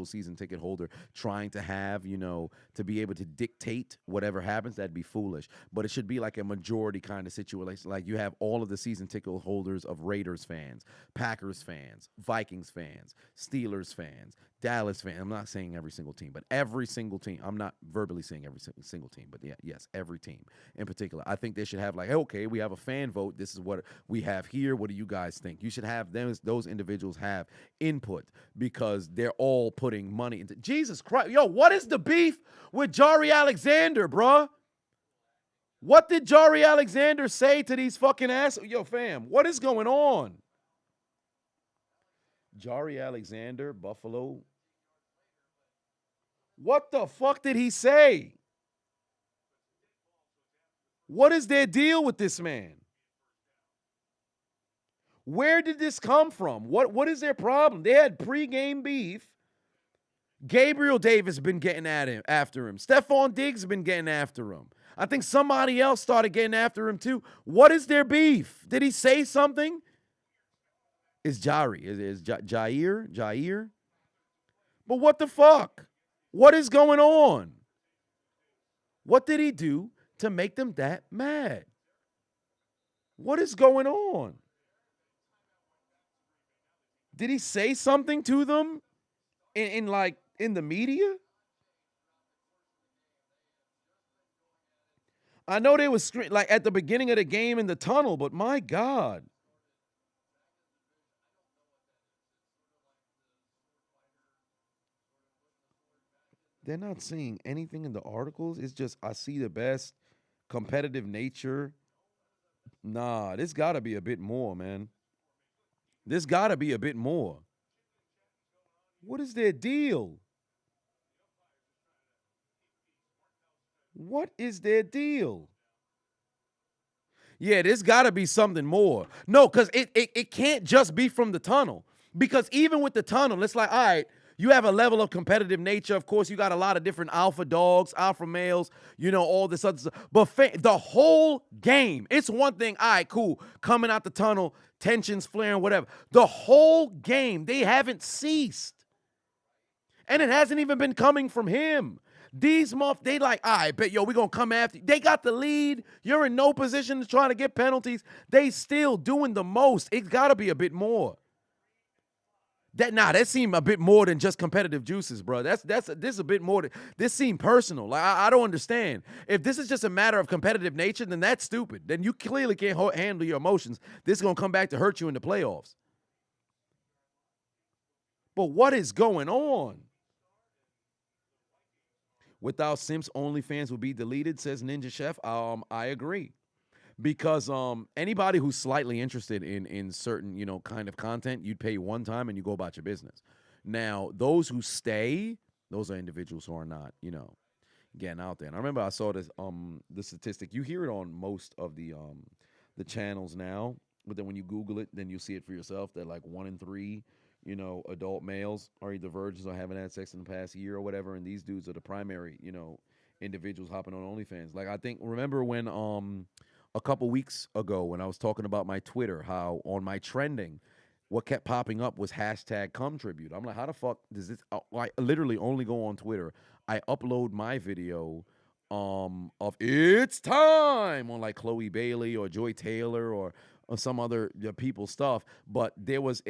season ticket holder trying to have, to be able to dictate whatever happens, that'd be foolish. But it should be like a majority kind of situation. Like you have all of the season ticket holders of Raiders fans, Packers fans, Vikings fans, Steelers fans, Dallas fans. I'm not saying every single team, but every single team. I'm not verbally saying every single team, but yes, every team in particular. I think they should have like, okay, we have a fan vote. This is what we have here. What do you guys think? You should have those individuals have input because they're all putting money into. Jesus Christ. Yo, what is the beef with Jari Alexander, bruh? What did Jari Alexander say to these fucking assholes? Yo, fam, what is going on? Jari Alexander, Buffalo. What the fuck did he say? What is their deal with this man? Where did this come from? What is their problem? They had pregame beef. Gabriel Davis been getting after him. Stephon Diggs been getting after him. I think somebody else started getting after him too. What is their beef? Did he say something? It's Jari. Is Jair? But what the fuck? What is going on? What did he do to make them that mad? What is going on? Did he say something to them in the media? I know they was like at the beginning of the game in the tunnel, but my God. They're not seeing anything in the articles. It's just, I see the best competitive nature. Nah, this got to be a bit more, man. This got to be a bit more. What is their deal? What is their deal? Yeah, there's got to be something more. No, because it can't just be from the tunnel. Because even with the tunnel, it's like, all right, you have a level of competitive nature. Of course, you got a lot of different alpha dogs, alpha males, all this other stuff. But the whole game, it's one thing, all right, cool, coming out the tunnel, tensions flaring, whatever. The whole game, they haven't ceased. And it hasn't even been coming from him. These they like, all right, bet, we're going to come after you. They got the lead. You're in no position to try to get penalties. They still doing the most. It's got to be a bit more. That seemed a bit more than just competitive juices, bro. This is a bit more. This seemed personal. Like I don't understand. If this is just a matter of competitive nature, then that's stupid. Then you clearly can't handle your emotions. This is gonna come back to hurt you in the playoffs. But what is going on? Without Simps, OnlyFans will be deleted, says Ninja Chef. I agree. because anybody who's slightly interested in certain, you know, kind of content, you'd pay one time and you go about your business. Now, those who stay, those are individuals who are not, you know, getting out there. And I remember I saw this the statistic. You hear it on most of the channels now, but then when you Google it, then you see it for yourself that like 1 in 3, you know, adult males are either virgins or haven't had sex in the past year or whatever, and these dudes are the primary, you know, individuals hopping on OnlyFans. Like, I think, remember when a couple weeks ago when I was talking about my Twitter, how on my trending, what kept popping up was hashtag cum tribute. I'm like, how the fuck does this? I literally only go on Twitter. I upload my video of "It's Time" on like Chloe Bailey or Joy Taylor or some other people's stuff. But there was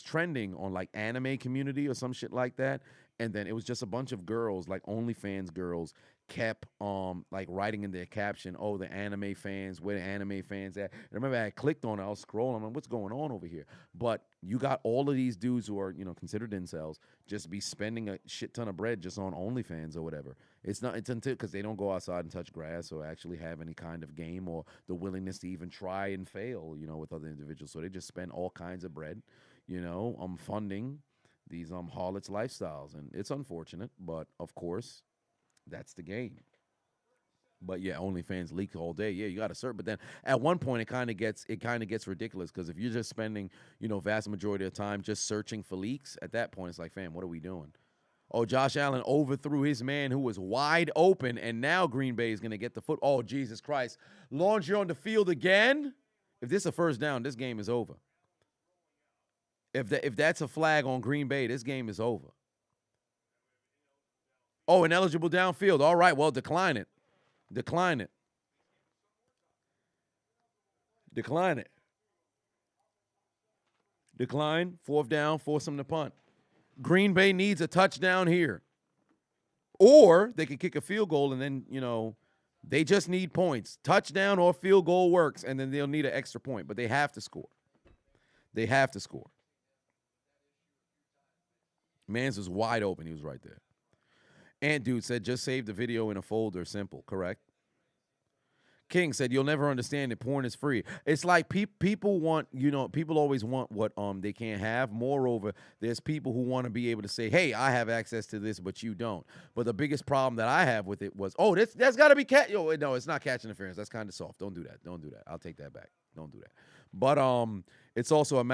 trending on like anime community or some shit like that. And then it was just a bunch of girls, like OnlyFans girls, kept like writing in their caption, "Oh, the anime fans, where the anime fans at?" And I remember I clicked on it, I was scrolling, I'm like, what's going on over here? But you got all of these dudes who are, you know, considered incels, just be spending a shit ton of bread just on OnlyFans or whatever. It's until because they don't go outside and touch grass or actually have any kind of game or the willingness to even try and fail, you know, with other individuals. So they just spend all kinds of bread, you know, funding these harlots' lifestyles, and it's unfortunate, but of course, that's the game. But yeah, OnlyFans leaks all day. Yeah, you got to search, but then at one point it kind of gets ridiculous because if you're just spending, you know, vast majority of the time just searching for leaks, at that point it's like, fam, what are we doing? Oh, Josh Allen overthrew his man who was wide open, and now Green Bay is gonna get the foot. Oh, Jesus Christ! Launcher on the field again. If this is a first down, this game is over. If that's a flag on Green Bay, this game is over. Oh, ineligible downfield. All right, well, decline it. Decline it. Decline it. Decline. 4th down, force them to punt. Green Bay needs a touchdown here. Or they could kick a field goal and then, you know, they just need points. Touchdown or field goal works, and then they'll need an extra point. But they have to score. They have to score. Mans was wide open. He was right there. And dude said, just save the video in a folder. Simple. Correct. King said, you'll never understand that porn is free. It's like people want, you know, people always want what they can't have. Moreover, there's people who want to be able to say, hey, I have access to this, but you don't. But the biggest problem that I have with it was, oh, that's got to be cat. Yo, no, it's not catch interference. That's kind of soft. Don't do that. Don't do that. I'll take that back. Don't do that. But it's also a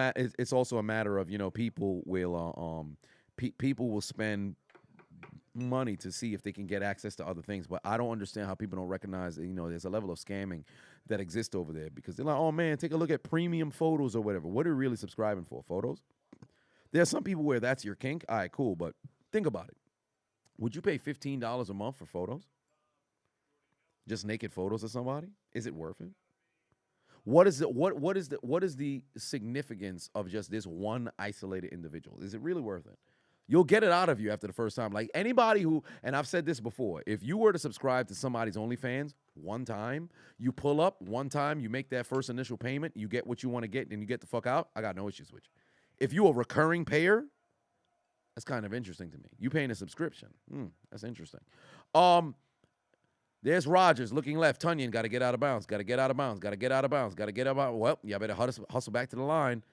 matter of, you know, people will people will spend money to see if they can get access to other things. But I don't understand how people don't recognize that, you know, there's a level of scamming that exists over there because they're like, oh man, take a look at premium photos or whatever. What are you really subscribing for? Photos? There are some people where that's your kink. All right, cool. But think about it. Would you pay $15 a month for photos? Just naked photos of somebody? Is it worth it? What is the significance of just this one isolated individual? Is it really worth it? You'll get it out of you after the first time. Like anybody who, and I've said this before, if you were to subscribe to somebody's OnlyFans one time, you pull up one time, you make that first initial payment, you get what you want to get, and you get the fuck out, I got no issues with you. If you're a recurring payer, that's kind of interesting to me. You paying a subscription. That's interesting. There's Rogers looking left. Tunyon got to get out of bounds. Got to get out of bounds. Got to get out of bounds. Got to get out of bounds. Well, y'all better hustle back to the line.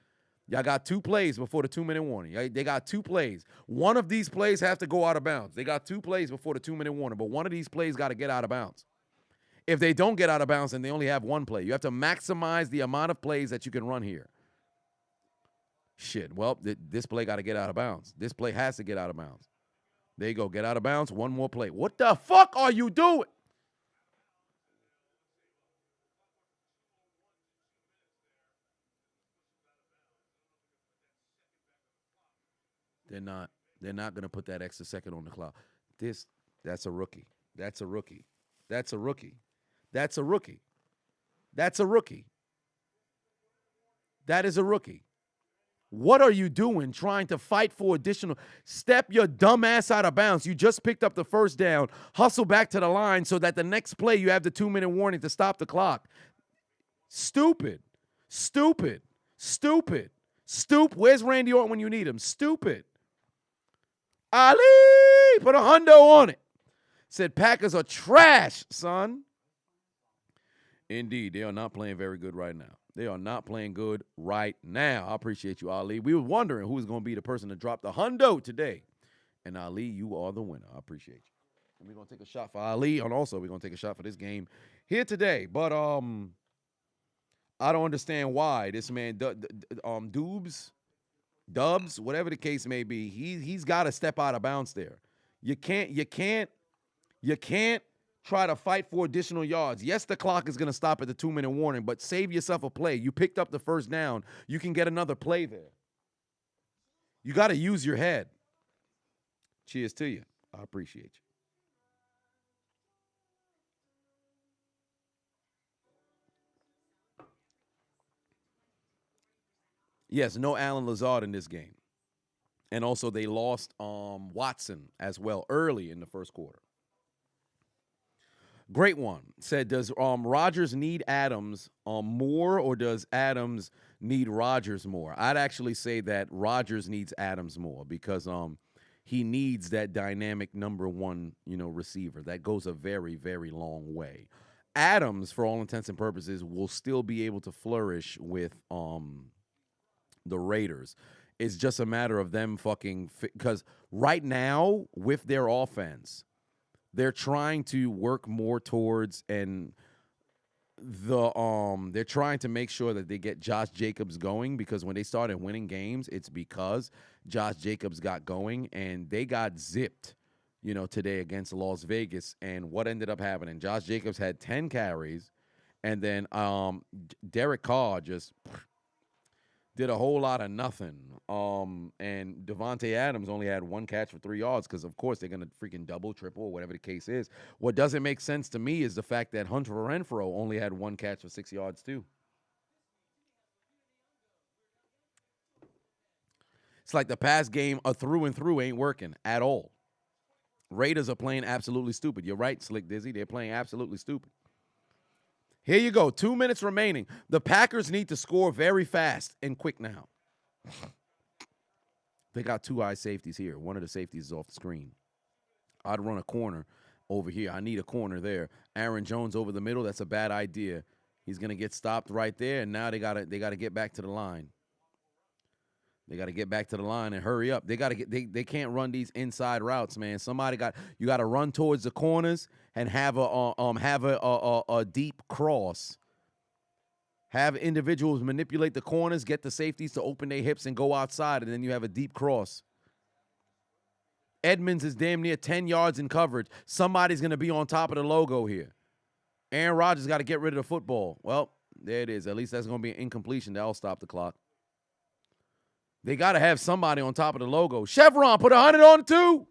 Y'all got 2 plays before the 2-minute warning. They got 2 plays. One of these plays have to go out of bounds. They got 2 plays before the 2-minute warning, but one of these plays got to get out of bounds. If they don't get out of bounds, then they only have 1 play. You have to maximize the amount of plays that you can run here. Shit, well, this play got to get out of bounds. This play has to get out of bounds. There you go, get out of bounds, 1 more play. What the fuck are you doing? They're not going to put that extra second on the clock. That's a rookie. That's a rookie. That's a rookie. That's a rookie. That's a rookie. That is a rookie. What are you doing trying to fight for additional? Step your dumb ass out of bounds. You just picked up the first down. Hustle back to the line so that the next play you have the 2-minute warning to stop the clock. Stupid. Stupid. Stupid. Stupid. Where's Randy Orton when you need him? Stupid. Ali, put a hundo on it. Said Packers are trash, son. Indeed, they are not playing very good right now. They are not playing good right now. I appreciate you, Ali. We were wondering who was going to be the person to drop the hundo today. And Ali, you are the winner. I appreciate you. And we're going to take a shot for Ali, and also we're going to take a shot for this game here today. But I don't understand why this man, Dubs, whatever the case may be, he's got to step out of bounds there. You can't try to fight for additional yards. Yes, the clock is going to stop at the 2-minute warning, but save yourself a play. You picked up the first down. You can get another play there. You got to use your head. Cheers to you. I appreciate you. Yes, no Alan Lazard in this game. And also they lost Watson as well early in the first quarter. Great one. Said, does Rodgers need Adams more, or does Adams need Rodgers more? I'd actually say that Rodgers needs Adams more because he needs that dynamic number one, receiver. That goes a very, very long way. Adams, for all intents and purposes, will still be able to flourish with the Raiders. It's just a matter of them because right now with their offense, they're trying to work more towards they're trying to make sure that they get Josh Jacobs going, because when they started winning games, it's because Josh Jacobs got going, and they got zipped, today against Las Vegas. And what ended up happening? Josh Jacobs had 10 carries, and then Derek Carr just did a whole lot of nothing. And Devontae Adams only had 1 catch for 3 yards because, of course, they're going to freaking double, triple, or whatever the case is. What doesn't make sense to me is the fact that Hunter Renfrow only had 1 catch for 6 yards, too. It's like the pass game through and through ain't working at all. Raiders are playing absolutely stupid. You're right, Slick Dizzy. They're playing absolutely stupid. Here you go. 2 minutes remaining. The Packers need to score very fast and quick now. They got 2 high safeties here. One of the safeties is off the screen. I'd run a corner over here. I need a corner there. Aaron Jones over the middle. That's a bad idea. He's going to get stopped right there, and now they got to get back to the line. They got to get back to the line and hurry up. They can't run these inside routes, man. You got to run towards the corners and have a deep cross. Have individuals manipulate the corners, get the safeties to open their hips and go outside, and then you have a deep cross. Edmonds is damn near 10 yards in coverage. Somebody's going to be on top of the logo here. Aaron Rodgers got to get rid of the football. Well, there it is. At least that's going to be an incompletion. That'll stop the clock. They got to have somebody on top of the logo. Chevron, put 100 on it too.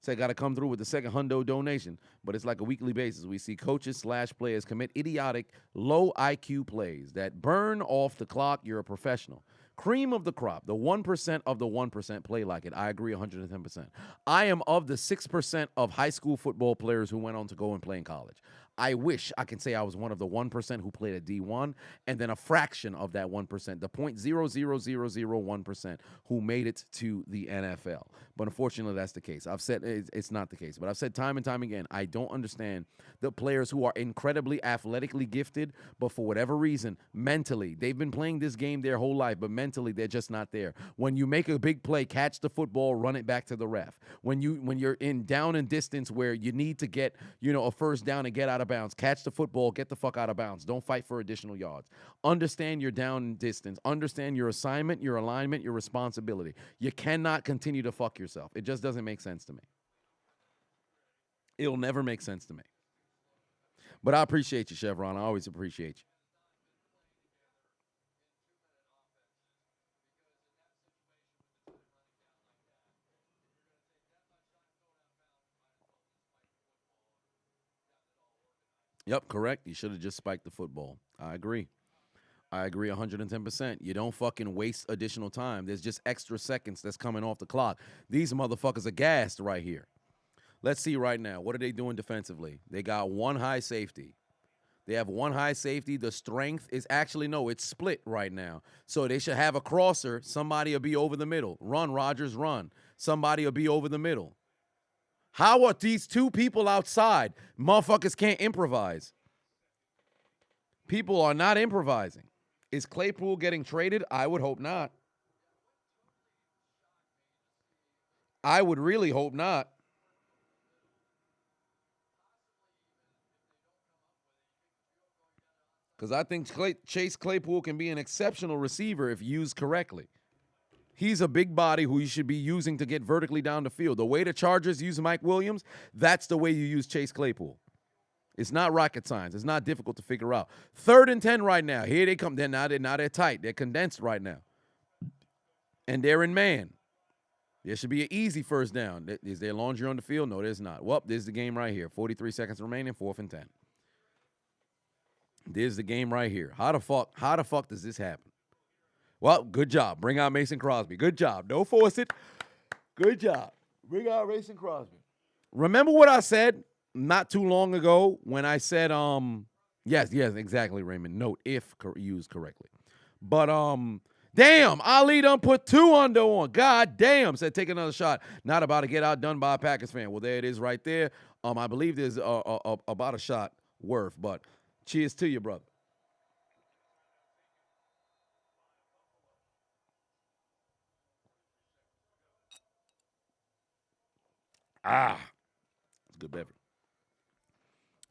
So they got to come through with the second hundo donation. But it's like a weekly basis. We see coaches / players commit idiotic, low IQ plays that burn off the clock. You're a professional. Cream of the crop. The 1% of the 1% play like it. I agree 110%. I am of the 6% of high school football players who went on to go and play in college. I wish I can say I was one of the 1% who played at D1, and then a fraction of that 1%, the 0.00001% who made it to the NFL. But unfortunately, that's the case. I've said it's not the case, but I've said time and time again, I don't understand the players who are incredibly athletically gifted, but for whatever reason, mentally, they've been playing this game their whole life, but mentally, they're just not there. When you make a big play, catch the football, run it back to the ref. When you're in down and distance where you need to get, a first down and get out of bounds, catch the football, get the fuck out of bounds. Don't fight for additional yards. Understand your down and distance. Understand your assignment, your alignment, your responsibility. You cannot continue to fuck yourself. It just doesn't make sense to me. It'll never make sense to me. But I appreciate you, Chevron. I always appreciate you. Yep, correct. You should have just spiked the football. I agree 110%. You don't fucking waste additional time. There's just extra seconds that's coming off the clock. These motherfuckers are gassed right here. Let's see right now. What are they doing defensively? They got 1 high safety. They have 1 high safety. The strength is it's split right now. So they should have a crosser. Somebody will be over the middle. Run, Rodgers, run. Somebody will be over the middle. How are these 2 people outside? Motherfuckers can't improvise. People are not improvising. Is Claypool getting traded? I would hope not. I would really hope not. Because I think Chase Claypool can be an exceptional receiver if used correctly. He's a big body who you should be using to get vertically down the field. The way the Chargers use Mike Williams, that's the way you use Chase Claypool. It's not rocket science. It's not difficult to figure out. 3rd and 10 right now. Here they come. They're tight. They're condensed right now. And they're in man. There should be an easy first down. Is there laundry on the field? No, there's not. Well, there's the game right here. 43 seconds remaining, 4th and 10. There's the game right here. How the fuck does this happen? Well, good job. Bring out Mason Crosby. Good job. Don't force it. Good job. Bring out Mason Crosby. Remember what I said not too long ago when I said, yes, exactly, Raymond. Note if used correctly. But, damn, Ali done put 2 under on. God damn. Said take another shot. Not about to get outdone by a Packers fan. Well, there it is right there. I believe there's about a shot worth, but cheers to you, brother. It's a good beverage.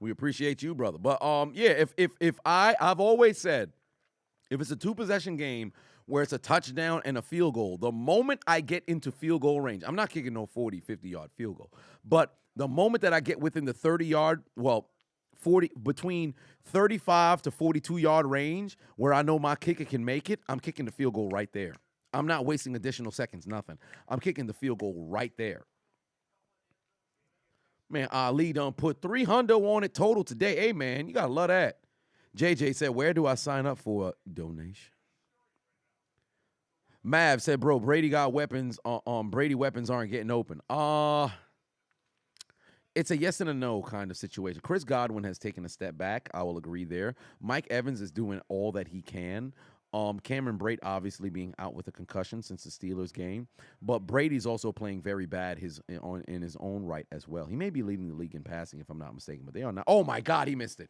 We appreciate you, brother. But yeah, if I've always said, if it's a 2-possession game where it's a touchdown and a field goal, the moment I get into field goal range, I'm not kicking no 40, 50-yard field goal, but the moment that I get within the 30-yard, between 35 to 42-yard range where I know my kicker can make it, I'm kicking the field goal right there. I'm not wasting additional seconds, nothing. I'm kicking the field goal right there. Man, Ali done put 300 on it total today. Hey, man, you got to love that. JJ said, where do I sign up for a donation? Mav said, bro, Brady got weapons. Brady weapons aren't getting open. It's a yes and a no kind of situation. Chris Godwin has taken a step back. I will agree there. Mike Evans is doing all that he can. Cameron Brate obviously being out with a concussion since the Steelers game. But Brady's also playing very bad in his own right as well. He may be leading the league in passing, if I'm not mistaken, but they are not. Oh, my God, he missed it.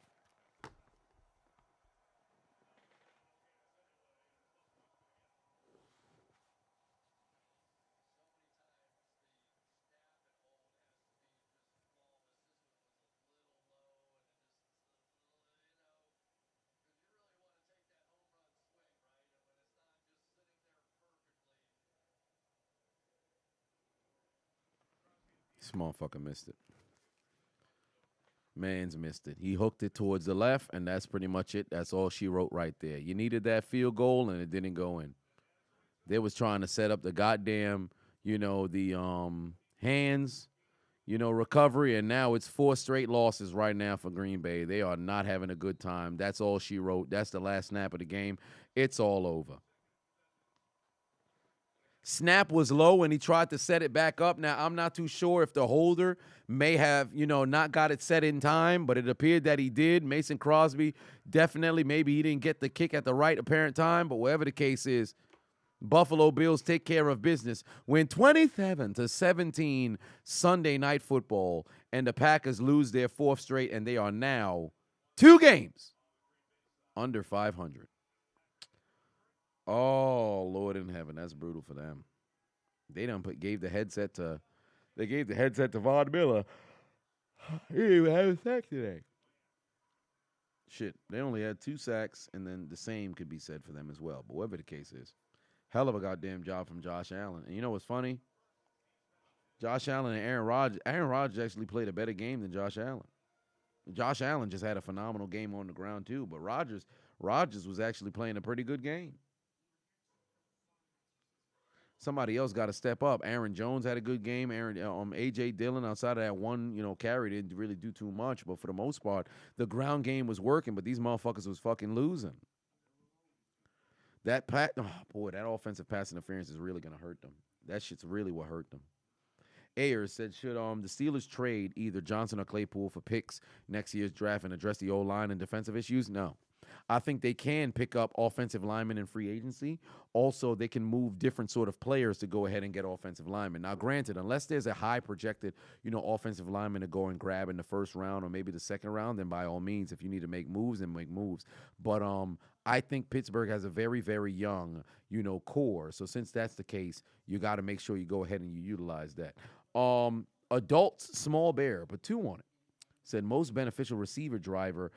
This motherfucker missed it. Man's missed it. He hooked it towards the left, and that's pretty much it. That's all she wrote right there. You needed that field goal, and it didn't go in. They was trying to set up the goddamn, the hands, recovery, and now it's 4 straight losses right now for Green Bay. They are not having a good time. That's all she wrote. That's the last snap of the game. It's all over. Snap was low, and he tried to set it back up. Now, I'm not too sure if the holder may have, not got it set in time, but it appeared that he did. Mason Crosby, definitely, maybe he didn't get the kick at the right apparent time, but whatever the case is, Buffalo Bills take care of business. Win 27-17 Sunday Night Football, and the Packers lose their 4th straight, and they are now 2 games under 500. Oh, Lord in heaven, that's brutal for them. They gave the headset to Von Miller. He didn't even have a sack today. Shit, they only had 2 sacks, and then the same could be said for them as well. But whatever the case is, hell of a goddamn job from Josh Allen. And you know what's funny? Josh Allen and Aaron Rodgers actually played a better game than Josh Allen. Josh Allen just had a phenomenal game on the ground too, but Rodgers was actually playing a pretty good game. Somebody else got to step up. Aaron Jones had a good game. A.J. Dillon, outside of that one, carry, didn't really do too much. But for the most part, the ground game was working, but these motherfuckers was fucking losing. That offensive pass interference is really going to hurt them. That shit's really what hurt them. Ayers said, should the Steelers trade either Johnson or Claypool for picks next year's draft and address the O-line and defensive issues? No. I think they can pick up offensive linemen in free agency. Also, they can move different sort of players to go ahead and get offensive linemen. Now, granted, unless there's a high projected, offensive lineman to go and grab in the first round or maybe the second round, then by all means, if you need to make moves, then make moves. But I think Pittsburgh has a very, very young, core. So since that's the case, you got to make sure you go ahead and you utilize that. Adults, small bear, put 2 on it. Said most beneficial receiver driver,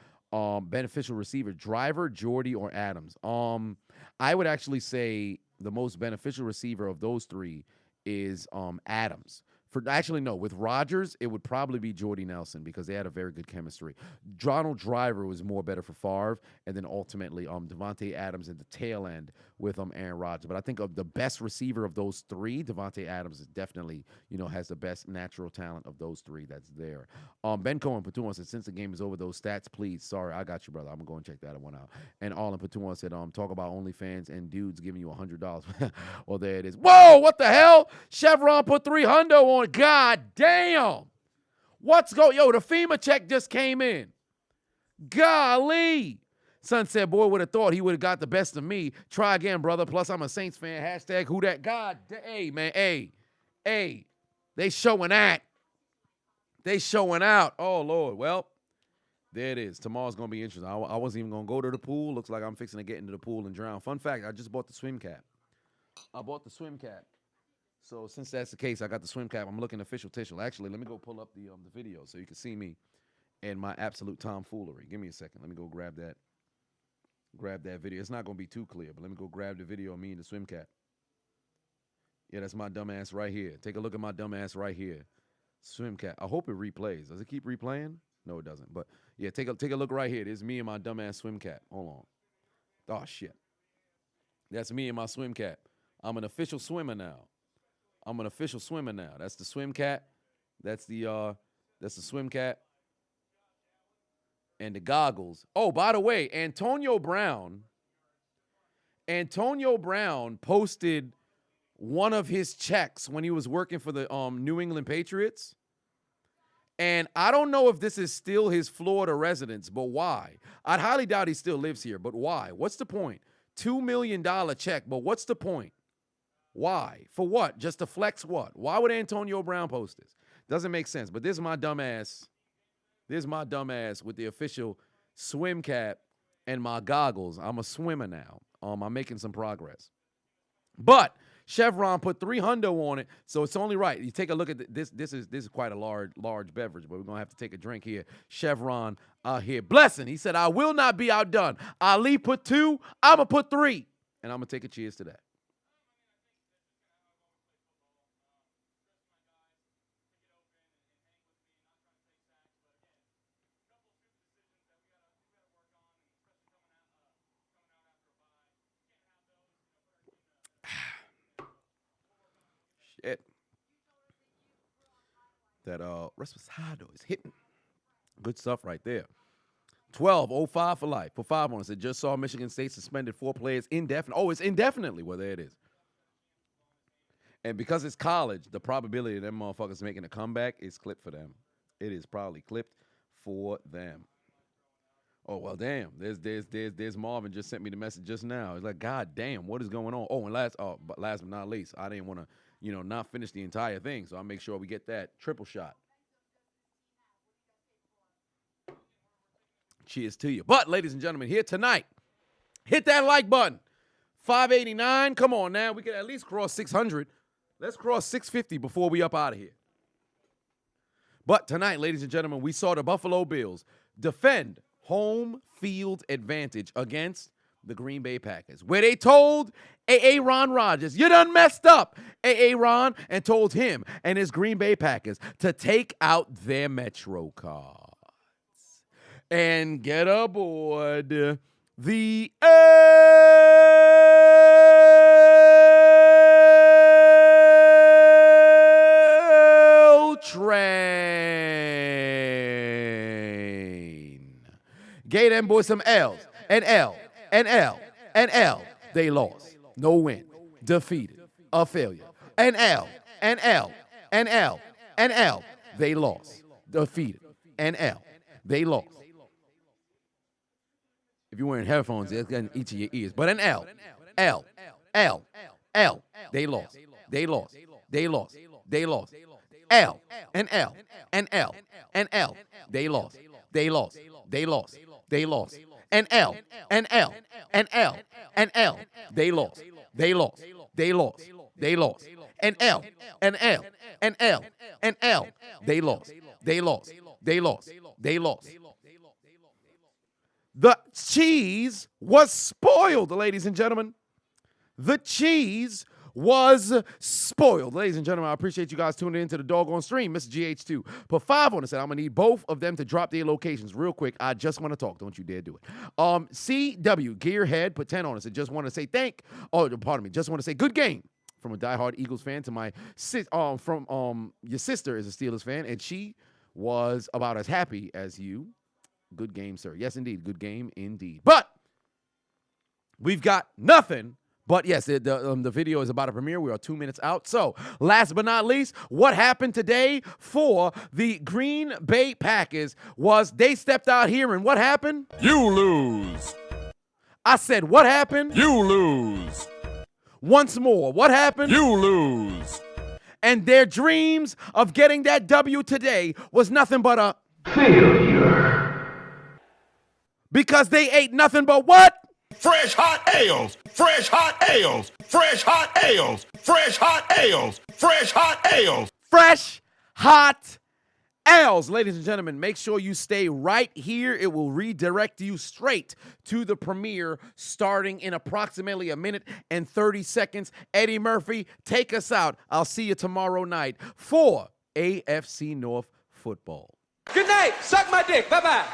Jordy, or Adams. I would actually say the most beneficial receiver of those 3 is Adams. With Rodgers, it would probably be Jordy Nelson because they had a very good chemistry. Donald Driver was more better for Favre, and then ultimately Devontae Adams at the tail end with Aaron Rodgers. But I think of the best receiver of those 3, Devontae Adams is definitely, has the best natural talent of those 3 that's there. Ben Cohen Patuan said, since the game is over, those stats, please. Sorry, I got you, brother. I'm going to go and check that one out. And Arlen Patuan said, talk about OnlyFans and dudes giving you $100. Well, there it is. Whoa, what the hell? Chevron put $300 on. God damn. What's going? Yo, the FEMA check just came in. Golly. Son said, boy would have thought he would have got the best of me. Try again, brother. Plus, I'm a Saints fan. Hashtag who that? God, hey, man, hey. They showing that. They showing out. Oh, Lord. Well, there it is. Tomorrow's going to be interesting. I wasn't even going to go to the pool. Looks like I'm fixing to get into the pool and drown. Fun fact, I just bought the swim cap. So since that's the case, I got the swim cap. I'm looking official tissue. Actually, let me go pull up the video so you can see me and my absolute tomfoolery. Give me a second. Let me go grab that video. It's not going to be too clear, but let me go grab the video of me in the swim cap. Yeah, that's my dumb ass right here. Take a look at my dumb ass right here. Swim cap. I hope it replays. Does it keep replaying? No, it doesn't. But yeah, take a look right here. There's me and my dumb ass swim cap. Hold on. Oh shit. That's me and my swim cap. I'm an official swimmer now. That's the swim cap. That's the swim cap. And the goggles. Oh, by the way, Antonio Brown posted one of his checks when he was working for the New England Patriots. And I don't know if this is still his Florida residence, but why? I'd highly doubt he still lives here, but why? What's the point? $2 million check, but what's the point? Why? For what? Just to flex what? Why would Antonio Brown post this? Doesn't make sense. But this is my dumb ass with the official swim cap and my goggles. I'm a swimmer now. I'm making some progress. But Chevron put $300 on it, so it's only right. You take a look at this. This is quite a large beverage, but we're gonna have to take a drink here. Chevron here. Blessing. He said, I will not be outdone. Ali put 2, I'ma put 3. And I'm gonna take a cheers to that. Shit. That Reposado is hitting. Good stuff right there. 12-05 for life. For 5 on it. Said just saw Michigan State suspended 4 players indefinitely. Oh, it's indefinitely. Well, there it is. And because it's college, the probability of them motherfuckers making a comeback is clipped for them. It is probably clipped for them. Oh, well, damn. There's Marvin just sent me the message just now. It's like, God damn, what is going on? Oh, and last but not least, I didn't want to, not finish the entire thing. So I'll make sure we get that triple shot. Cheers to you. But, ladies and gentlemen, here tonight, hit that like button. 589. Come on now. We can at least cross 600. Let's cross 650 before we up out of here. But tonight, ladies and gentlemen, we saw the Buffalo Bills defend home field advantage against the Green Bay Packers, where they told Aaron Rodgers, you done messed up, Aaron, and told him and his Green Bay Packers to take out their Metro cards and get aboard the L train. Gave them boys some L's and L and L and L. They lost. No win. Defeated. A failure. An L and L and L and L. They lost. Defeated. An L. They lost. If you're wearing headphones, it's getting each of your ears. But an L. L. L. L. They lost. They lost. They lost. They lost. L. An L. An L. An L. They lost. They lost. They lost. They lost. An L. An L. An L. An L. They lost. They lost. They lost. They lost. An L. An L. An L. An L. They lost. They lost. They lost. They lost. The cheese was spoiled, ladies and gentlemen. The cheese was spoiled. Ladies and gentlemen, I appreciate you guys tuning into the doggone stream. Mr. GH2. Put 5 on the set. I'm going to need both of them to drop their locations real quick. I just want to talk. Don't you dare do it. CW, Gearhead, put 10 on us. I just want to say just want to say good game. From a diehard Eagles fan to my your sister is a Steelers fan, and she was about as happy as you. Good game, sir. Yes, indeed. Good game, indeed. But we've got nothing. But yes, the video is about to premiere. We are 2 minutes out. So, last but not least, what happened today for the Green Bay Packers was they stepped out here, and what happened? You lose. I said, what happened? You lose. Once more, what happened? You lose. And their dreams of getting that W today was nothing but a Failure. Because they ate nothing but what? Fresh hot ales. Fresh hot ales. Fresh hot ales. Fresh hot ales. Fresh hot ales. Fresh hot ales. Ladies and gentlemen, make sure you stay right here. It will redirect you straight to the premiere starting in approximately 1 minute and 30 seconds. Eddie Murphy, take us out. I'll see you tomorrow night for AFC North football. Good night. Suck my dick. Bye-bye.